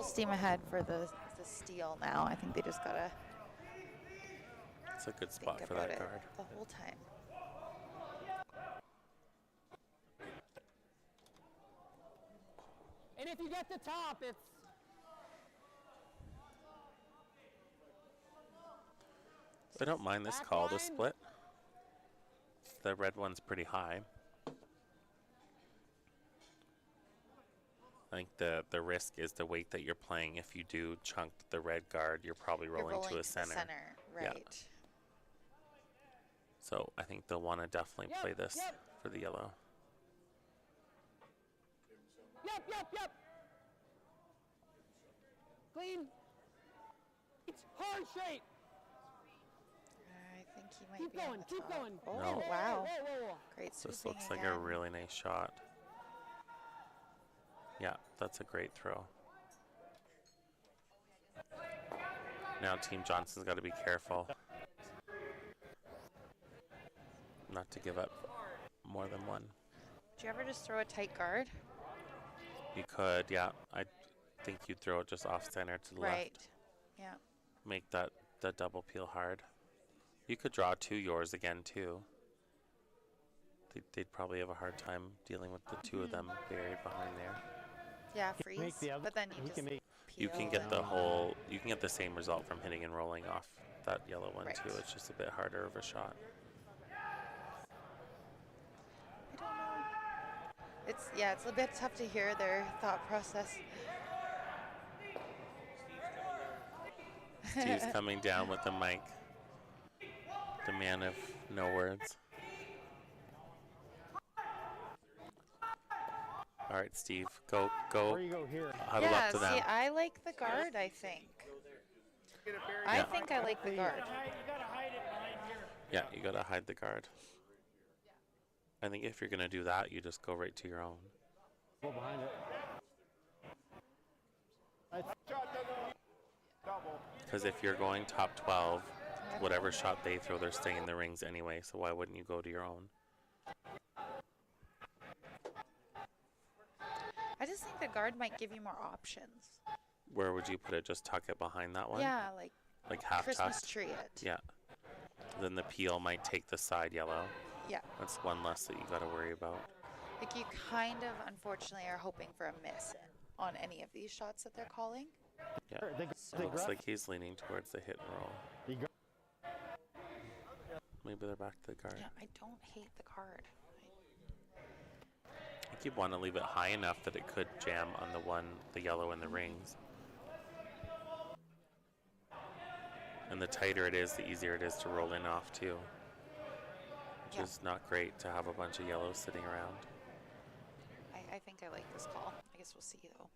S3: steam ahead for the steal now. I think they just gotta
S4: It's a good
S3: think
S4: spot for
S3: about
S4: that
S3: it
S4: guard.
S3: the whole time.
S2: And if you get the top, it's
S4: I don't mind this
S2: back
S4: call, the
S2: line.
S4: split. The red one's pretty high. I think the risk is the weight that you're playing. If you do chunk the red guard, you're probably
S3: You're
S4: rolling to
S3: rolling
S4: a center.
S3: the center,
S4: Yeah.
S3: right?
S4: So I think they'll want to definitely
S2: Yep,
S4: play this
S2: yep.
S4: for the yellow.
S2: Yep. Clean. It's hard straight.
S3: I think he might
S2: Keep
S3: be on
S2: going.
S3: the
S2: Keep
S3: top.
S2: going.
S3: Oh
S4: No.
S3: wow!
S2: Whoa.
S3: Great
S4: This
S3: swooping
S4: looks like
S3: again.
S4: a really nice shot. Yeah, that's a great throw. Now Team Johnson's got to be careful not to give up more than one.
S3: Do you ever just throw a tight guard?
S4: You could, yeah. I think you'd throw it just off center to the
S3: Right.
S4: left.
S3: Yeah.
S4: Make that double peel hard. You could draw 2 yours again too. They'd probably have a hard time dealing with the 2 of them buried behind there.
S3: Yeah,
S5: He can make
S3: freeze.
S5: the other-
S3: But then you
S5: he
S3: just
S5: can make
S4: You can
S3: peel
S4: get
S3: and-
S4: the whole. You can get the same result from hitting and rolling off that yellow one
S3: Right.
S4: too. It's just a bit harder of a shot.
S3: It's a bit tough to hear their thought process.
S4: Steve's coming down with the mic. The man of no words. All right, Steve, go.
S5: Where you go here?
S4: Huddle
S3: Yeah,
S4: up to
S3: see,
S4: them.
S3: I like the guard, I think. I think I like the guard.
S7: You gotta hide it behind here.
S4: Yeah, you gotta hide the guard. I think if you're gonna do that, you just go right to your own.
S5: Go behind it.
S4: Because if you're going top 12, whatever shot they throw, they're staying in the rings anyway. So why wouldn't you go to your own?
S3: I just think the guard might give you more options.
S4: Where would you put it? Just tuck it behind that one?
S3: Yeah, like
S4: half
S3: Christmas
S4: tucked?
S3: tree it.
S4: Yeah. Then the peel might take the side yellow.
S3: Yeah.
S4: That's one less that you got to worry about.
S3: Like you kind of, unfortunately, are hoping for a miss on any of these shots that they're calling.
S4: Yeah.
S5: They
S4: Looks
S5: grab-
S4: like he's leaning towards the hit and roll.
S5: You go-
S4: Maybe they're back to the guard.
S3: Yeah, I don't hate the card.
S4: I think you'd want to leave it high enough that it could jam on the yellow in the rings. And the tighter it is, the easier it is to roll in off too. Which
S3: Yeah.
S4: is not great to have a bunch of yellows sitting around.
S3: I think I like this call. I guess we'll see though.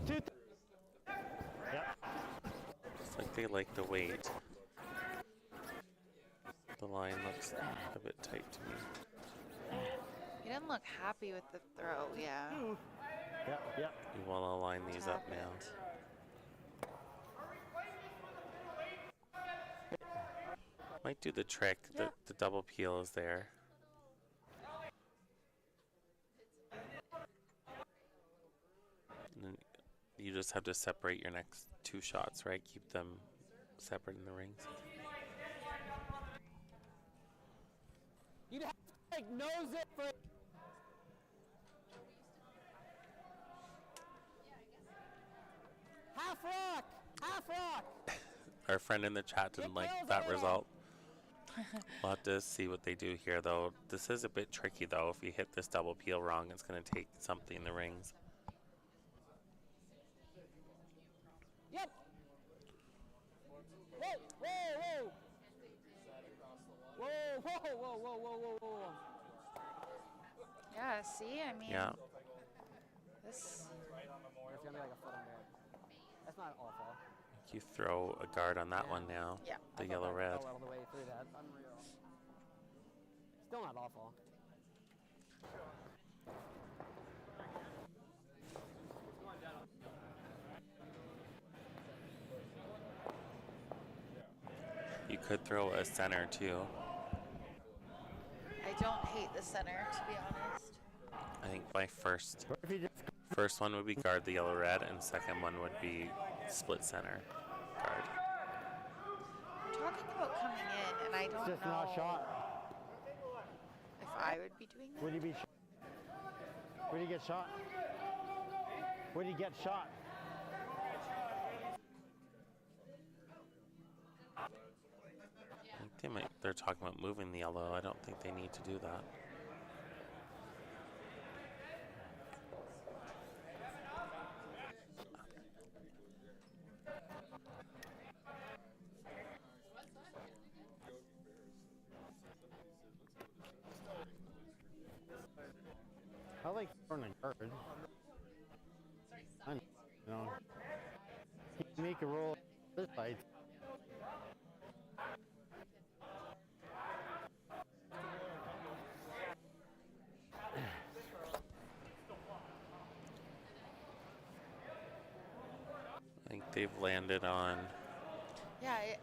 S5: Yep.
S4: It's like they like the weight. The line looks a bit tight to me.
S3: He didn't look happy with the throw, yeah.
S5: Yep. Yep.
S4: You want to line these up
S3: Tap
S4: now.
S3: it.
S4: Might do the trick. The double peel is there. And then you just have to separate your next two shots, right? Keep them separate in the rings.
S2: You'd have to like nose it for. Half rock! Half rock!
S4: Our friend in the chat didn't like that result. We'll have to see what they do here, though. This is a bit tricky, though. If you hit this double peel wrong, it's going to take something in the rings.
S2: Yep! Whoa! Whoa! Whoa! Whoa! Whoa! Whoa! Whoa! Whoa! Whoa!
S3: Yeah, see, I mean,
S2: Or
S3: this.
S2: it's gonna be like a foot under it. That's not awful.
S4: You throw a guard on that one now.
S3: Yeah.
S4: The
S2: I thought
S4: yellow
S2: that
S4: red.
S2: fell all the way through that. Unreal. Still not awful.
S4: You could throw a center too.
S3: I don't hate the center, to be honest.
S4: I think my first
S5: What if you just
S4: one would be guard the yellow red, and second one would be split center guard.
S3: We're talking about coming in, and I don't
S5: just
S3: know
S5: not shot?
S3: if I would be doing that.
S5: Where do you be? Where do you get shot? Where do you get shot?
S4: I think they're talking about moving the yellow. I don't think they need to do that.
S5: I like throwing a guard. I know, you know. He can make a roll this side.
S4: I think they've landed on
S3: Yeah, it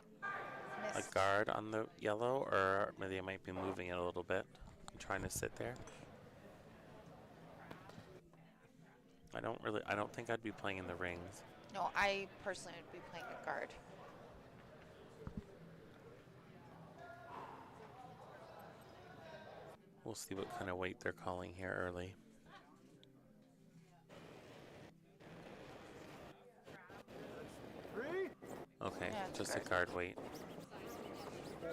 S4: a
S3: missed.
S4: guard on the yellow, or maybe they might be moving it a little bit and trying to sit there. I don't think I'd be playing in the rings.
S3: No, I personally would be playing a guard.
S4: We'll see what kind of weight they're calling here early. Okay,
S3: Yeah, it's
S4: just
S3: guard.
S4: a guard weight.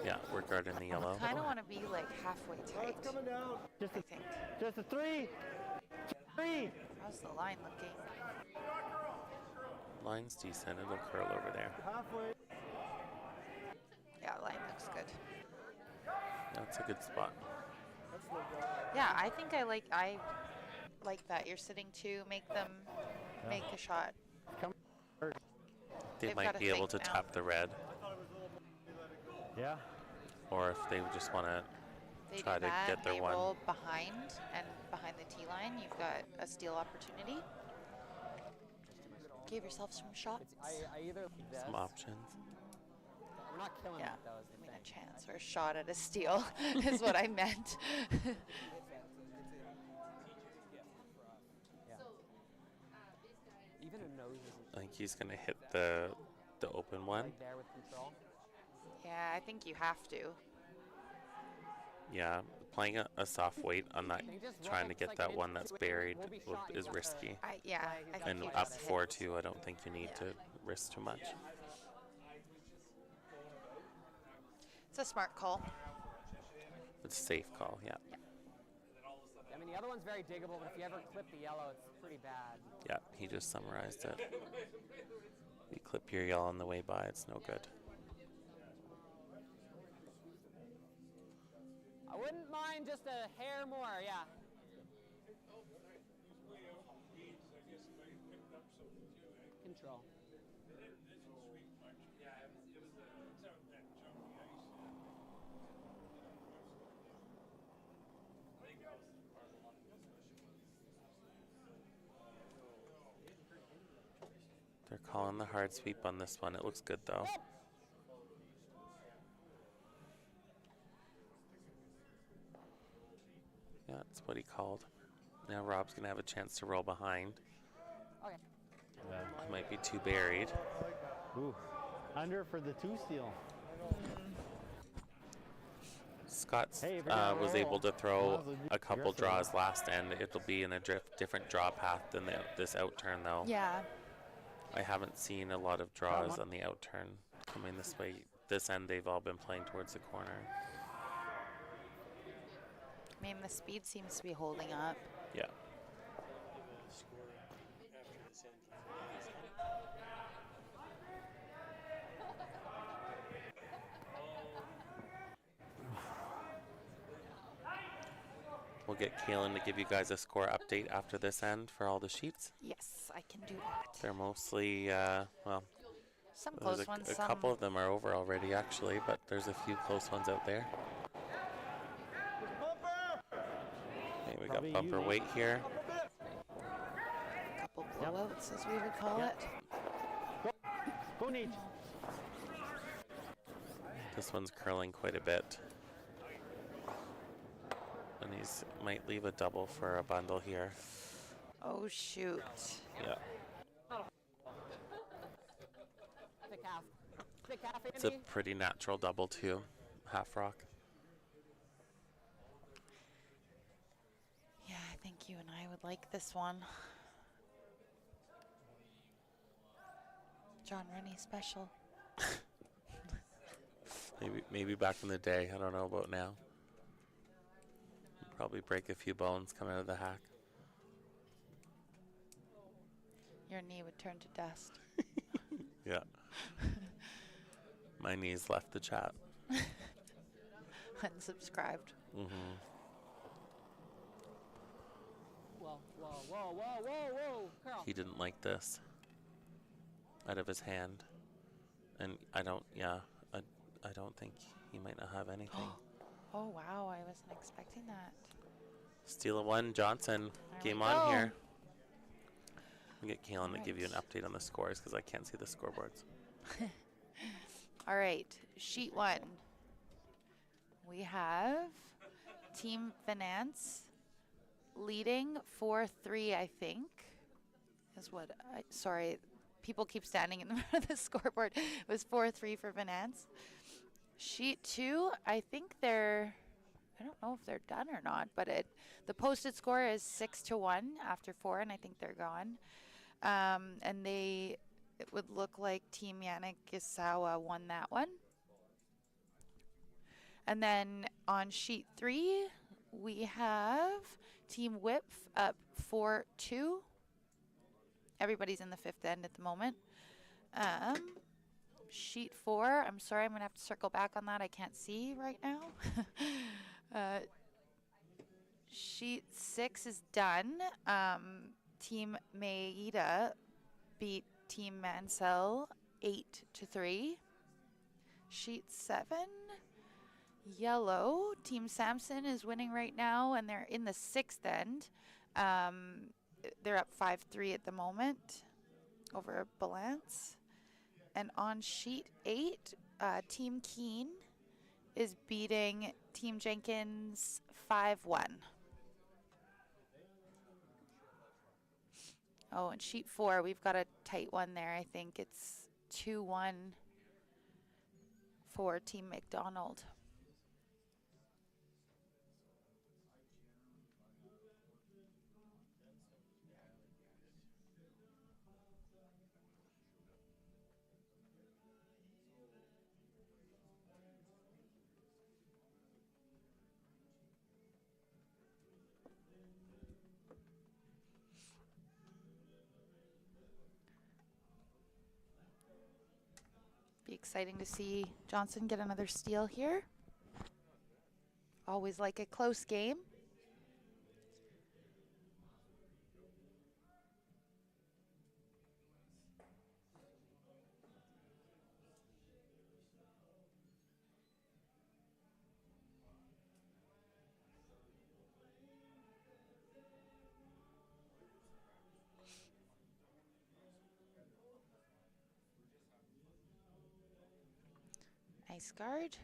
S4: Yeah, we're guarding the yellow.
S3: I kind of want to be like halfway tight.
S8: Coming down.
S5: Just
S3: I
S5: a,
S3: think.
S5: just a 3. 3.
S3: How's the line looking?
S4: Line's decent. It'll curl over there.
S8: Halfway.
S3: Yeah, line looks good.
S4: That's a good spot.
S3: Yeah, I think I like that. You're sitting two, make them make a shot.
S4: They
S3: They've
S4: might
S3: gotta
S4: be able
S3: think
S4: to
S3: now.
S4: tap the red,
S5: Yeah.
S4: or if they just want to
S3: They
S4: try
S3: do
S4: to
S3: that,
S4: get their
S3: they
S4: one.
S3: roll behind, and behind the tee line, you've got a steal opportunity. Give yourself some shots.
S2: I either like this.
S4: Some options.
S2: We're not killing
S3: Yeah,
S2: that though. Is
S3: I
S2: the
S3: mean
S2: thing.
S3: a chance or a shot at a steal is what I meant.
S2: Even a nose isn't
S4: I think he's going to hit the open one.
S2: like there with control.
S3: Yeah, I think you have to.
S4: Yeah, playing a soft weight on that,
S2: They just
S4: trying to
S2: roll,
S4: get
S2: it's
S4: that
S2: like
S4: one
S2: an
S4: that's
S2: intuition.
S4: buried
S2: We'll be shot, he's
S4: is
S2: got the
S4: risky.
S3: I think
S4: And
S3: you
S4: up
S3: just hit.
S4: 4-2, I don't think you need
S3: Yeah.
S4: to risk too much.
S3: It's a smart call.
S4: It's a safe call, yeah.
S2: I mean, the other one's very diggable, but if you ever clip the yellow, it's pretty bad.
S4: Yeah, he just summarized it. You clip your yellow on the way by, it's no good.
S2: I wouldn't mind just a hair more, yeah. Control.
S4: They're calling the hard sweep on this one. It looks good though. Yeah, that's what he called. Now Rob's gonna have a chance to roll behind.
S2: Okay.
S4: He might be too buried.
S5: Ooh. Under for the 2 steal.
S4: Scott's
S5: Hey, if you're gonna
S4: was
S5: roll,
S4: able to throw
S5: might as well be
S4: a couple
S5: aggressive.
S4: draws last end. It'll be in a different draw path than this outturn though.
S3: Yeah.
S4: I haven't seen a lot of draws on the outturn coming this way. This end, they've all been playing towards the corner.
S3: I mean, the speed seems to be holding up.
S4: Yeah. We'll get Kaylin to give you guys a score update after this end for all the sheets.
S3: Yes, I can do that.
S4: They're mostly, well,
S3: Some
S4: there's
S3: close ones,
S4: a
S3: some.
S4: couple of them are over already actually, but there's a few close ones out there. Okay, we got
S5: Probably
S4: bumper
S5: unique.
S4: weight here.
S3: Couple blowouts, as we would call
S5: Yep.
S3: it.
S5: Go Nate.
S4: This one's curling quite a bit. And he's might leave a double for a bundle here.
S3: Oh, shoot.
S4: Yeah.
S2: Thick half. Thick half,
S4: It's a
S2: Andy.
S4: pretty natural double too. Half rock.
S3: Yeah, I think you and I would like this one. John Rennie special.
S4: Maybe back in the day. I don't know about now. Probably break a few bones coming out of the hack.
S3: Your knee would turn to dust.
S4: Yeah. My knees left the chat.
S3: Unsubscribed.
S4: Mm-hmm.
S2: Whoa, whoa, whoa, whoa, whoa, whoa. Curl.
S4: He didn't like this out of his hand, and I don't think he might not have anything.
S3: Oh, wow. I wasn't expecting that.
S4: Steal a one, Johnson.
S3: There
S4: Game
S3: we
S4: on
S3: go.
S4: here. I'll get Kaylin to give you an
S3: Alright.
S4: update on the scores because I can't see the scoreboards.
S3: All right. Sheet 1. We have Team Finance leading 4-3, I think. is what I, sorry, people keep standing in front of the scoreboard. It was 4-3 for Venance. Sheet 2, I think they're, I don't know if they're done or not, but the posted score is 6-1 after 4, and I think they're gone. And it would look like Team Yanagisawa won that one. And then on sheet 3, we have Team Whip up 4-2. Everybody's in the 5th end at the moment. Sheet 4, I'm sorry, I'm going to have to circle back on that. I can't see right now. Sheet 6 is done. Team Maeda beat Team Mansell 8-3. Sheet 7, yellow. Team Samson is winning right now, and they're in the 6th end. They're up 5-3 at the moment over Balance. And on sheet 8, Team Keene is beating Team Jenkins 5-1. Oh, and sheet 4, we've got a tight one there. I think it's 2-1 for Team McDonald. Be exciting to see Johnson get another steal here. Always like a close game. Nice guard.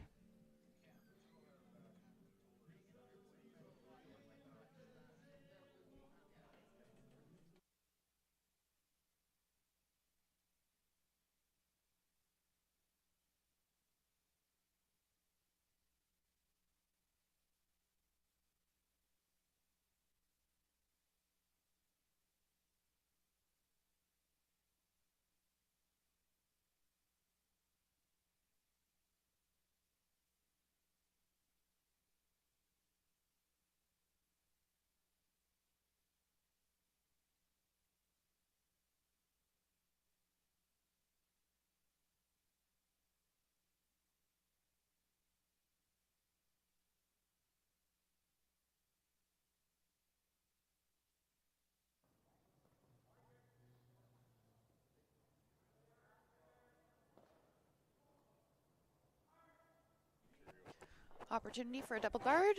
S3: Opportunity for a double guard.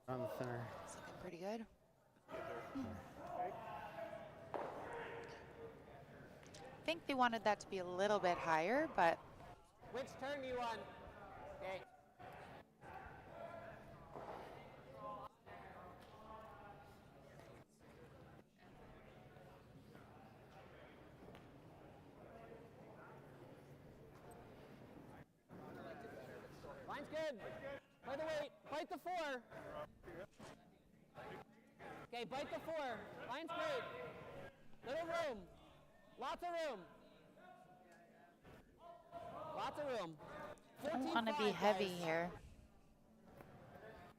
S5: On the center.
S3: It's looking pretty good. I think they wanted that to be a little bit higher, but
S2: Which turn do you want? Okay. Line's good. By the way, bite the 4. Okay, bite the 4. Line's great. Little room. Lots of room. Lots of room.
S3: I don't want to be
S2: 14-5,
S3: heavy
S2: guys.
S3: here.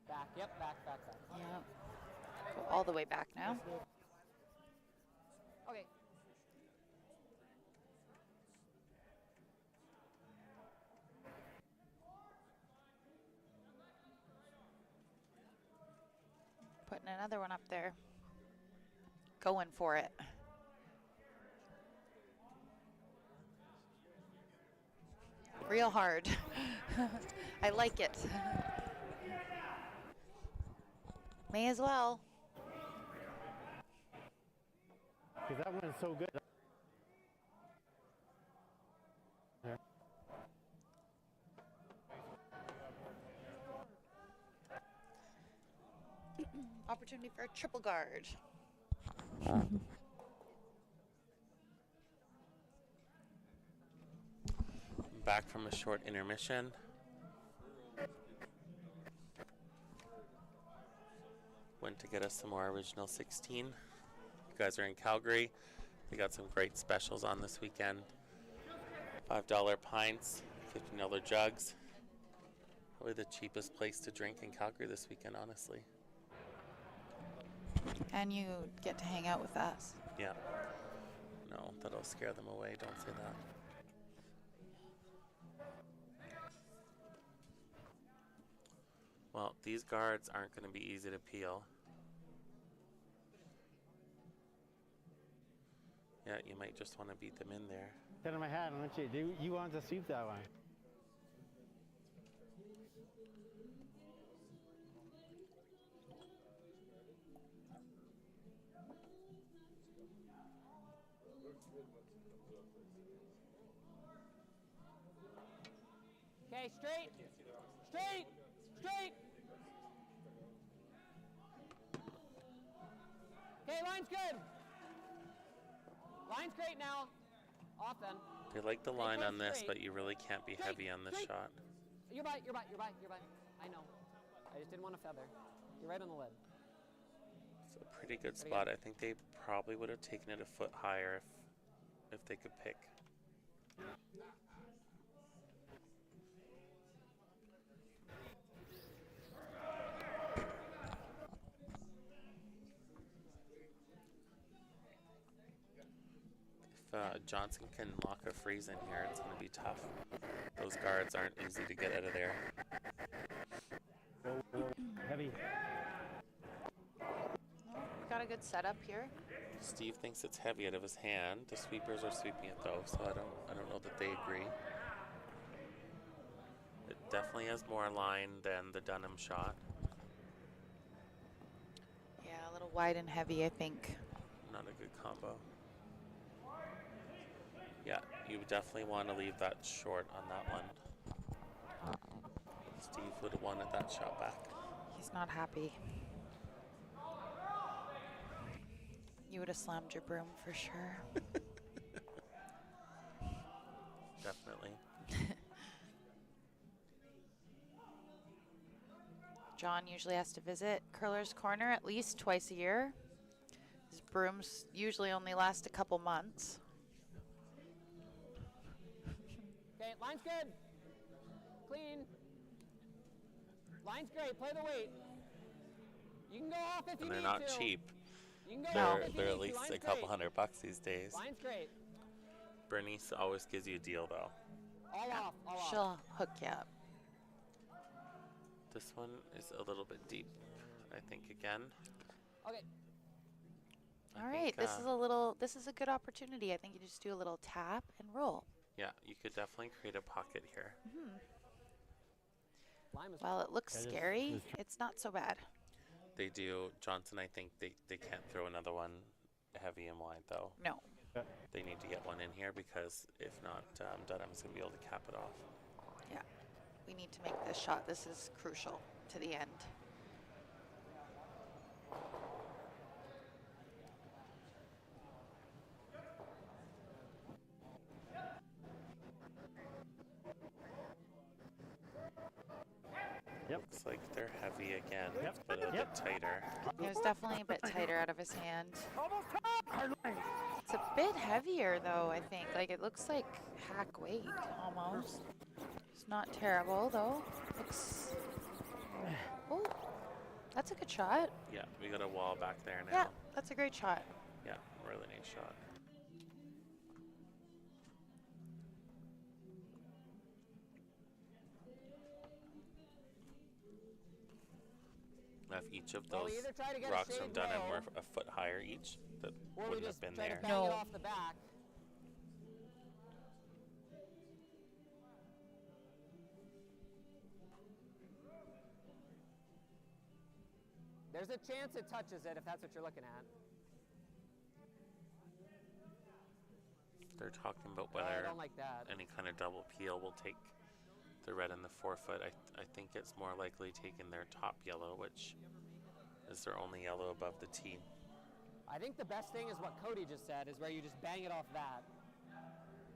S2: Back, yep, back.
S3: Yeah. Go all the way back now.
S2: Okay.
S3: Putting another one up there. Going for it. Real hard. I like it. May as well.
S5: Because that one's so good. Yeah.
S3: Opportunity for a triple guard.
S4: Back from a short intermission. Went to get us some more original 16. You guys are in Calgary. They got some great specials on this weekend. $5 pints, $15 jugs. Probably the cheapest place to drink in Calgary this weekend, honestly.
S3: And you get to hang out with us.
S4: Yeah. No, that'll scare them away. Don't say that. Well, these guards aren't going to be easy to peel. Yeah, you might just want to beat them in there.
S5: Get in my hat, don't you? You want to sweep that one.
S2: Okay, straight. Straight. Straight. Okay, line's good. Line's great now. Off then.
S4: They like the line
S2: play
S4: on this,
S2: straight.
S4: but you really can't be
S2: Straight,
S4: heavy on this
S2: straight.
S4: shot.
S2: You're by. I know. I just didn't want to feather. You're right on the lid.
S4: It's a pretty good
S2: Pretty
S4: spot.
S2: good.
S4: I think they probably would have taken it a foot higher if they could pick. If Johnson can lock a freeze in here, it's going to be tough. Those guards aren't easy to get out of there.
S5: Whoa, heavy.
S3: We got a good setup here.
S4: Steve thinks it's heavy out of his hand. The sweepers are sweeping it though, so I don't know that they agree. It definitely has more line than the Dunnam shot.
S3: Yeah, a little wide and heavy, I think.
S4: Not a good combo. Yeah, you definitely want to leave that short on that one. Steve would have wanted that shot back.
S3: He's not happy. You would have slammed your broom for sure.
S4: Definitely.
S3: John usually has to visit Curler's Corner at least twice a year. His brooms usually only last a couple months.
S2: Okay, line's good. Clean. Line's great. Play the weight. You can go off if you
S4: And they're
S2: need
S4: not
S2: to.
S4: cheap.
S2: You can go
S3: No.
S2: off if you
S4: They're
S2: need
S4: at
S2: to.
S4: least
S2: Line's
S4: a couple
S2: great.
S4: $100 these days.
S2: Line's great.
S4: Bernice always gives you a deal though.
S2: All off. All off.
S3: She'll hook you up.
S4: This one is a little bit deep, I think, again.
S2: Okay.
S3: All right, this is a good opportunity. I think you just do a little tap and roll.
S4: Yeah, you could definitely create a pocket here.
S2: Line was
S3: While it looks
S5: Yeah,
S3: scary, it's not so bad.
S4: They do. Johnson, I think they can't throw another one heavy and wide, though.
S3: No.
S4: They need to get one in here because if not, Dunnam's going to be able to cap it off.
S3: Yeah. We need to make this shot. This is crucial to the end.
S5: Yep.
S4: Looks like they're heavy again,
S5: Yep.
S4: but a bit tighter.
S3: It was definitely a bit tighter out of his hand. It's a bit heavier though, I think. Like it looks like hack weight almost. It's not terrible though. Looks. Oh, that's a good shot.
S4: Yeah, we got a wall back there now.
S3: Yeah, that's a great shot.
S4: Yeah, really nice shot. Now, if each of
S2: Well, we
S4: those
S2: either try to get a
S4: rocks from
S2: shade
S4: Dunnam
S2: low,
S4: were a foot higher each, that
S2: or we
S4: wouldn't
S2: just
S4: have been
S2: try
S4: there.
S2: to bang
S3: No.
S2: it off the back. There's a chance it touches it if that's what you're looking at.
S4: They're talking about
S2: I
S4: whether
S2: don't like that.
S4: any kind of double peel will take the red and the forefoot. I think it's more likely taking their top yellow, which is their only yellow above the tee.
S2: I think the best thing is what Cody just said, is where you just bang it off that.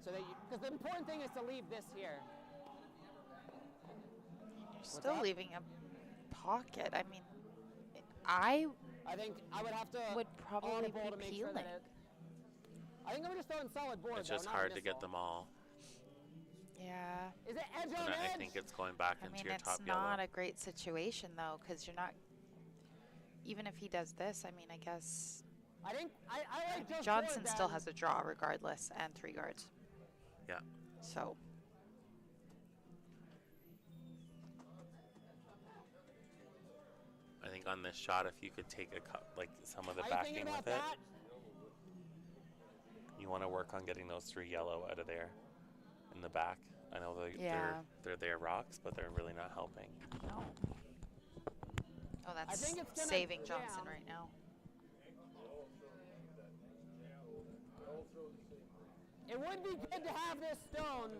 S2: So that because the important thing is to leave this here.
S3: You're still leaving a pocket. I mean, I
S2: think I would have to
S3: would probably
S2: audible
S3: be
S2: to make sure that
S3: peeling.
S2: I think I'm just throwing solid board.
S4: It's
S2: though,
S4: just
S2: not
S4: hard to
S2: missile.
S4: get them all.
S3: Yeah.
S2: Is it edge on
S4: And
S2: edge?
S4: I think it's going back
S3: I
S4: into
S3: mean,
S4: your
S3: it's
S4: top
S3: not
S4: yellow.
S3: a great situation though, because you're not. Even if he does this, I mean, I guess
S2: I think I like just
S3: Johnson
S2: board
S3: still
S2: then.
S3: has a draw regardless, and 3 guards.
S4: Yeah.
S3: So.
S4: I think on this shot, if you could take like some of the
S2: Are you thinking
S4: backing
S2: about
S4: with it,
S2: that?
S4: you want to work on getting those 3 yellow out of there in the back. I know
S3: Yeah.
S4: they're their rocks, but they're really not helping.
S3: No. Oh, that's
S2: think it's gonna
S3: saving Johnson
S2: jam.
S3: right now.
S2: It would be good to have this stone.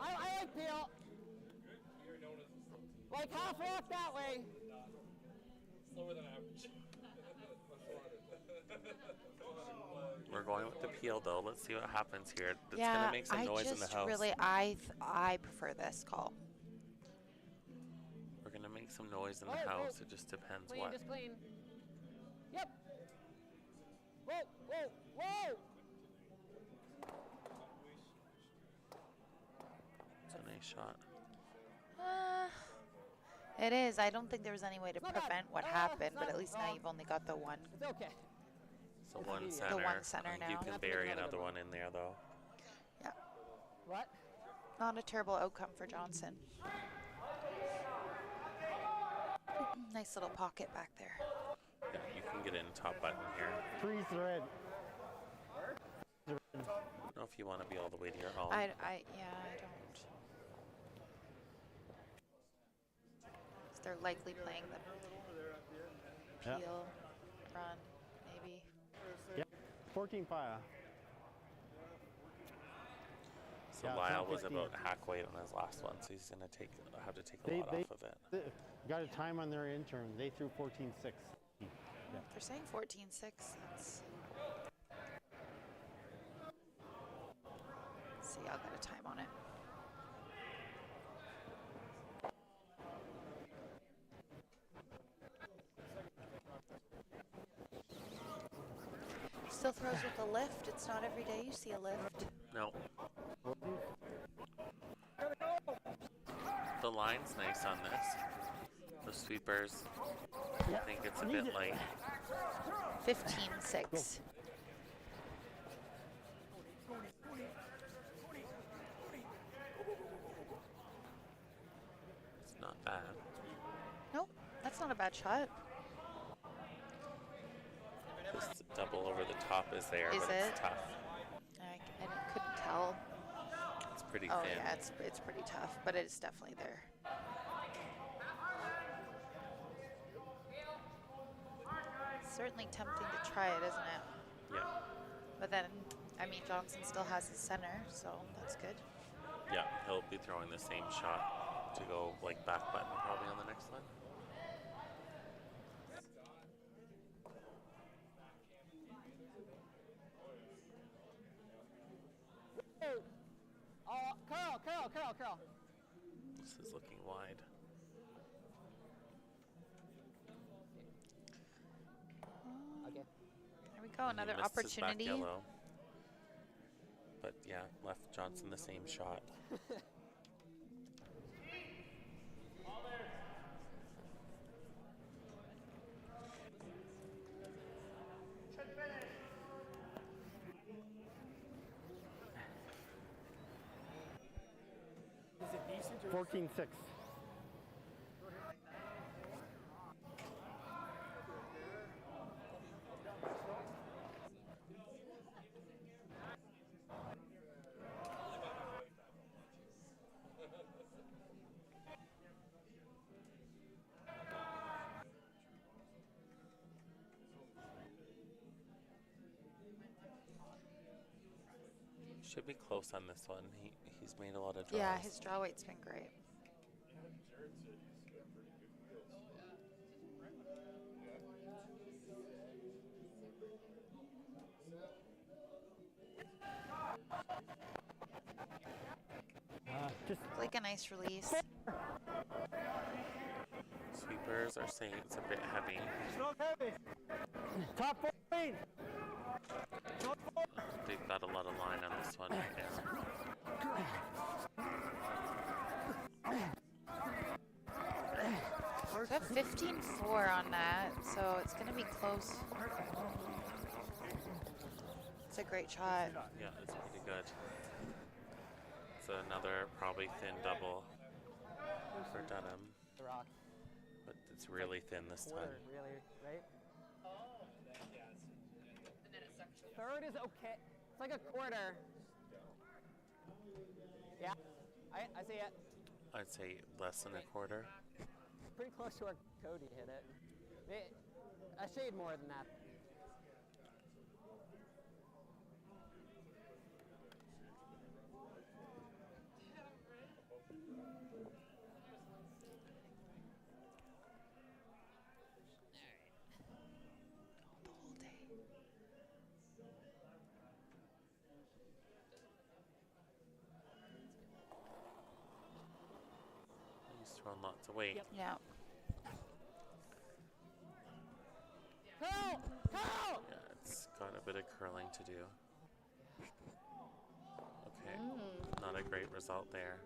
S2: I like peel. Like half rock that way.
S7: Slower than average.
S4: We're going with the peel though. Let's see what happens here. It's
S3: Yeah,
S4: gonna make some
S3: I
S4: noise
S3: just
S4: in the house.
S3: really, I prefer this call.
S4: We're gonna make some noise in the
S2: Whoa, whoa.
S4: house. It just depends
S2: Clean,
S4: what.
S2: just clean. Yep. Whoa, whoa, whoa!
S4: It's a nice shot.
S3: It is. I don't think there was any way to
S2: It's not bad.
S3: prevent what
S2: It's
S3: happened, but
S2: not-
S3: at least now you've only got the one.
S2: It's okay.
S4: So
S2: It's
S4: one
S2: immediate.
S4: center.
S3: The one center
S4: I think
S3: now.
S4: you can
S2: That's a
S4: bury
S2: good
S4: another
S2: one.
S4: one in there though.
S3: Yeah.
S2: What?
S3: Not a terrible outcome for Johnson. Nice little pocket back there.
S4: Yeah, you can get in top button here.
S5: Freeze the red.
S4: I don't know if you want to be all the way to your home.
S3: Yeah, I don't. They're likely playing the
S5: Yeah.
S3: peel run, maybe.
S5: Yeah. 14 fire.
S4: So
S5: Yeah,
S4: Lyle
S5: 10,
S4: was
S5: 15.
S4: about hack weight on his last one, so he's gonna have to take a
S5: They-
S4: lot
S5: they-
S4: off of it.
S5: They got a time on their intern. They threw 14.6.
S3: They're saying 14-6. That's. Let's see, I'll get a time on it. Still throws with a lift. It's not every day you see a lift.
S4: No. The line's nice on this. The sweepers, I think it's a bit light.
S3: 15-6.
S4: It's not bad.
S3: Nope, that's not a bad shot.
S4: Just double over the top is there,
S3: Is
S4: but
S3: it?
S4: it's tough.
S3: I couldn't tell.
S4: It's pretty
S3: Oh
S4: thin.
S3: yeah, it's pretty tough, but it is definitely there. Certainly tempting to try it, isn't it?
S4: Yeah.
S3: But then, I mean, Johnson still has his center, so that's good.
S4: Yeah, he'll be throwing the same shot to go like back button probably on the next one.
S2: Oh, curl.
S4: This is looking wide.
S2: Okay.
S3: There we go,
S4: He
S3: another
S4: missed his back
S3: opportunity.
S4: yellow. But yeah, left Johnson the same shot.
S7: Is it decent or
S5: 14.6.
S4: Should be close on this one. He's made a lot of draws.
S3: Yeah, his draw weight's been great.
S5: Just
S3: Like a nice release.
S4: Sweepers are saying it's a bit heavy.
S5: stroke heavy. Top 14.
S4: They've got a lot of line on this one right now.
S3: We have 15-4 on that, so it's going to be close. It's a great shot.
S4: Yeah, it's pretty good. It's another probably thin double for Dunnam,
S2: The rock.
S4: but it's really thin this time.
S2: Quarter, really, right? Third is okay. It's like a quarter. Yeah, I see it.
S4: I'd say less than a quarter.
S2: Pretty close to where Cody hit it. A shade more than that.
S3: The whole day.
S4: He's throwing lots of weight.
S2: Yep.
S3: Yeah.
S2: Curl! Curl!
S4: Yeah, it's got a bit of curling to do. Okay, not a great result there.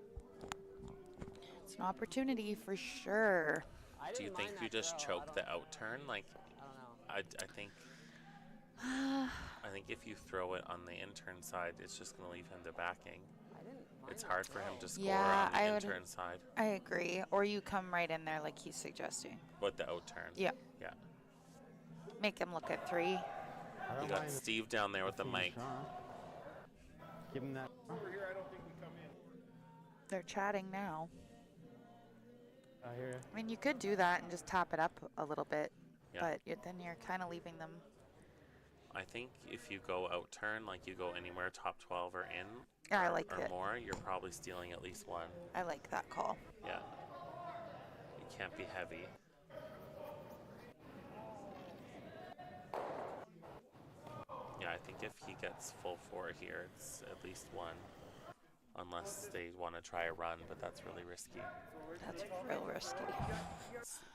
S3: It's an opportunity for sure.
S2: I
S4: Do you
S2: didn't
S4: think
S2: mind
S4: you
S2: that
S4: just
S2: curl.
S4: choke the outturn? Like,
S2: I don't know.
S4: I think if you throw it on the intern side, it's just going to leave him to backing.
S2: I didn't mind
S4: It's
S2: that
S4: hard for him
S2: curl.
S4: to score
S3: Yeah,
S4: on the
S3: I would-
S4: intern side
S3: I agree. Or you come right in there like he's suggesting.
S4: with the outturn.
S3: Yeah.
S4: Yeah.
S3: Make him look at 3.
S5: I
S4: You
S5: don't
S4: got
S5: mind
S4: Steve down there with the
S5: same
S4: mic.
S5: shot. Give him that.
S1: Over here, I don't think we come in.
S3: They're chatting now.
S5: I hear you.
S3: I mean, you could do that and just top it up a little bit,
S4: Yeah.
S3: but then you're kind of leaving them.
S4: I think if you go outturn, like you go anywhere top 12 or in,
S3: Yeah, I like
S4: or
S3: it.
S4: more, you're probably stealing at least one.
S3: I like that call.
S4: Yeah. You can't be heavy. Yeah, I think if he gets full 4 here, it's at least one. Unless they want to try a run, but that's really risky.
S3: That's real risky.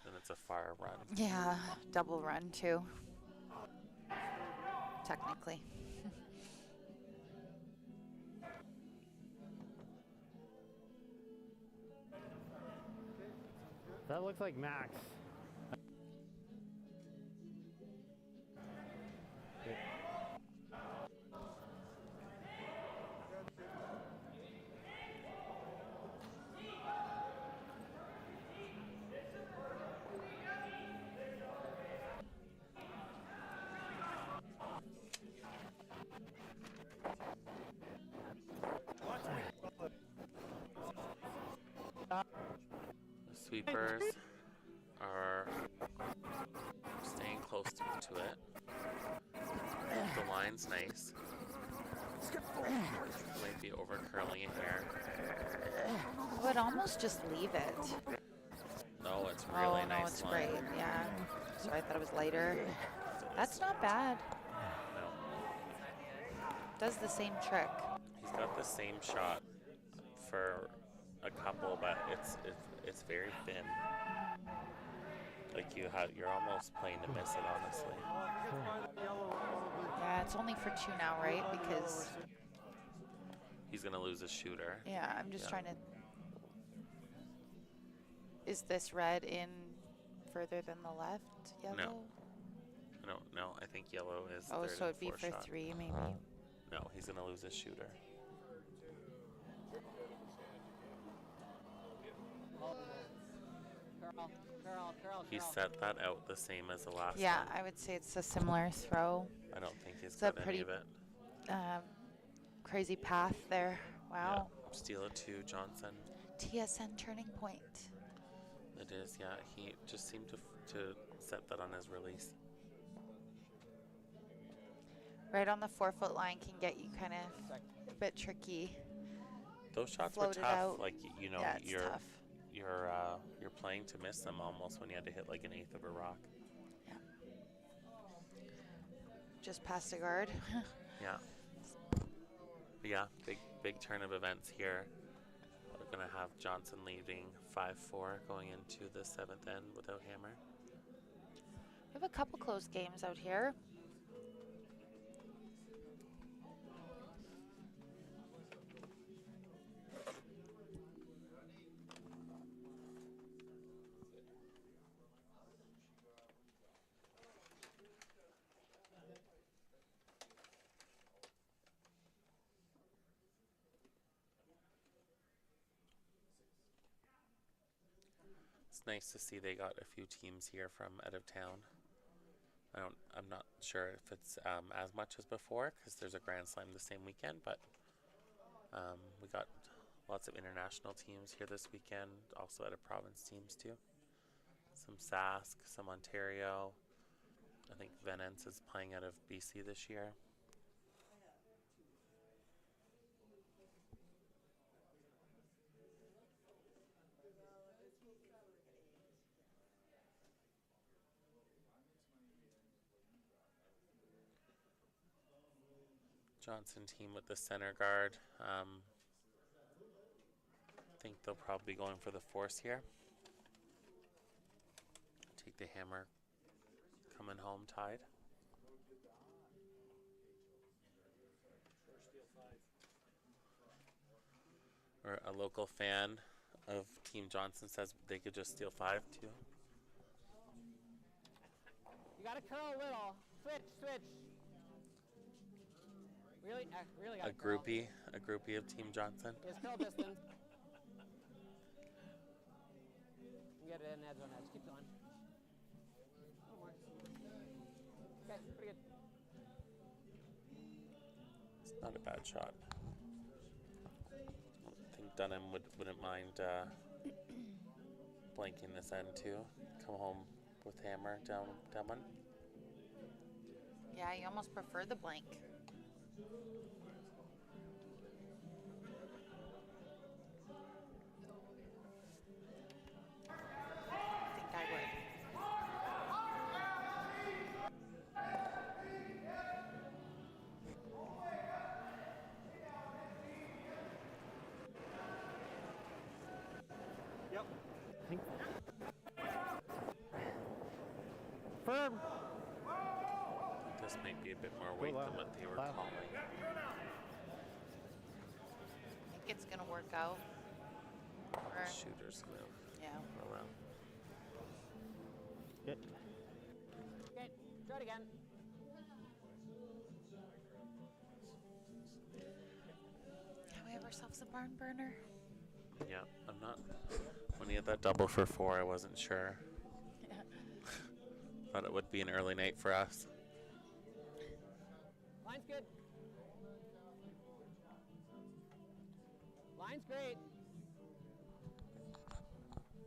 S4: Then it's a far run.
S3: Yeah, double run too. Technically.
S5: That looks like max.
S4: The sweepers are staying close to it. The line's nice. Might be over curling it here.
S3: I would almost just leave it.
S4: No, it's really
S3: oh,
S4: nice.
S3: no, it's
S4: line.
S3: great. Yeah. So I thought it was lighter. That's not bad.
S4: No.
S3: Does the same trick.
S4: He's got the same shot for a couple, but it's very thin. Like you're almost playing to miss it, honestly.
S3: Yeah, it's only for 2 now, right? Because,
S4: He's gonna lose a shooter.
S3: yeah, I'm just
S4: Yeah.
S3: trying to... Is this red in further than the left? Yellow?
S4: No, I think yellow is.
S3: Oh,
S4: third
S3: so
S4: and
S3: it'd be
S4: fourth
S3: for
S4: shot.
S3: 3 maybe.
S4: No, he's gonna lose a shooter.
S2: Curl.
S4: He set that out the same as the last
S3: Yeah,
S4: one.
S3: I would say it's a similar throw.
S4: I don't think he's
S3: It's a
S4: got any
S3: pretty-
S4: of it.
S3: Crazy path there. Wow.
S4: Yeah. Steal it to Johnson.
S3: TSN turning point.
S4: It is, yeah. He just seemed to set that on his release.
S3: Right on the 4-foot line can get you kind of a bit tricky.
S4: Those shots were
S3: Float it
S4: tough.
S3: out.
S4: Like you know,
S3: Yeah, it's tough.
S4: you're playing to miss them almost when you had to hit like an eighth of a rock.
S3: Yeah. Just past a guard.
S4: Yeah. But yeah, big turn of events here. We're gonna have Johnson leading 5-4 going into the 7th end without hammer.
S3: We have a couple close games out here.
S4: It's nice to see they got a few teams here from out of town. I'm not sure if it's as much as before because there's a Grand Slam the same weekend, but we got lots of international teams here this weekend, also out of province teams too. Some Sask, some Ontario. I think Venance is playing out of BC this year. Johnson team with the center guard. I think they'll probably be going for the force here. Take the hammer coming home tied. Or a local fan of Team Johnson says they could just steal 5 too.
S2: You gotta curl a little. Switch. Really gotta curl.
S4: A groupie of Team Johnson.
S2: Yes, curl distance. You get it in edge on edge. Keep going. A little more. Okay, pretty good.
S4: It's not a bad shot. I think Dunnam wouldn't mind blanking this end too. Come home with hammer down one.
S3: Yeah, you almost prefer the blank. I think I would.
S5: I think. Firm.
S4: This might be a bit more weight
S5: wow.
S4: than what they were
S5: Wow.
S4: calling.
S3: I think it's going to work out. Or,
S4: Shooter's move.
S3: yeah.
S4: Oh well.
S5: Good.
S2: Okay, try it again.
S3: We have ourselves a barn burner.
S4: Yeah, I'm not. When he had that double for 4, I wasn't sure.
S3: Yeah.
S4: Thought it would be an early night for us.
S2: Line's good. Line's great.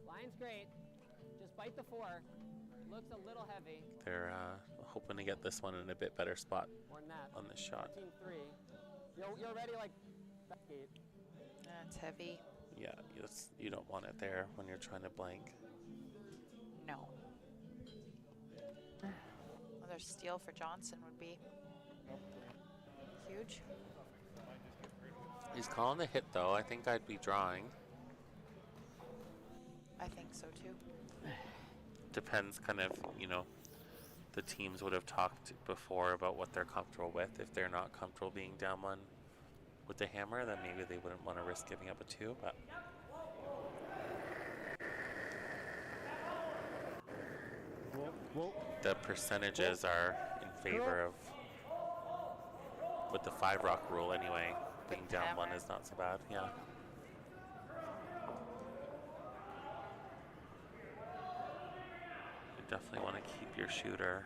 S2: Line's great. Just bite the 4. Looks a little heavy.
S4: They're hoping to get this one in a bit better spot
S2: More than that.
S4: on this shot.
S2: 13-3. You're ready like that gate.
S3: It's heavy.
S4: Yeah, you don't want it there when you're trying to blank.
S3: No. Another steal for Johnson would be huge.
S4: He's calling the hit though. I think I'd be drawing.
S3: I think so too.
S4: Depends kind of, the teams would have talked before about what they're comfortable with. If they're not comfortable being down one with the hammer, then maybe they wouldn't want to risk giving up a 2, but
S5: Whoa.
S4: the percentages are in favor of, with the 5 rock rule anyway, being down
S3: hammer.
S4: 1 is not so bad, yeah. You definitely want to keep your shooter.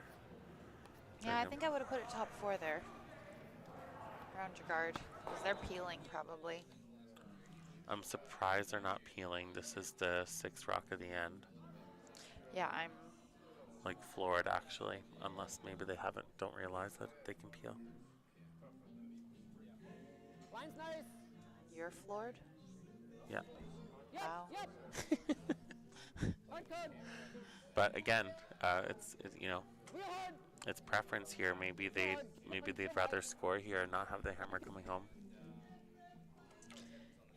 S3: Yeah, I think I would have put it top 4 there. Around your guard. Because they're peeling probably.
S4: I'm surprised they're not peeling. This is the 6th rock of the end.
S3: Yeah, I'm
S4: Like floored actually, unless maybe they don't realize that they can peel.
S2: Line's nice.
S3: You're floored?
S4: Yeah.
S2: Yep.
S3: Wow.
S2: Yep. Hard code.
S4: But again, you know,
S2: Real hard.
S4: it's preference here. Maybe they'd rather score here and not have the hammer coming home.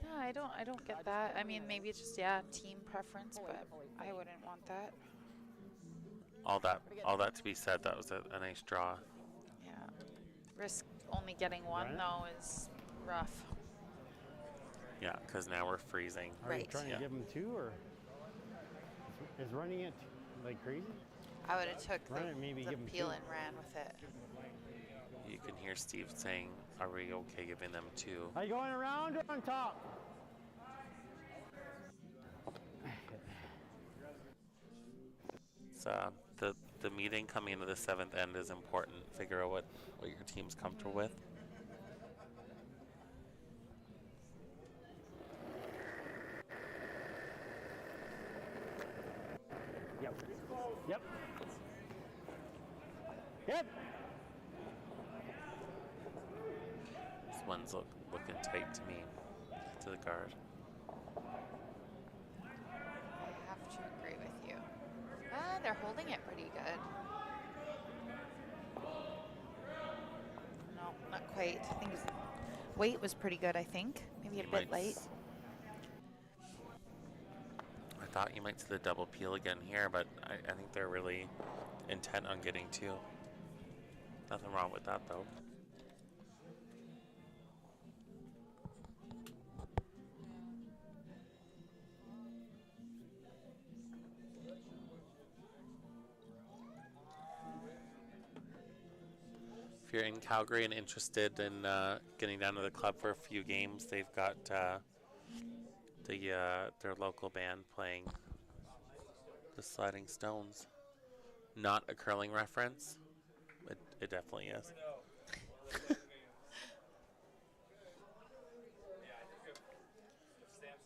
S3: Yeah, I don't get that. I mean, maybe it's just team preference, but I wouldn't want that.
S4: All that to be said, that was a nice draw.
S3: Yeah. Risk only getting one though is rough.
S4: Yeah, because now we're freezing.
S5: Are you
S3: Right.
S5: trying
S4: Yeah.
S5: to give him 2 or is running it like crazy?
S3: I would have took
S5: Run it, maybe
S3: the
S5: give 'em
S3: peel
S5: two.
S3: and ran with it.
S4: You can hear Steve saying, "Are we okay giving them 2?"
S5: Are you going around or on top?
S4: It's, the meeting coming into the 7th end is important. Figure out what your team's comfortable with.
S5: Yep. Yep. Yep.
S4: This one's looking tight to me, to the guard.
S3: I have to agree with you. They're holding it pretty good. No, not quite. I think his weight was pretty good, I think. Maybe a bit light.
S4: I thought you might see the double peel again here, but I think they're really intent on getting 2. Nothing wrong with that, though. If you're in Calgary and interested in getting down to the club for a few games, they've got their local band playing the Sliding Stones. Not a curling reference. It definitely is.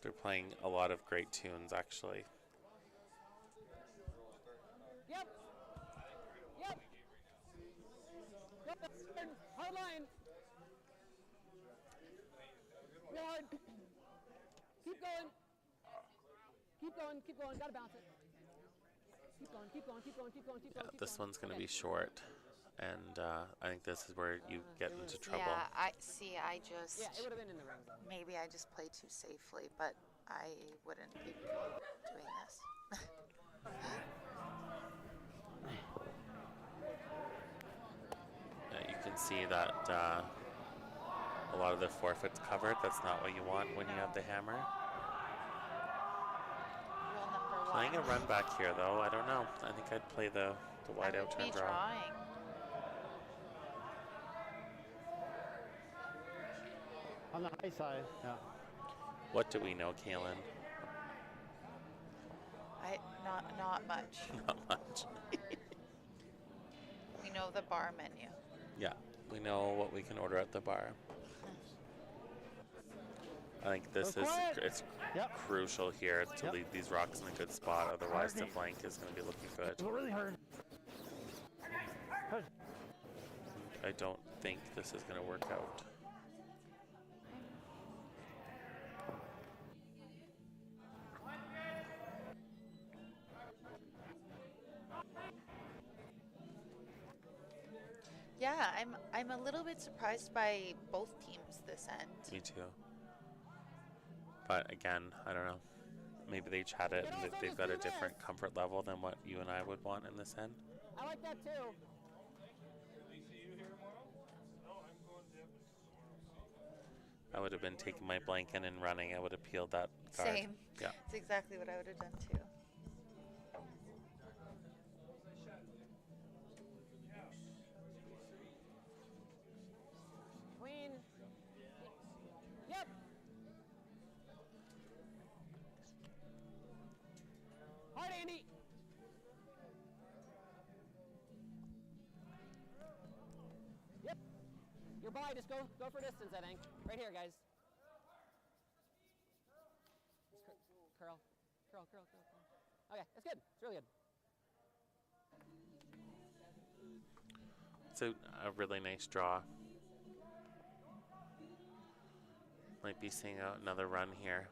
S4: They're playing a lot of great tunes, actually.
S2: Yep. Yep. Yep. Hard line. Real hard. Keep going. Keep going. Keep going. Gotta bounce it. Keep going. Keep going. Keep going. Keep going. Keep going.
S4: Yeah, this one's going to be short, and I think this is where you get into trouble.
S3: Yeah, I just
S2: Yeah, it would have been in the ring zone.
S3: maybe I just play too safely, but I wouldn't be doing this.
S4: You can see that a lot of the forfeit's covered. That's not what you want when you have the hammer.
S3: Rule number
S4: Playing a
S3: 1.
S4: run back here, though, I don't know. I think I'd play the wide out turn
S3: be
S4: draw.
S3: drawing.
S5: On the high side, yeah.
S4: What do we know, Kaylin?
S3: Not much.
S4: Not much.
S3: We know the bar menu.
S4: Yeah, we know what we can order at the bar. I think this is it's crucial here to leave these rocks in a good spot. Otherwise, the flank is going to be looking good.
S5: Go really hard.
S4: I don't think this is going to work out.
S3: Yeah, I'm a little bit surprised by both teams this end.
S4: Me too. But again, I don't know. Maybe they chat it and they've got a different comfort level than what you and I would want in this end.
S2: I like that too.
S4: I would have been taking my blanket and running. I would have peeled that card.
S3: Same.
S4: Yeah.
S3: It's exactly what I would have done too.
S2: Queen. Yep. Hard, Andy. Yep. You're by. Just go for distance, I think. Right here, guys. Curl. Curl, curl, curl, curl. Okay, that's good. It's really good.
S4: It's a really nice draw. Might be seeing another run here.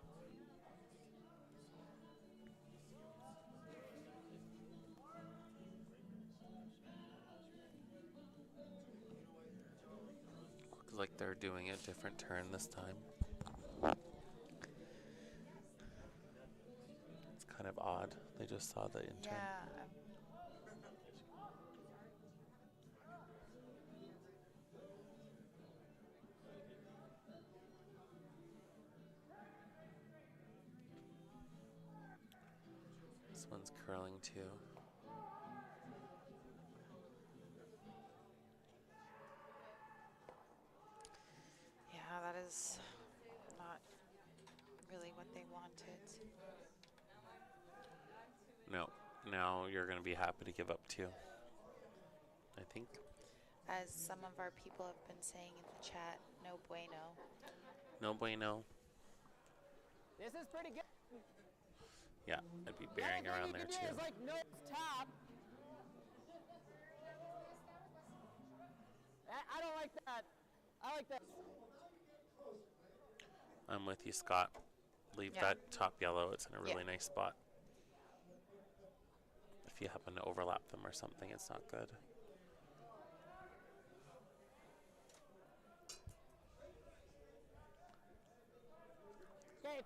S4: Looks like they're doing a different turn this time. It's kind of odd. They just saw the intern.
S3: Yeah.
S4: This one's curling too.
S3: Yeah, that is not really what they wanted.
S4: No, now you're going to be happy to give up two. I think.
S3: As some of our people have been saying in the chat, no bueno.
S4: No bueno.
S2: This is pretty good.
S4: Yeah, I'd be bearing
S2: The only
S4: around
S2: thing
S4: there
S2: you can do
S4: too.
S2: is like nose tap. I don't like that. I like that.
S4: I'm with you, Scott. Leave
S3: Yeah.
S4: that top yellow. It's in a really
S3: Yeah.
S4: nice spot. If you happen to overlap them or something, it's not good.
S2: Okay,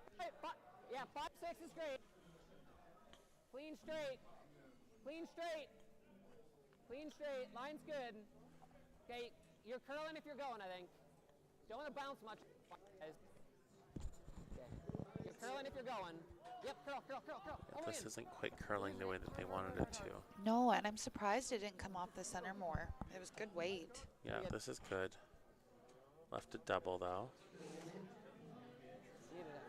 S2: yeah, 5-6 is great. Clean straight. Clean straight. Clean straight. Line's good. Okay, you're curling if you're going, I think. Don't want to bounce much, guys. Okay. You're curling if you're going. Yep, curl, curl, curl, curl.
S4: Yeah, this isn't quite curling the way that they wanted it to.
S3: No, and I'm surprised it didn't come off the center more. It was good weight.
S4: Yeah, this is good. Left it double though.
S2: See you today.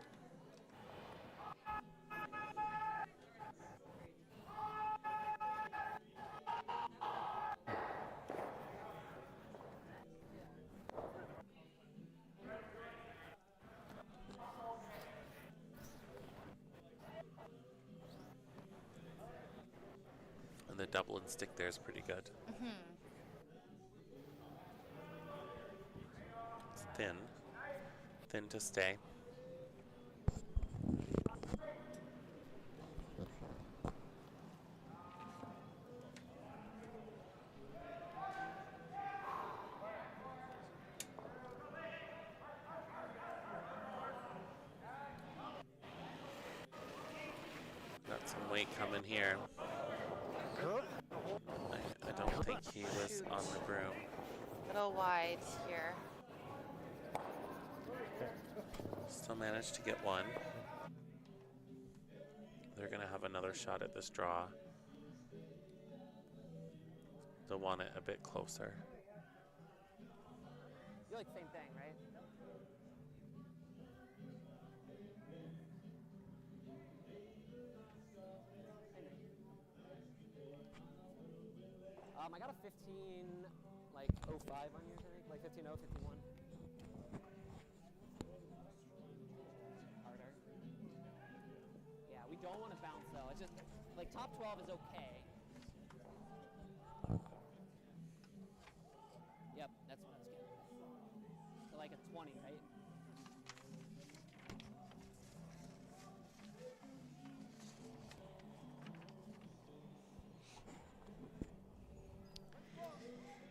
S4: And the double and stick there is pretty good. It's thin. Thin to stay. Got some weight coming here. I don't think he was on the broom.
S3: Little wide here.
S4: Still managed to get one. They're going to have another shot at this draw. They'll want it a bit closer.
S2: You like the same thing, right? I got a 15, like 05 on yours, I think, like 15-0, 51. Harder. Yeah, we don't want to bounce though. It's just like top 12 is okay. Yep, that's good. So like a 20, right?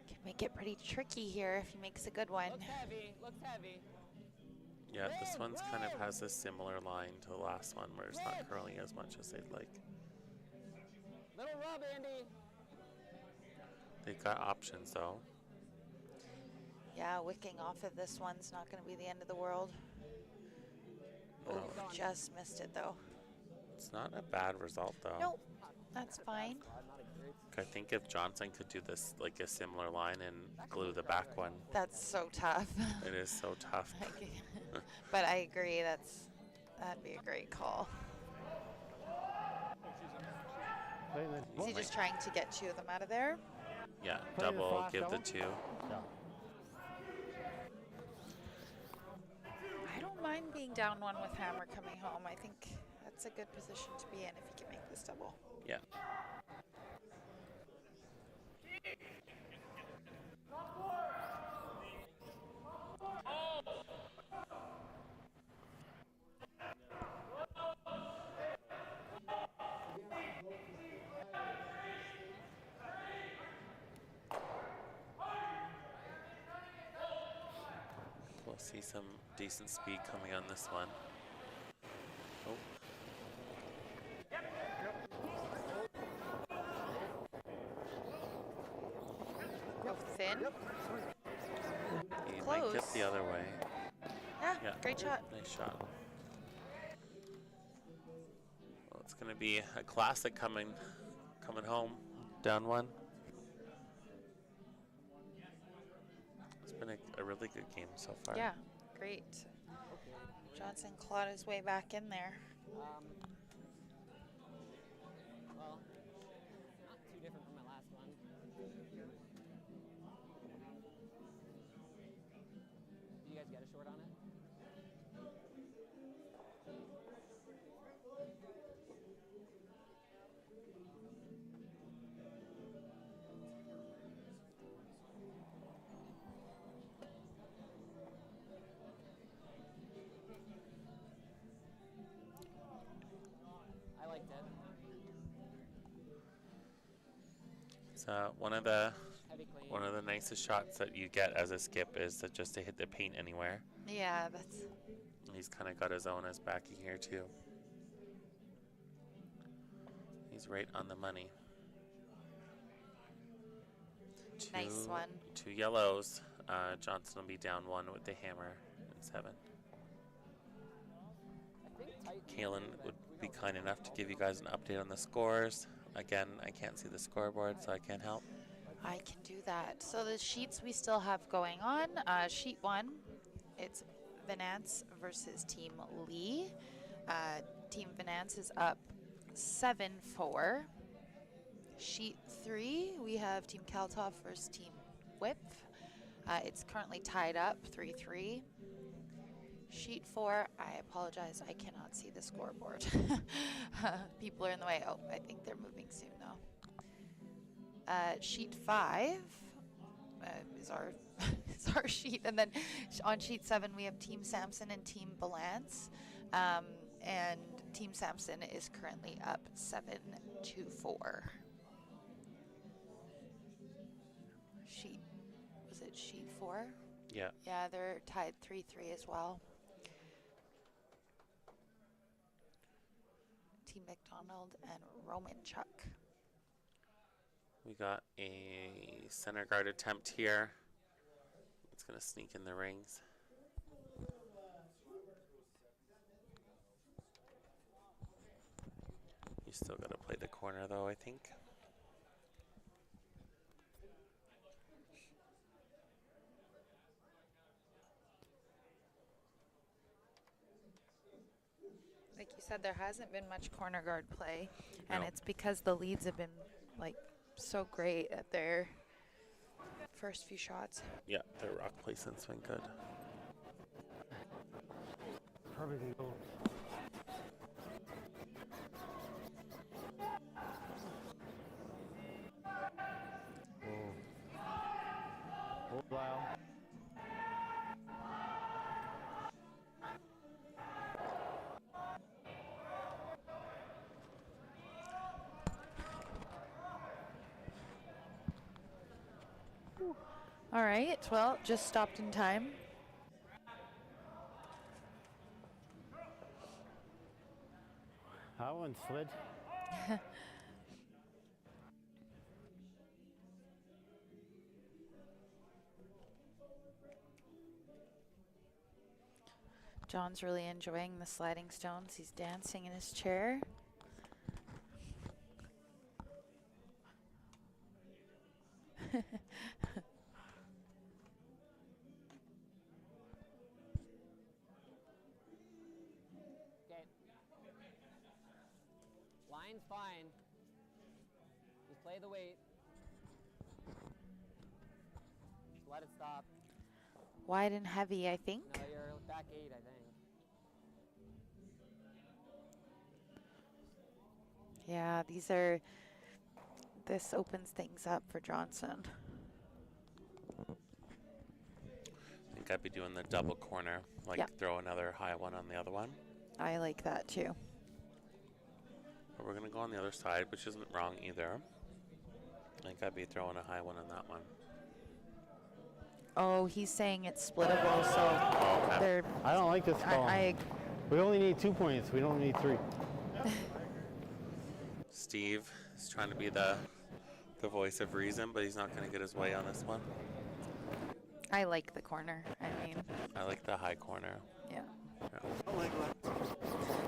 S3: Can make it pretty tricky here if he makes a good one.
S2: Looks heavy, looks heavy.
S4: Yeah, this one's kind of has a similar line to the last one where it's not curling as much as they'd like.
S2: Little rub, Andy.
S4: They've got options though.
S3: Yeah, wicking off of this one's not going to be the end of the world.
S4: No,
S3: Oh, just missed it though.
S4: it's not a bad result though.
S3: Nope, that's fine.
S4: I think if Johnson could do this like a similar line and glue the back one,
S3: That's so tough.
S4: it is so tough.
S3: But I agree, that'd be a great call. Is he just trying to get two of them out of there?
S4: Yeah,
S5: Play the
S4: double,
S5: flash
S4: give the
S5: double.
S4: two.
S5: Yeah.
S3: I don't mind being down one with Hammer coming home. I think that's a good position to be in if he can make this double.
S4: Yeah. we'll see some decent speed coming on this one. Oh.
S3: Go thin.
S4: He might
S3: Close.
S4: get the other way.
S3: Yeah, great shot.
S4: Nice shot. Well, it's going to be a classic coming home. Down one. It's been a really good game so far.
S3: Yeah, great. Johnson clawed his way back in there.
S2: Well, not too different from my last one. Did you guys get a short on it? I liked it.
S4: It's one of the
S2: Heavy clean.
S4: One of the nicest shots that you get as a skip is just to hit the paint anywhere.
S3: Yeah, that's
S4: He's kind of got his own as backy here too. He's right on the money.
S3: nice one.
S4: 2 yellows. Johnson will be down 1 with the hammer in 7.
S2: I think tight.
S4: Kalen would be kind enough to give you guys an update on the scores. Again, I can't see the scoreboard, so I can't help.
S3: I can do that. So the sheets we still have going on. Sheet 1, it's Venance versus Team Lee. Team Venance is up 7-4. Sheet 3, we have Team Kaltoff versus Team Whip. It's currently tied up 3-3. Sheet 4, I apologize, I cannot see the scoreboard. People are in the way. Oh, I think they're moving soon though. Sheet 5 is our is our sheet, and then on sheet 7 we have Team Samson and Team Balance, and Team Samson is currently up 7-4. Was it sheet 4?
S4: Yeah.
S3: Yeah, they're tied 3-3 as well. Team McDonald and Roman Chuck.
S4: We got a center guard attempt here. It's going to sneak in the rings. You still got to play the corner though, I think.
S3: Like you said, there hasn't been much corner guard play, and
S4: No.
S3: it's because the leads have been like so great at their first few shots.
S4: Yeah, their rock placement's been good.
S5: Probably can go. Hold while.
S3: All right, well, just stopped in time.
S5: That one slid.
S3: John's really enjoying the sliding stones. He's dancing in his chair.
S2: Okay. Line's fine. Just play the weight. Just let it stop.
S3: Wide and heavy, I think.
S2: No, you're back 8, I think.
S3: Yeah, this opens things up for Johnson.
S4: I think I'd be doing the double corner, like
S3: Yeah.
S4: throw another high one on the other one.
S3: I like that too.
S4: But we're going to go on the other side, which isn't wrong either. I think I'd be throwing a high one on that one.
S3: Oh, he's saying it's splittable, so
S4: Oh, okay.
S3: they're.
S5: I don't like this call.
S3: I
S5: We only need 2 points. We don't need 3.
S4: Steve is trying to be the voice of reason, but he's not going to get his way on this one.
S3: I like the corner. I mean,
S4: I like the high corner.
S3: yeah.
S4: Yeah.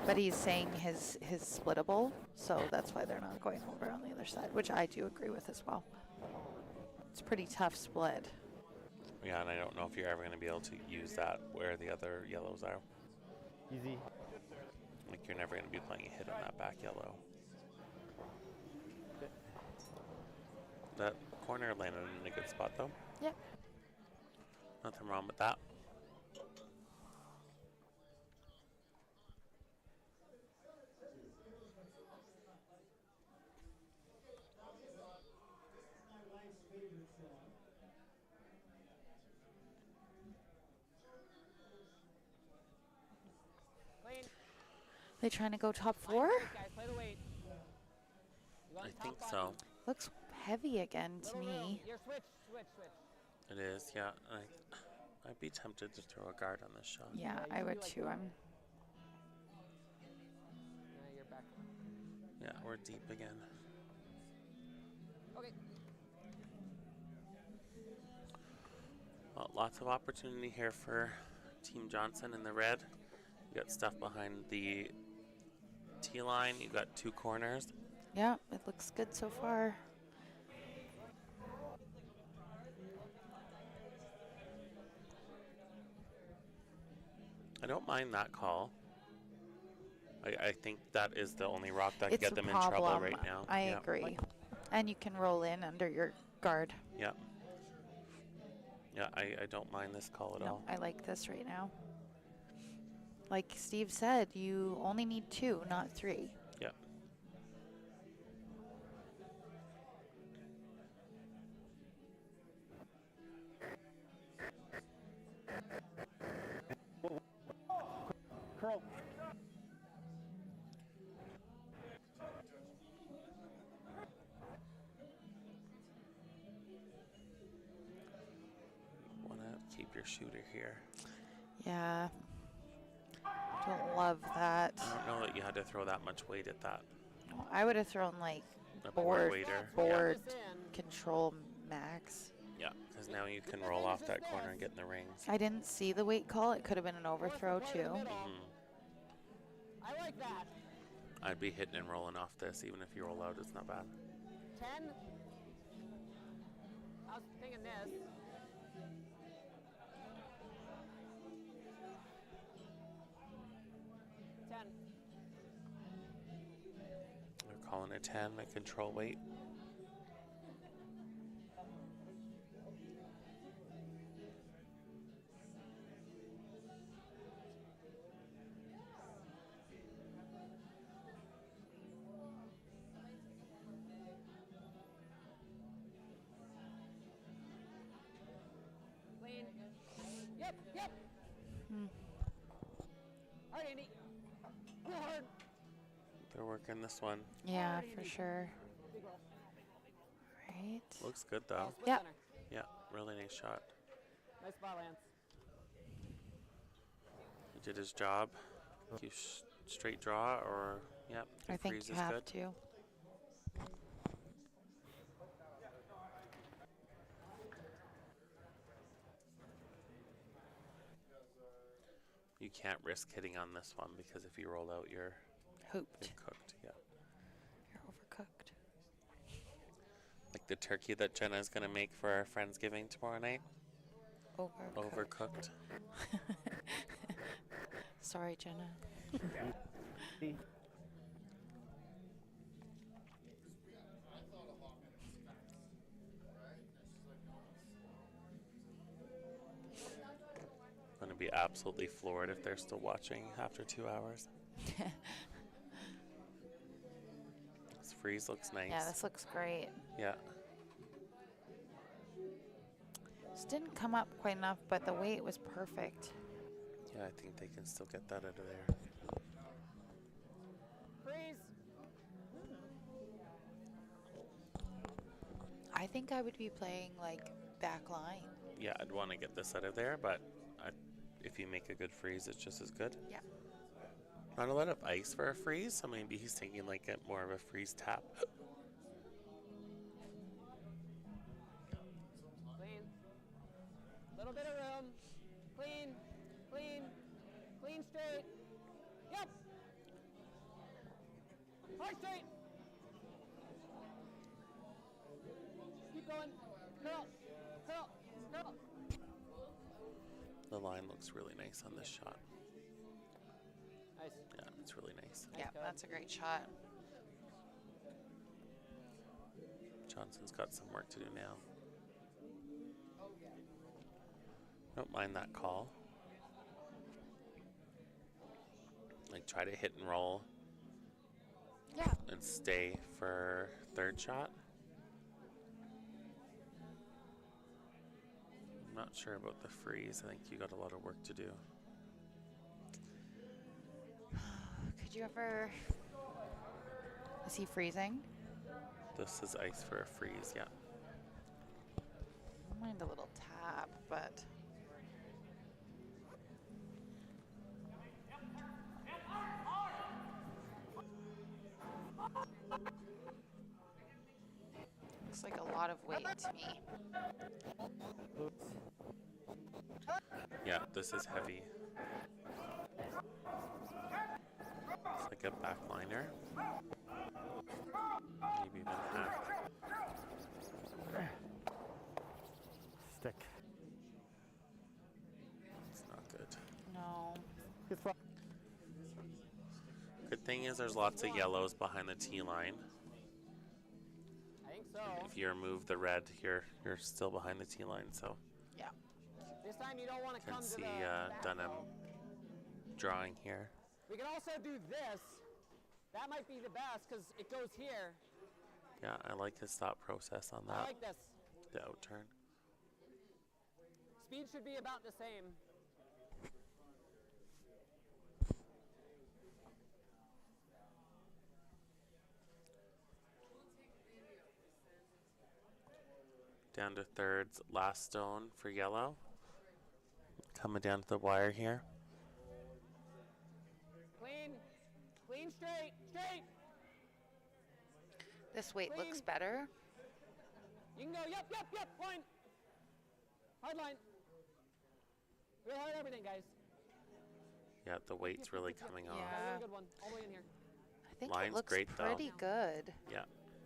S3: But he's saying his splittable, so that's why they're not going over on the other side, which I do agree with as well. It's a pretty tough split.
S4: Yeah, and I don't know if you're ever going to be able to use that where the other yellows are.
S5: Easy.
S4: Like, you're never going to be playing a hit on that back yellow. That corner landed in a good spot, though.
S3: Yep.
S4: Nothing wrong with that.
S2: Clean.
S3: They trying to go top
S2: Line
S3: 4?
S2: straight, guys. Play the weight. You
S4: I
S2: want top
S4: think
S2: button.
S4: so.
S3: Looks heavy again to
S2: Little room.
S3: me.
S2: Here, switch.
S4: It is, yeah. I'd be tempted to throw a guard on this shot.
S3: Yeah,
S2: you
S3: I
S2: can
S3: would
S2: do like
S3: too. I'm.
S2: You're back.
S4: Yeah, we're deep again.
S2: Okay.
S4: Well, lots of opportunity here for Team Johnson in the red. You got stuff behind the tee line. You got 2 corners.
S3: Yeah, it looks good so far.
S4: I don't mind that call. I think that is the only rock that
S3: It's
S4: can get
S3: a
S4: them in trouble
S3: problem.
S4: right now.
S3: I
S4: Yeah.
S3: agree. And you can roll in under your guard.
S4: Yeah. Yeah, I don't mind this call at
S3: No,
S4: all.
S3: I like this right now. Like Steve said, you only need 2, not 3.
S4: Yeah.
S5: Curl.
S4: Want to keep your shooter here.
S3: Yeah. Don't love that.
S4: I don't know that you had to throw that much weight at that.
S3: I would have thrown like
S4: A
S3: board,
S4: waiter.
S3: board
S2: This in.
S3: control max.
S4: Yeah, because now you can roll off that corner and get in the rings.
S3: I didn't see the weight call. It could have been an overthrow too.
S4: Mhm.
S2: I like that.
S4: I'd be hitting and rolling off this, even if you roll out, it's not bad.
S2: 10. I was thinking this.
S4: They're calling it 10, the control weight.
S2: Clean. Yep. All right, Andy. Go hard.
S4: They're working this one.
S3: Yeah, for sure.
S2: Big roll.
S3: Right.
S4: Looks good though.
S2: Split
S3: Yep.
S2: center.
S4: Yeah, really nice shot.
S2: Nice spot, Lance.
S4: He did his job. You straight draw or, yeah,
S3: I
S4: good
S3: think
S4: freeze
S3: you
S4: is
S3: have
S4: good.
S3: to.
S4: You can't risk hitting on this one because if you roll out, you're
S3: Hooped.
S4: cooked. Yeah.
S3: You're overcooked.
S4: Like the turkey that Jenna's going to make for our Friendsgiving tomorrow night.
S3: Overcooked.
S4: Overcooked.
S3: Sorry, Jenna.
S4: Going to be absolutely floored if they're still watching after 2 hours. This freeze looks nice.
S3: Yeah, this looks great.
S4: Yeah.
S3: This didn't come up quite enough, but the weight was perfect.
S4: Yeah, I think they can still get that out of there.
S2: Freeze.
S3: I think I would be playing like back line.
S4: Yeah, I'd want to get this out of there, but if you make a good freeze, it's just as good.
S3: Yeah.
S4: Not a lot of ice for a freeze, so maybe he's thinking like more of a freeze tap.
S2: Clean. Little bit of room. Clean. Clean. Clean straight. Yep. Hard straight. Keep going. Curl. Curl. Curl.
S4: The line looks really nice on this shot.
S2: Nice.
S4: Yeah, it's really nice.
S3: Yeah, that's a great shot.
S4: Johnson's got some work to do now. Don't mind that call. Like, try to hit and roll.
S3: Yeah.
S4: And stay for third shot. I'm not sure about the freeze. I think you got a lot of work to do.
S3: Could you ever... Is he freezing?
S4: This is ice for a freeze, yeah.
S3: I don't mind a little tap, but... Looks like a lot of weight to me.
S4: Yeah, this is heavy. It's like a backliner. Maybe even half.
S5: Stick.
S4: It's not good.
S3: No.
S5: Good spot.
S4: Good thing is there's lots of yellows behind the tee line.
S2: I think so.
S4: If you remove the red, you're still behind the tee line, so
S3: Yeah.
S2: This time you don't want to
S4: you
S2: come
S4: can
S2: to
S4: see
S2: the back
S4: Dunnam
S2: row.
S4: drawing here.
S2: We can also do this. That might be the best because it goes here.
S4: Yeah, I like his thought process on
S2: I
S4: that.
S2: like this.
S4: The out turn.
S2: Speed should be about the same.
S4: Down to thirds, last stone for yellow. Coming down to the wire here.
S2: Clean. Clean straight. Straight.
S3: This weight looks better.
S2: You can go. Yep. Yep. Yep. Line. Hard line. Real hard everything, guys.
S4: Yeah, the weight's really coming on.
S3: Yeah.
S2: Really good one. All the way in here.
S3: I think
S4: Line's
S3: it looks
S4: great, though.
S3: pretty good.
S4: Yeah,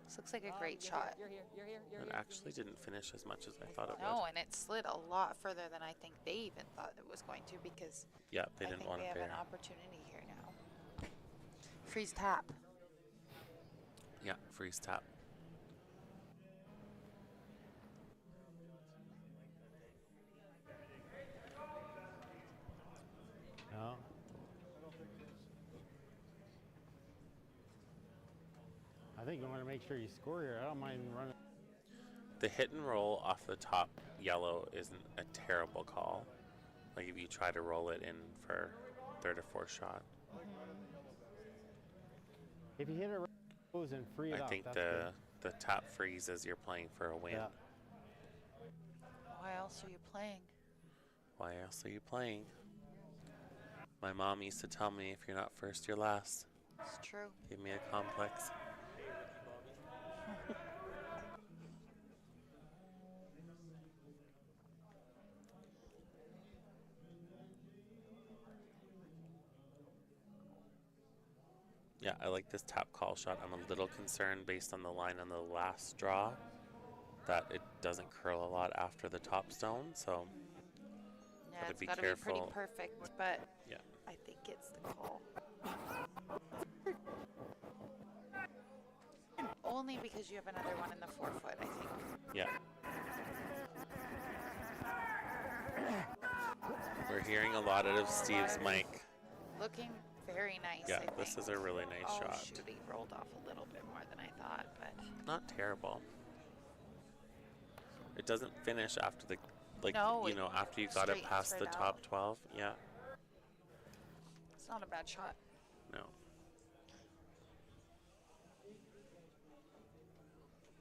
S3: This looks like a great
S2: You're
S3: shot.
S2: Here, you're here. You're here. You're
S4: it
S2: here.
S4: actually didn't finish as much as I thought it would.
S3: No, and it slid a lot further than I think they even thought it was going to because
S4: Yeah, they
S3: I
S4: didn't
S3: think
S4: want
S3: they
S4: it
S3: have
S4: there.
S3: an opportunity here now. Freeze tap.
S4: Yeah, freeze tap.
S5: No. I think you want to make sure you score here. I don't mind running.
S4: The hit and roll off the top yellow isn't a terrible call. Like if you try to roll it in for third or fourth shot.
S5: If you hit it right, goes and free it
S4: I
S5: up.
S4: think
S5: that's
S4: the tap freezes you're playing for a win.
S5: Yeah.
S3: Why else are you playing?
S4: Why else are you playing? My mom used to tell me if you're not first, you're last.
S3: It's true.
S4: Give me a complex. Yeah, I like this tap call shot. I'm a little concerned based on the line on the last draw that it doesn't curl a lot after the top stone, so
S3: Yeah,
S4: Gotta
S3: it's
S4: be
S3: got to be pretty
S4: careful.
S3: perfect, but
S4: yeah.
S3: I think it's the call. Only because you have another one in the 4-foot, I think.
S4: Yeah. We're hearing a lot out of Steve's mic.
S3: Looking very nice,
S4: Yeah,
S3: I think.
S4: this is a really nice
S3: Oh,
S4: shot.
S3: shoot, he rolled off a little bit more than I thought, but
S4: Not terrible. It doesn't finish after the, like,
S3: No,
S4: you know, after you got it
S3: straight-
S4: past the
S3: straight
S4: top
S3: out.
S4: 12. Yeah,
S3: it's not a bad shot.
S4: no.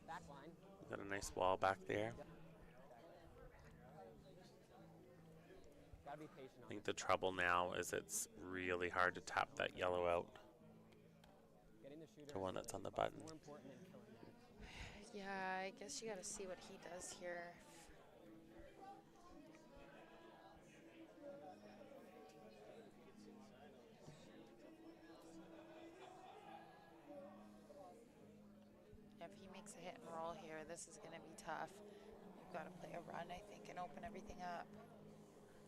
S2: Back line.
S4: Got a nice wall back there.
S2: Gotta be patient
S4: I
S2: on
S4: think
S2: this.
S4: the trouble now is it's really hard to tap that yellow out.
S2: Getting the shooter
S4: The one that's on the button.
S2: more important than killing that.
S3: Yeah, I guess you got to see what he does here. If he makes a hit and roll here, this is going to be tough. You've got to play a run, I think, and open everything up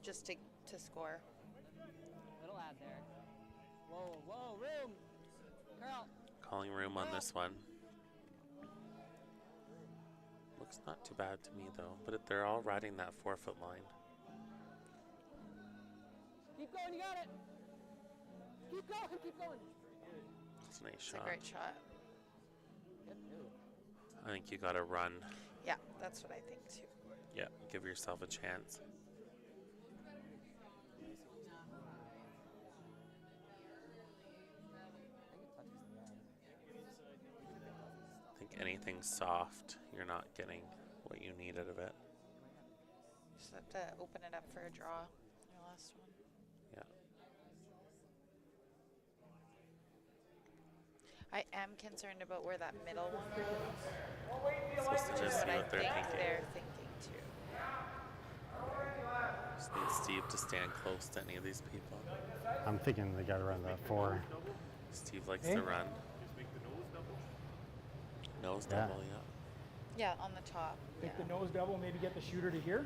S3: just to score.
S2: Little ad there. Whoa, whoa, room. Curl.
S4: Calling room on this one. Looks not too bad to me though, but they're all riding that 4-foot line.
S2: Keep going, you got it. Keep going, keep going.
S4: It's a nice
S3: It's
S4: shot.
S3: a great shot.
S2: Good move.
S4: I think you gotta run.
S3: Yeah, that's what I think too.
S4: Yeah, give yourself a chance. I think anything soft, you're not getting what you need out of it.
S3: Just have to open it up for a draw. Your last one.
S4: Yeah.
S3: I am concerned about where that middle one goes.
S4: Supposed to just see
S3: But I
S4: what they're
S3: think
S4: thinking.
S3: they're thinking too.
S4: Just need Steve to stand close to any of these people.
S5: I'm thinking they got to run the 4.
S4: Steve likes to run. Nose
S5: Yeah.
S4: double, yeah.
S3: Yeah, on the top.
S7: Take the nose double, maybe get the shooter to here.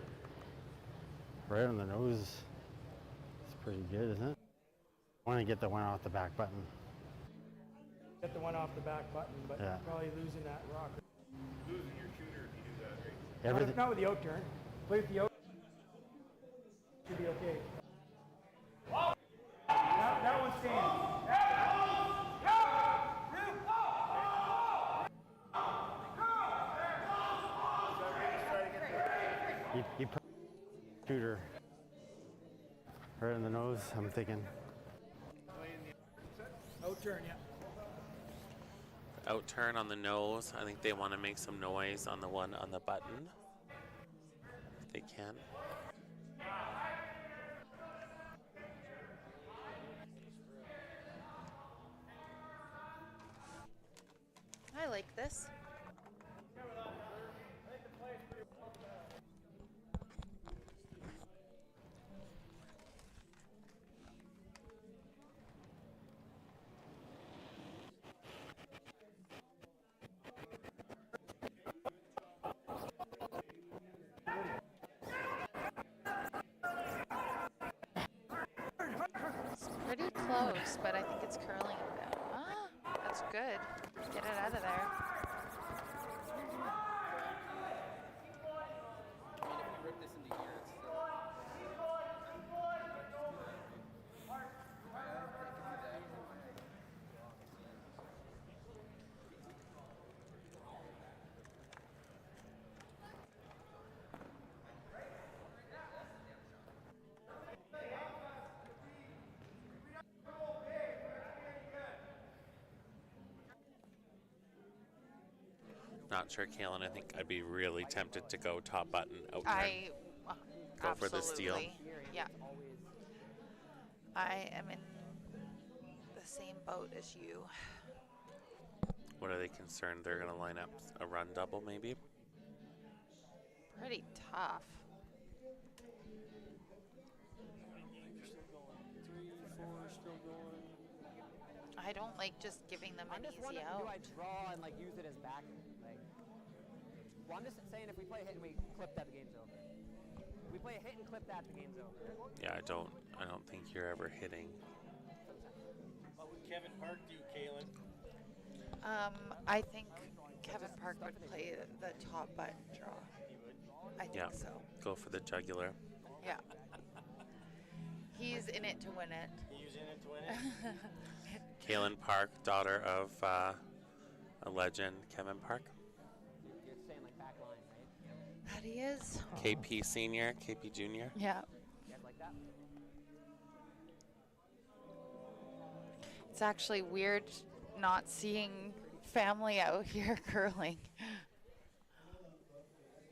S5: Right on the nose. It's pretty good, isn't it? I want to get the one off the back button.
S7: Get the one off the back button, but
S5: Yeah.
S7: probably losing that rock.
S5: Everything.
S7: Not with the out turn. Play with the out. Should be okay. That one's staying.
S5: You shooter right in the nose. I'm thinking.
S7: Out turn, yeah.
S4: Out turn on the nose. I think they want to make some noise on the one on the button. If they can.
S3: I like this. It's pretty close, but I think it's curling a bit. Ah, that's good. Get it out of there.
S6: I mean, if we rip this into here, it's still.
S4: Not sure, Kaylin. I think I'd be really tempted to go top button out turn. Go for the steal.
S3: Absolutely. Yeah. I am in the same boat as you.
S4: What are they concerned? They're going to line up a run double, maybe?
S3: Pretty tough. I don't like just giving them
S2: I'm
S3: an
S2: just
S3: easy
S2: wondering,
S3: out.
S2: do I draw and like use it as back? Like, well, I'm just saying if we play a hit and we clip that, the game's over. If we play a hit and clip that, the game's over.
S4: Yeah, I don't think you're ever hitting.
S1: What would Kevin Park do, Kaylin?
S3: I think Kevin Park would play the top button draw. I think
S4: Yeah.
S3: so.
S4: Go for the jugular.
S3: Yeah. He's in it to win it.
S1: He's in it to win it.
S4: Kaylin Park, daughter of a legend, Kevin Park.
S2: You're saying like back line, right?
S3: That he is.
S4: KP Senior, KP Junior.
S3: Yeah.
S2: You guys like that?
S3: It's actually weird not seeing family out here curling.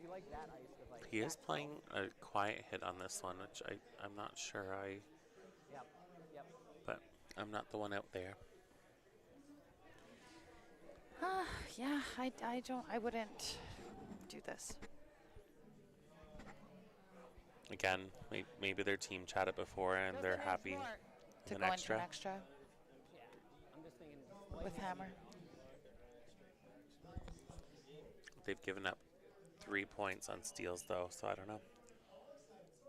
S2: You like that ice with like
S4: He is playing a quiet hit on this one, which I'm not sure
S2: Yep. Yep.
S4: but I'm not the one out there.
S3: Yeah, I wouldn't do this.
S4: Again, maybe their team chatted before and they're happy
S3: To
S4: with
S3: go
S4: an
S3: into
S4: extra.
S3: an extra
S2: Yeah. I'm just thinking.
S3: with Hammer.
S4: They've given up 3 points on steals though, so I don't know.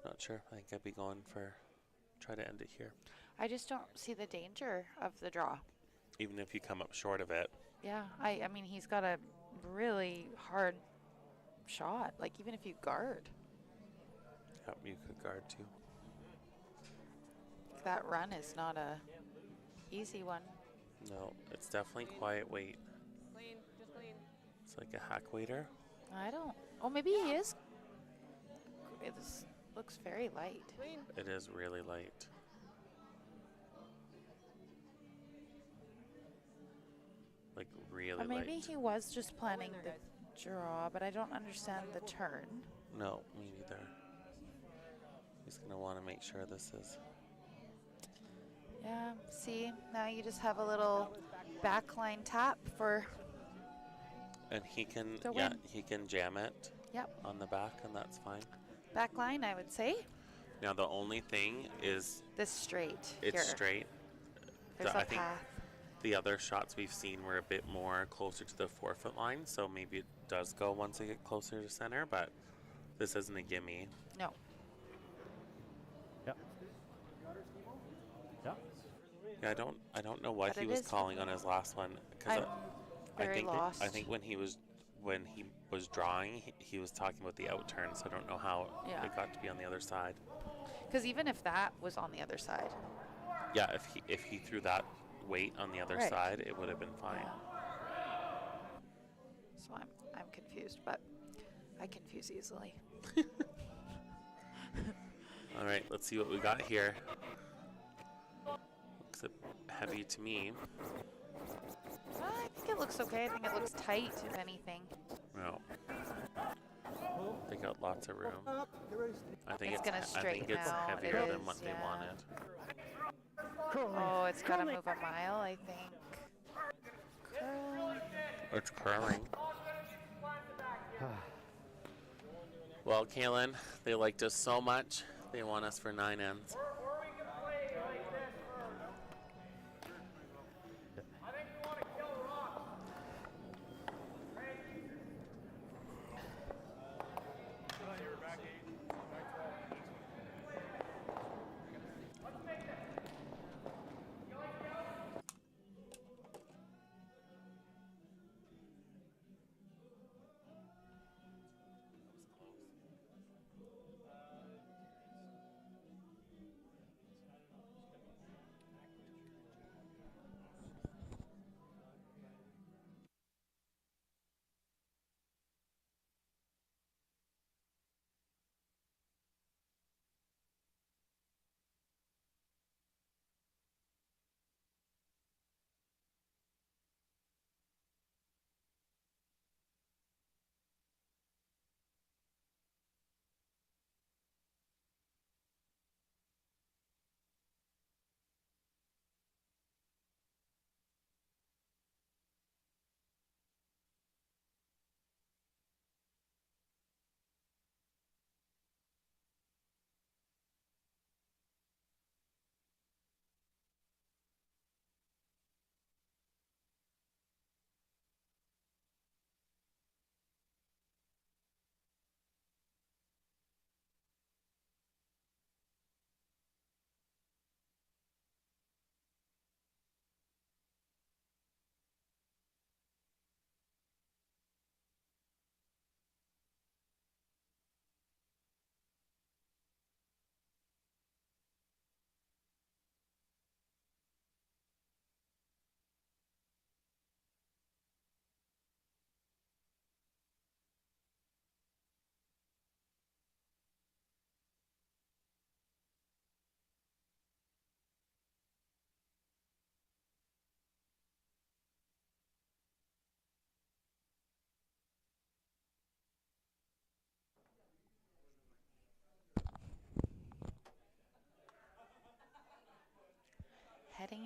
S4: Not sure. I think I'd be going for try to end it here.
S3: I just don't see the danger of the draw.
S4: Even if you come up short of it.
S3: Yeah, I mean, he's got a really hard shot. Like, even if you guard,
S4: Yep, you could guard too.
S3: that run is not a easy one.
S4: No, it's definitely quiet weight.
S2: Clean. Just clean.
S4: It's like a hack waiter.
S3: I don't. Oh, maybe he is. It looks very light.
S2: Clean.
S4: It is really light. Like really
S3: Or maybe
S4: light.
S3: he was just planning
S2: there,
S3: the
S2: guys.
S3: draw, but I don't understand the turn.
S4: No, me neither. He's gonna want to make sure this is.
S3: Yeah, see, now you just have a little backline tap for.
S4: And he can,
S3: To
S4: yeah,
S3: win.
S4: he can jam it
S3: Yep,
S4: on the back, and that's fine.
S3: backline, I would say.
S4: Now the only thing is
S3: This straight
S4: it's
S3: here.
S4: straight.
S3: There's
S4: I
S3: a
S4: think
S3: path.
S4: the other shots we've seen were a bit more closer to the 4-foot line, so maybe it does go once they get closer to center, but this isn't a gimme.
S3: No.
S5: Yep. Yep.
S4: Yeah, I don't know what
S3: But
S4: he
S3: it
S4: was
S3: is-
S4: calling on his last one, because
S3: I'm very lost.
S4: I think when he was drawing, he was talking about the out turn, so I don't know how
S3: Yeah.
S4: it got to be on the other side.
S3: Because even if that was on the other side.
S4: Yeah, if he threw that weight on the other
S3: Right.
S4: side, it would have been fine.
S3: Yeah. So I'm confused, but I confuse easily.
S4: All right, let's see what we got here. Looks a heavy to me.
S3: I think it looks okay. I think it looks tight, if anything.
S4: No. They got lots of room. I think
S3: It's gonna
S4: I think
S3: straighten
S4: it's
S3: out.
S4: heavier
S3: It
S4: than
S3: is,
S4: what they
S3: yeah.
S4: wanted.
S3: Oh, it's got to move a mile, I think. Curl.
S4: It's curling. Well, Kaylin, they liked us so much, they want us for 9 ends.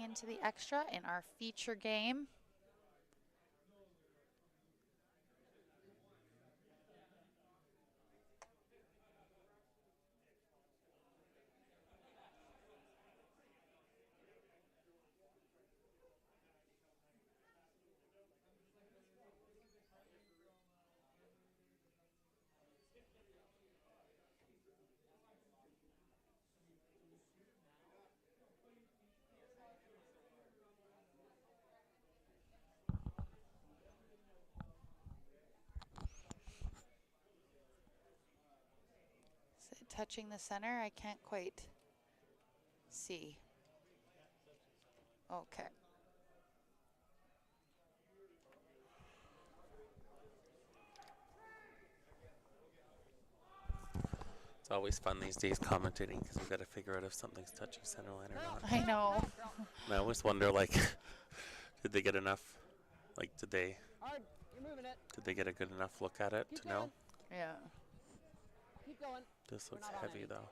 S3: going into the extra in our feature game. Is it touching the center? I can't quite see. Okay.
S4: It's always fun these days commentating because we've got to figure out if something's touching center line or not.
S3: I know.
S4: And I always wonder, like, did they get enough? Like, did they
S2: Hard. You're moving it.
S4: get a good enough look at it
S2: Keep
S4: to know?
S2: going.
S3: Yeah.
S2: Keep going.
S4: This
S2: We're
S4: looks
S2: not on
S4: heavy
S2: any.
S4: though.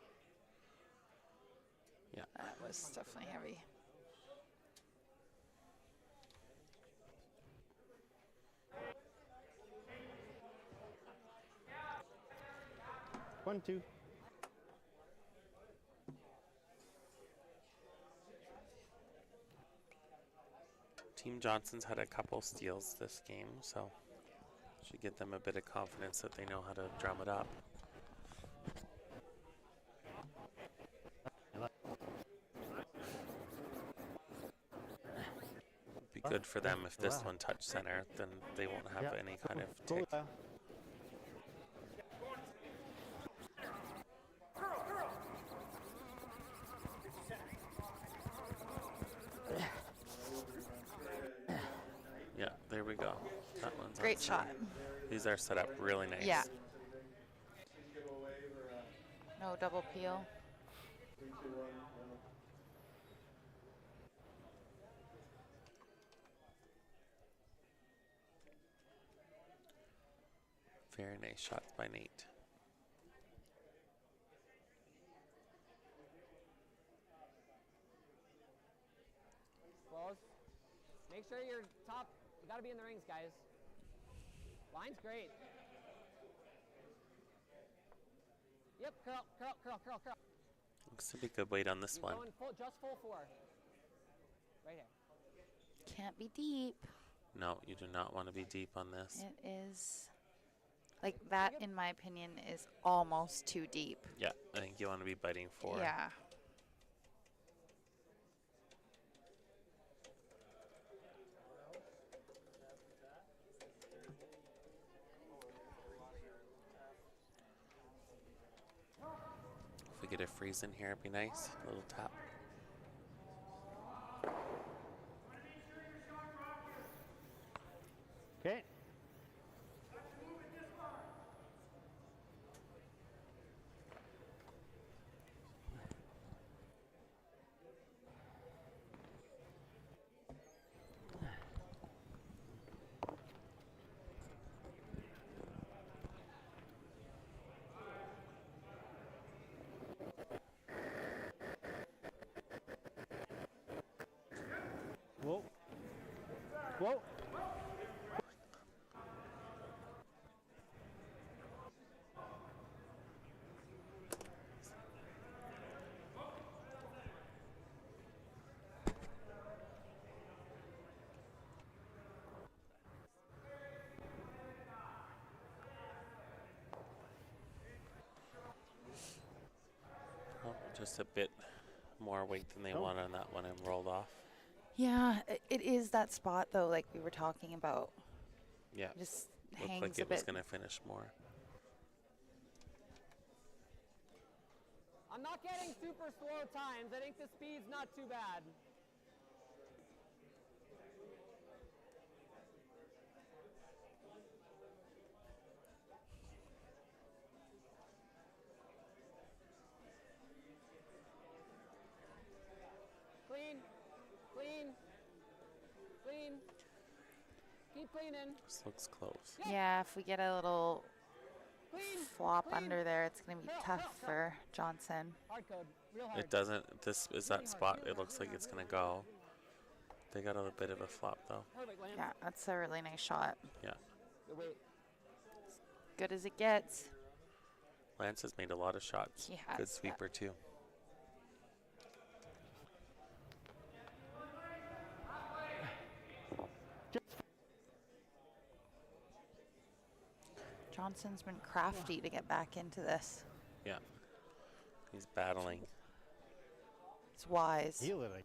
S4: Yeah.
S3: That was definitely heavy.
S5: One, two.
S4: Team Johnson's had a couple steals this game, so should get them a bit of confidence that they know how to drum it up. Be good for them if this one touched center, then they won't have
S5: Yep.
S4: any kind of
S5: Go,
S4: tick. Yeah, there we go. That one's on
S3: Great
S4: center.
S3: shot.
S4: These are set up really nice.
S3: Yeah. No double peel.
S4: Very nice shots by Nate.
S2: Close. Make sure you're top. You gotta be in the rings, guys. Line's great. Yep, curl, curl, curl, curl, curl.
S4: Looks to be good weight on this
S2: You're
S4: one.
S2: going full, just full 4. Right here.
S3: Can't be deep.
S4: No, you do not want to be deep on this.
S3: It is, like that in my opinion is almost too deep.
S4: Yeah, I think you want to be biting for.
S3: Yeah.
S4: If we get a freeze in here, it'd be nice. A little tap.
S5: Okay. Whoa. Whoa.
S4: Oh, just a bit more weight than they
S5: Oh.
S4: wanted on that one and rolled off.
S3: Yeah, it is that spot though, like we were talking about.
S4: Yeah,
S3: It just
S4: looked
S3: hangs
S4: like
S3: a
S4: it was
S3: bit.
S4: going to finish more.
S2: I'm not getting super slow times. I think the speed's not too bad. Clean, clean, clean. Keep cleaning.
S4: This looks close.
S3: Yeah, if we get a little
S2: Clean.
S3: flop
S2: clean.
S3: under there, it's going to be
S2: Curl,
S3: tough
S2: curl, curl.
S3: for Johnson.
S2: Hard code, real hard.
S4: It doesn't. This is that spot. It looks like it's going to go. They got a little bit of a flop though.
S2: Perfect, Lance.
S3: Yeah, that's a really nice shot.
S4: Yeah.
S2: Good weight.
S3: Good as it gets.
S4: Lance has made a lot of shots.
S3: He has,
S4: Good
S3: yeah.
S4: sweeper too.
S3: Johnson's been crafty to get back into this.
S4: Yeah. He's battling.
S3: It's wise.
S5: Heal it.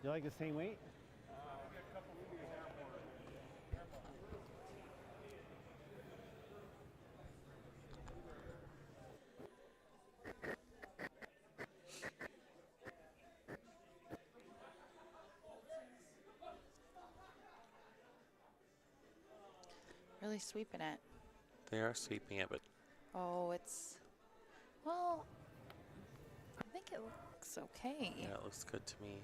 S5: You like the same weight?
S3: Really sweeping it.
S4: They are sweeping it, but
S3: Oh, it's, well, I think it looks okay.
S4: yeah, it looks good to me.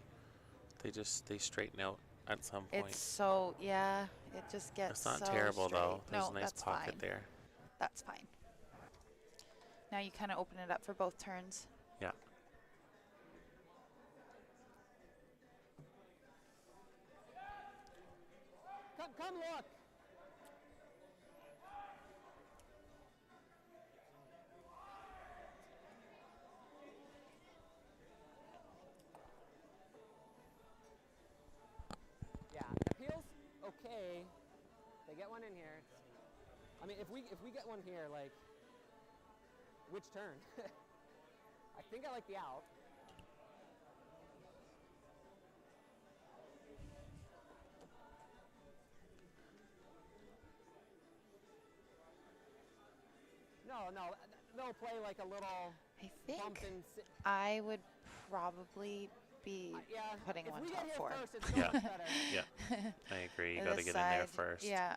S4: They straighten out at some point.
S3: It's so, yeah, it just gets
S4: It's not
S3: so
S4: terrible though.
S3: straight.
S4: There's
S3: No,
S4: a nice
S3: that's
S4: pocket
S3: fine.
S4: there.
S3: That's fine. Now you kind of open it up for both turns.
S4: Yeah.
S2: Come look. Yeah, it feels okay. They get one in here. I mean, if we get one here, like, which turn? I think I like the out. No, they'll play like a little
S3: I think
S2: bump and
S3: I would probably be
S2: yeah,
S3: putting
S2: if
S3: one
S2: we
S3: top
S2: get here
S3: four.
S2: first, it's so
S4: Yeah.
S2: much better.
S4: Yeah. I agree. You
S3: This
S4: got to get in there
S3: side,
S4: first.
S3: Yeah.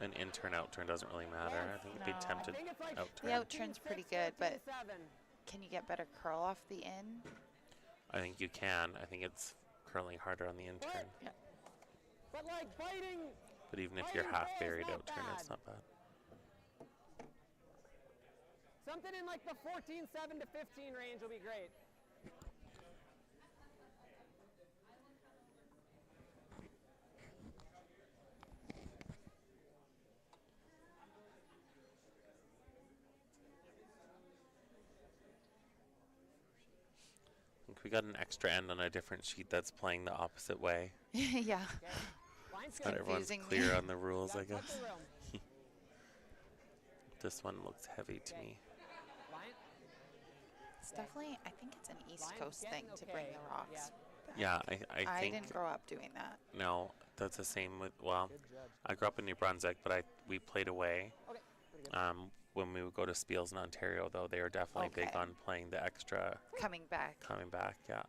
S4: An in turn out turn doesn't really matter. I think you'd be
S3: No.
S2: I
S4: tempted
S2: think it's like
S4: out
S3: The
S4: turn.
S3: out turn's pretty good, but
S2: 13-7.
S3: can you get better curl off the in?
S4: I think you can. I think it's curling harder on the in turn.
S2: But like biting,
S4: But even if you're
S2: Biting
S4: half
S2: ball's
S4: buried
S2: not
S4: out turn, it's
S2: bad.
S4: not bad.
S2: something in like the 14-7 to 15 range will be great.
S4: I think we got an extra end on a different sheet that's playing the opposite way.
S3: Yeah.
S2: Okay. Line's
S4: Not
S2: good.
S4: everyone's
S3: Confusing.
S4: clear on the rules, I
S2: Got
S4: guess.
S2: wiggle room.
S4: This one looks heavy to me.
S2: Line.
S3: It's definitely, I think it's an East
S2: Line's
S3: Coast thing
S2: getting
S3: to bring
S2: okay,
S3: the rocks back.
S4: Yeah, I
S3: I
S4: think
S3: didn't grow up doing that.
S4: no, that's the same with well,
S2: Good judge.
S4: I grew up in New Brunswick, but we played away.
S2: Okay. Pretty good.
S4: When we would go to Spiels in Ontario, though, they were definitely big
S3: Okay.
S4: on playing the extra
S3: Coming back.
S4: coming back. Yeah.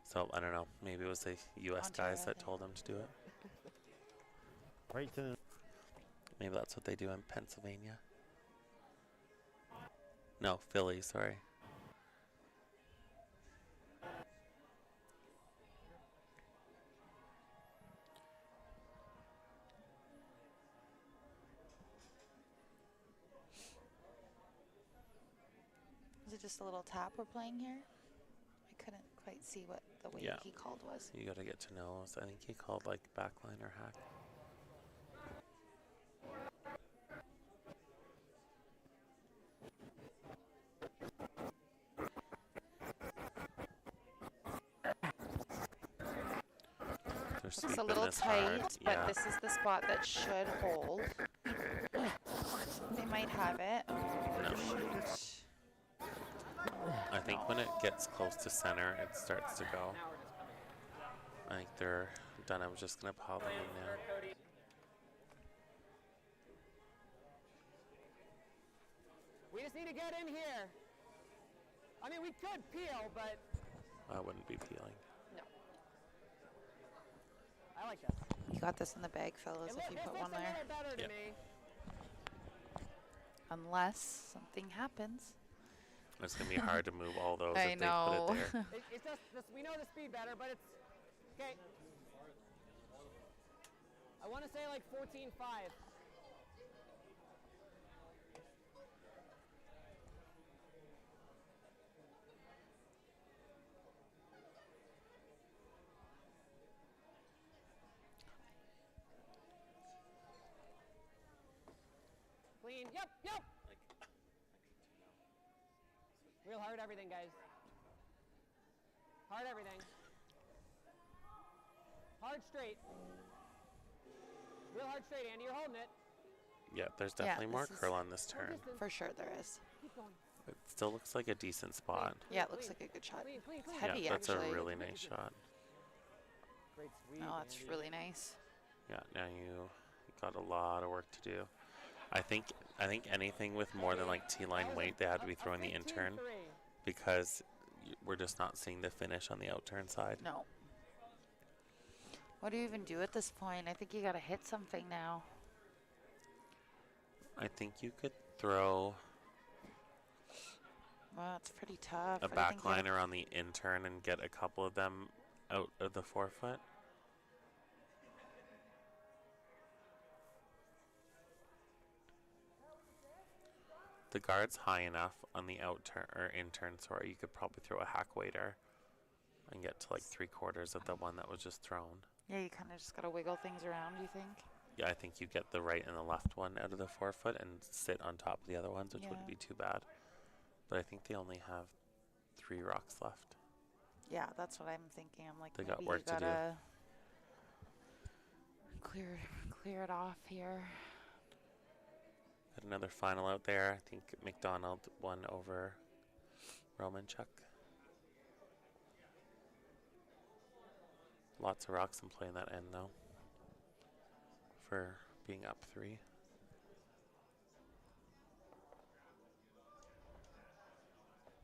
S4: So I don't know. Maybe it was the U.S.
S3: Ontario,
S4: guys
S3: I
S4: that
S3: think.
S4: told them to do it.
S5: Right to the
S4: Maybe that's what they do in Pennsylvania. No, Philly. Sorry.
S3: Is it just a little tap we're playing here? I couldn't quite see what the weight
S4: Yeah.
S3: he called was.
S4: You got to get to know. So I think he called like backline or hack. They're
S3: It's
S4: sweeping
S3: a little
S4: this hard.
S3: tight, but
S4: Yeah.
S3: this is the spot that should hold. They might have it.
S4: No.
S3: Shoot.
S4: I think when it gets close to center, it starts to go.
S2: Now we're just coming.
S4: I think they're done. I'm just gonna pile them in now.
S7: Cody.
S2: We just need to get in here. I mean, we could peel, but
S4: I wouldn't be peeling.
S2: no. I like this.
S3: You got this in the bag, fellas,
S2: It
S3: if you
S2: this
S3: put
S2: looks
S3: one
S2: a
S3: there.
S2: little better to
S4: Yep.
S2: me.
S3: Unless something happens.
S4: It's gonna be hard to move all those
S3: I
S4: if they
S3: know.
S4: put it there.
S2: It's just this, we know the speed better, but it's okay. I want to say like 14-5. Clean. Yep, yep. Real hard everything, guys. Hard everything. Hard straight. Real hard straight, Andy. You're holding it.
S4: Yeah, there's definitely more
S3: this is-
S4: curl on this turn.
S3: For sure there is.
S2: Keep going.
S4: It still looks like a decent spot.
S3: Yeah, it looks like a good shot.
S2: Clean, clean, clean.
S3: It's heavy,
S4: Yeah, that's
S3: actually.
S4: a really nice shot.
S2: Great sweep.
S3: Oh, that's
S2: Andy.
S3: really nice.
S4: Yeah, now you got a lot of work to do. I think anything with more than like T-line weight, they had to be throwing the in-turn
S2: 15-3.
S4: because we're just not seeing the finish on the out-turn side.
S3: No. What do you even do at this point? I think you gotta hit something now.
S4: I think you could throw
S3: Well, it's pretty tough.
S4: a
S3: I think you have-
S4: backliner on the in-turn and get a couple of them out of the forefoot. The guard's high enough on the out turn or in turn, sorry, you could probably throw a hack waiter and get to like 3/4 of the one that was just thrown.
S3: Yeah, you kind of just gotta wiggle things around, you think?
S4: Yeah, I think you get the right and the left one out of the forefoot and sit on top of the other ones, which
S3: Yeah.
S4: wouldn't be too bad. But I think they only have 3 rocks left.
S3: Yeah, that's what I'm thinking. I'm like,
S4: They
S3: maybe
S4: got work
S3: you
S4: to do.
S3: gotta clear it off here.
S4: Got another final out there. I think McDonald won over Romanchuk. Lots of rocks in play in that end, though, for being up 3.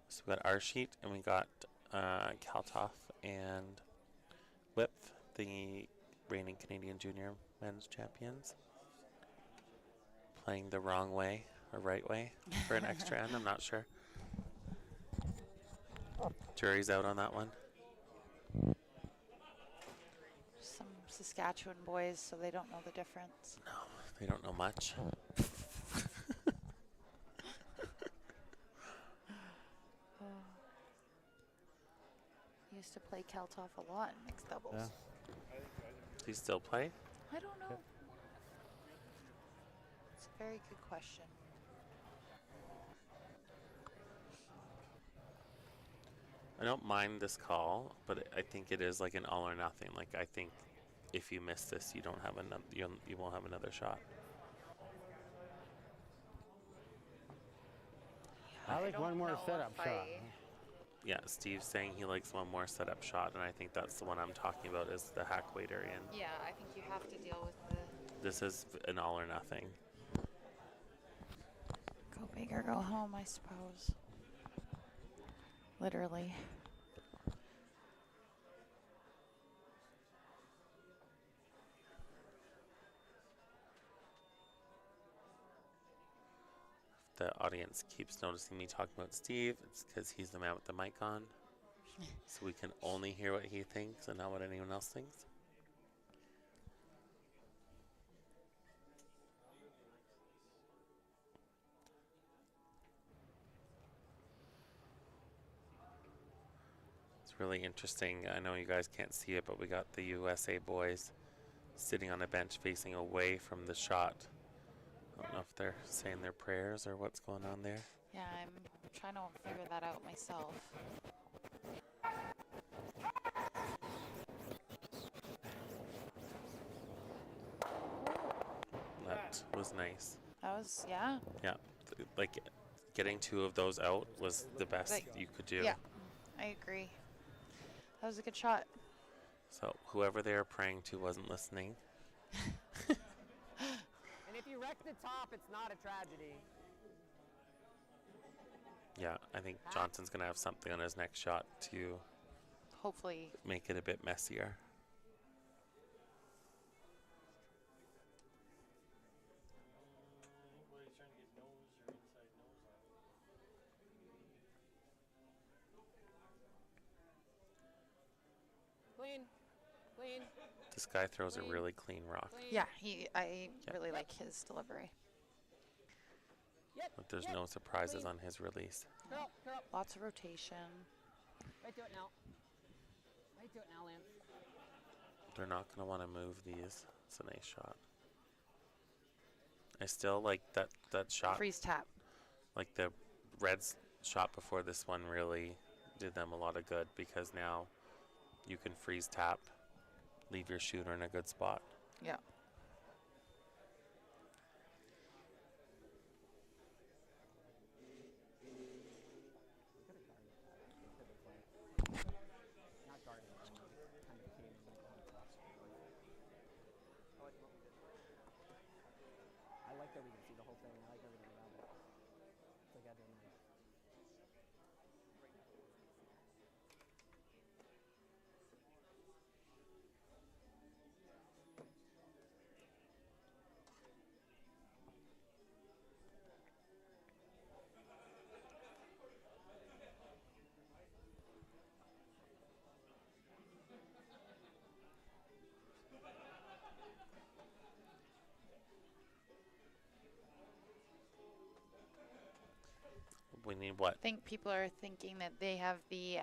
S4: So we got our sheet, and we got Kaltoff and Whip, the reigning Canadian Junior Men's Champions, playing the wrong way or right way for an extra end. I'm not sure. Jury's out on that one.
S3: Some Saskatchewan boys, so they don't know the difference.
S4: No, they don't know much.
S3: Used to play Kaltoff a lot in mixed doubles.
S5: Yeah.
S4: Do you still play?
S3: I don't know. It's a very good question.
S4: I don't mind this call, but I think it is like an all or nothing. Like, I think if you miss this, you don't have another. You won't have another shot.
S5: I like
S3: don't
S5: one more
S3: know
S5: setup
S3: if
S5: shot.
S3: I-
S4: Yeah, Steve's saying he likes one more setup shot, and I think that's the one I'm talking about. Is the hack waiter in?
S3: Yeah, I think you have to deal with the
S4: This is an all or nothing.
S3: go big or go home, I suppose. Literally.
S4: The audience keeps noticing me talking about Steve. It's because he's the man with the mic on. So we can only hear what he thinks and not what anyone else thinks. It's really interesting. I know you guys can't see it, but we got the USA boys sitting on a bench facing away from the shot. I don't know if they're saying their prayers or what's going on there.
S3: Yeah, I'm trying to figure that out myself.
S4: That was nice.
S3: That was, yeah.
S4: Yeah, like getting 2 of those out was the best
S3: Like,
S4: you could do.
S3: Yeah, I agree. That was a good shot.
S4: So whoever they were praying to wasn't listening.
S2: And if you wreck the top, it's not a tragedy.
S4: Yeah, I think Johnson's gonna have something on his next shot to
S3: Hopefully.
S4: make it a bit messier.
S1: Anybody's trying to get nose or inside nose on it.
S2: Clean. Clean.
S4: This guy throws a
S2: Clean.
S4: really clean rock.
S2: Clean.
S3: Yeah, I
S4: Yeah.
S3: really like his delivery.
S2: Yep.
S4: But there's
S2: yep.
S4: no surprises
S2: Clean.
S4: on his release.
S2: Curl, curl.
S3: Lots of rotation.
S2: Right to it now. Right to it now, Lance.
S4: They're not going to want to move these. It's a nice shot. I still like that shot.
S3: Freeze tap.
S4: Like the Reds shot before this one really did them a lot of good because now you can freeze tap, leave your shooter in a good spot.
S3: Yeah.
S2: Not guarding. Kind of came in on the cross. I like that we can see the whole thing. I like everything around it. It's like adrenaline.
S4: We need what?
S3: I think people are thinking that they have the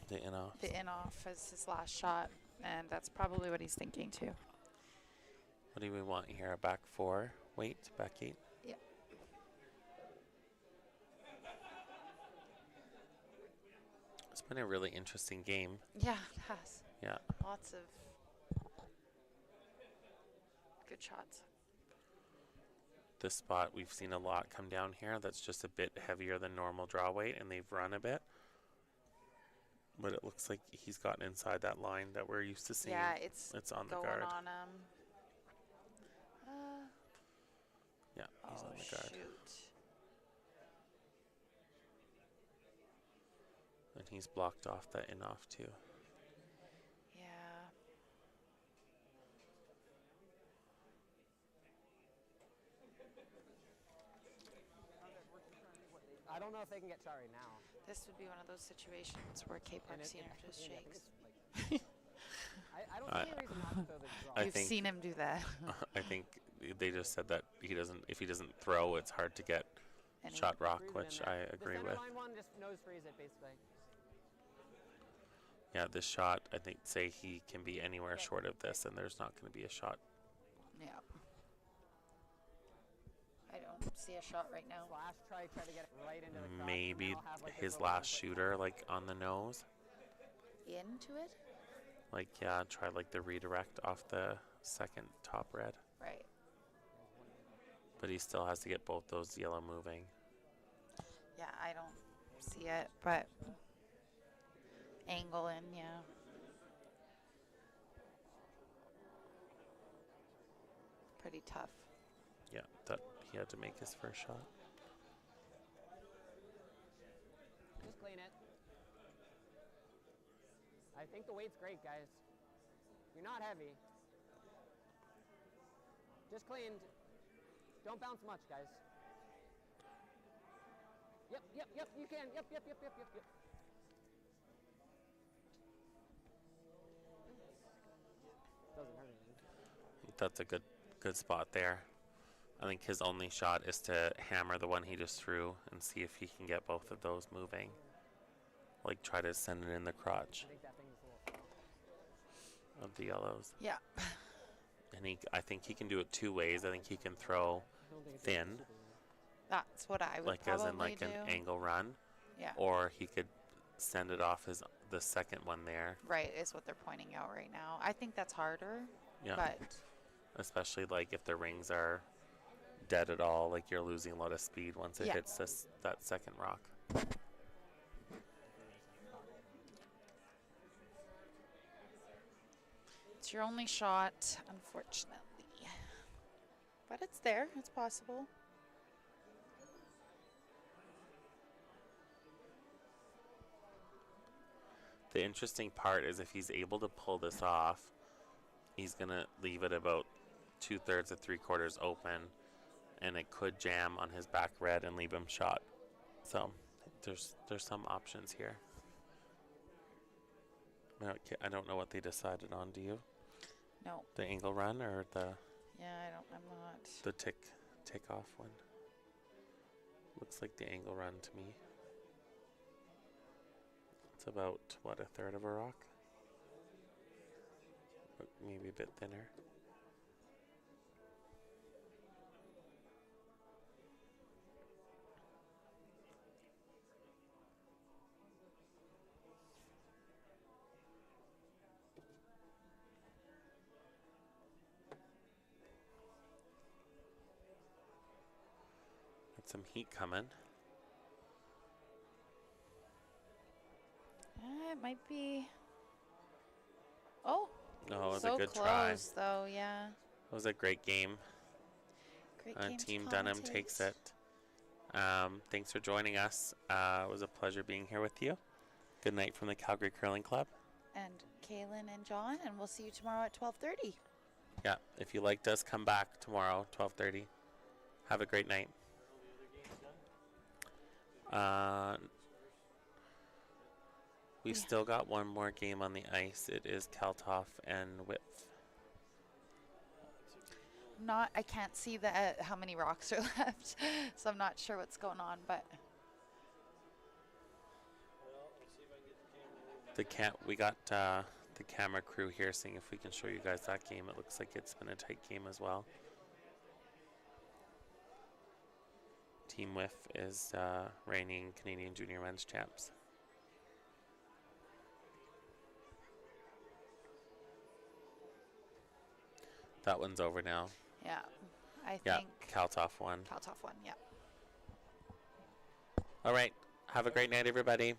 S4: The in-off.
S3: in-off as his last shot, and that's probably what he's thinking too.
S4: What do we want here? A back 4? Wait, back 8?
S3: Yeah.
S4: It's been a really interesting game.
S3: Yeah, it has.
S4: Yeah.
S3: Lots of good shots.
S4: This spot, we've seen a lot come down here. That's just a bit heavier than normal draw weight, and they've run a bit. But it looks like he's gotten inside that line that we're used to seeing.
S3: Yeah, it's
S4: on the
S3: going
S4: guard.
S3: on him.
S4: Yeah, he's on the guard.
S3: Shoot.
S4: And he's blocked off that in-off too.
S3: Yeah.
S2: I don't know if they can get shot right now.
S3: This would be one of those situations where K-Park Senior just
S2: yeah,
S3: shakes.
S2: I don't see any reason not to throw the draw.
S4: I
S3: You've
S4: think-
S3: seen him do that.
S4: I think they just said that if he doesn't throw, it's hard to get
S3: And he-
S4: shot rock,
S2: Freeze it in
S4: which
S2: there.
S4: I
S2: The
S4: agree
S2: center
S4: with.
S2: line one, just nose freeze it, basically.
S4: Yeah, this shot, I think, say he can be anywhere short of this, and there's not going to be a shot.
S3: Yeah. I don't see a shot right now.
S2: Slash, try to get it right into the crotch, and
S4: Maybe
S2: then I'll have, like, this
S4: his
S2: little
S4: last
S2: one-foot
S4: shooter, like on the nose.
S3: Into it?
S4: Like, yeah, try like the redirect off the second top red.
S3: Right.
S4: But he still has to get both those yellow moving.
S3: Yeah, I don't see it, but angle in, yeah. Pretty tough.
S4: Yeah, that he had to make his first shot.
S2: Just clean it. I think the weight's great, guys. You're not heavy. Just cleaned. Don't bounce much, guys. Yep, you can. Yep. Doesn't hurt anything.
S4: That's a good spot there. I think his only shot is to hammer the one he just threw and see if he can get both of those moving. Like try to send it in the crotch
S2: I think that thing is a little soft.
S4: of the yellows.
S3: Yeah.
S4: And I think he can do it two ways. I think he can throw
S2: I don't think it's
S4: thin,
S2: super
S3: That's what I would
S4: like
S3: probably
S4: as in like
S3: do.
S4: an angle run,
S3: Yeah.
S4: or he could send it off the second one there.
S3: Right, is what they're pointing out right now. I think that's harder,
S4: Yeah.
S3: but
S4: Especially like if the rings are dead at all, like you're losing a lot of speed once it
S3: Yeah.
S4: hits that second rock.
S3: it's your only shot, unfortunately. But it's there. It's possible.
S4: The interesting part is if he's able to pull this off, he's gonna leave it about 2/3 to 3/4 open, and it could jam on his back red and leave him shot. So there's some options here. I don't know what they decided on. Do you?
S3: No.
S4: The angle run or the
S3: Yeah, I'm not.
S4: the tick off one? Looks like the angle run to me. It's about what, a third of a rock? Or maybe a bit thinner. Got some heat coming.
S3: It might be. Oh.
S4: Oh, it was
S3: so
S4: a good
S3: close,
S4: try.
S3: though. Yeah.
S4: It was a great game.
S3: Great game to
S4: Team Dunnam takes
S3: commentate.
S4: it. Thanks for joining us. It was a pleasure being here with you. Good night from the Calgary Curling Club.
S3: And Kaylin and John, and we'll see you tomorrow at 12:30.
S4: Yeah, if you liked us, come back tomorrow, 12:30. Have a great night. We've still got one more game on the ice. It is Kaltoff and Whip.
S3: I can't see the how many rocks are left, so I'm not sure what's going on, but
S4: We got the camera crew here, seeing if we can show you guys that game. It looks like it's been a tight game as well. Team Whiff is reigning Canadian Junior Men's champs. That one's over now.
S3: yeah, I
S4: Yeah,
S3: think
S4: Kaltoff won.
S3: Kaltoff won. Yeah.
S4: All right. Have a great night, everybody.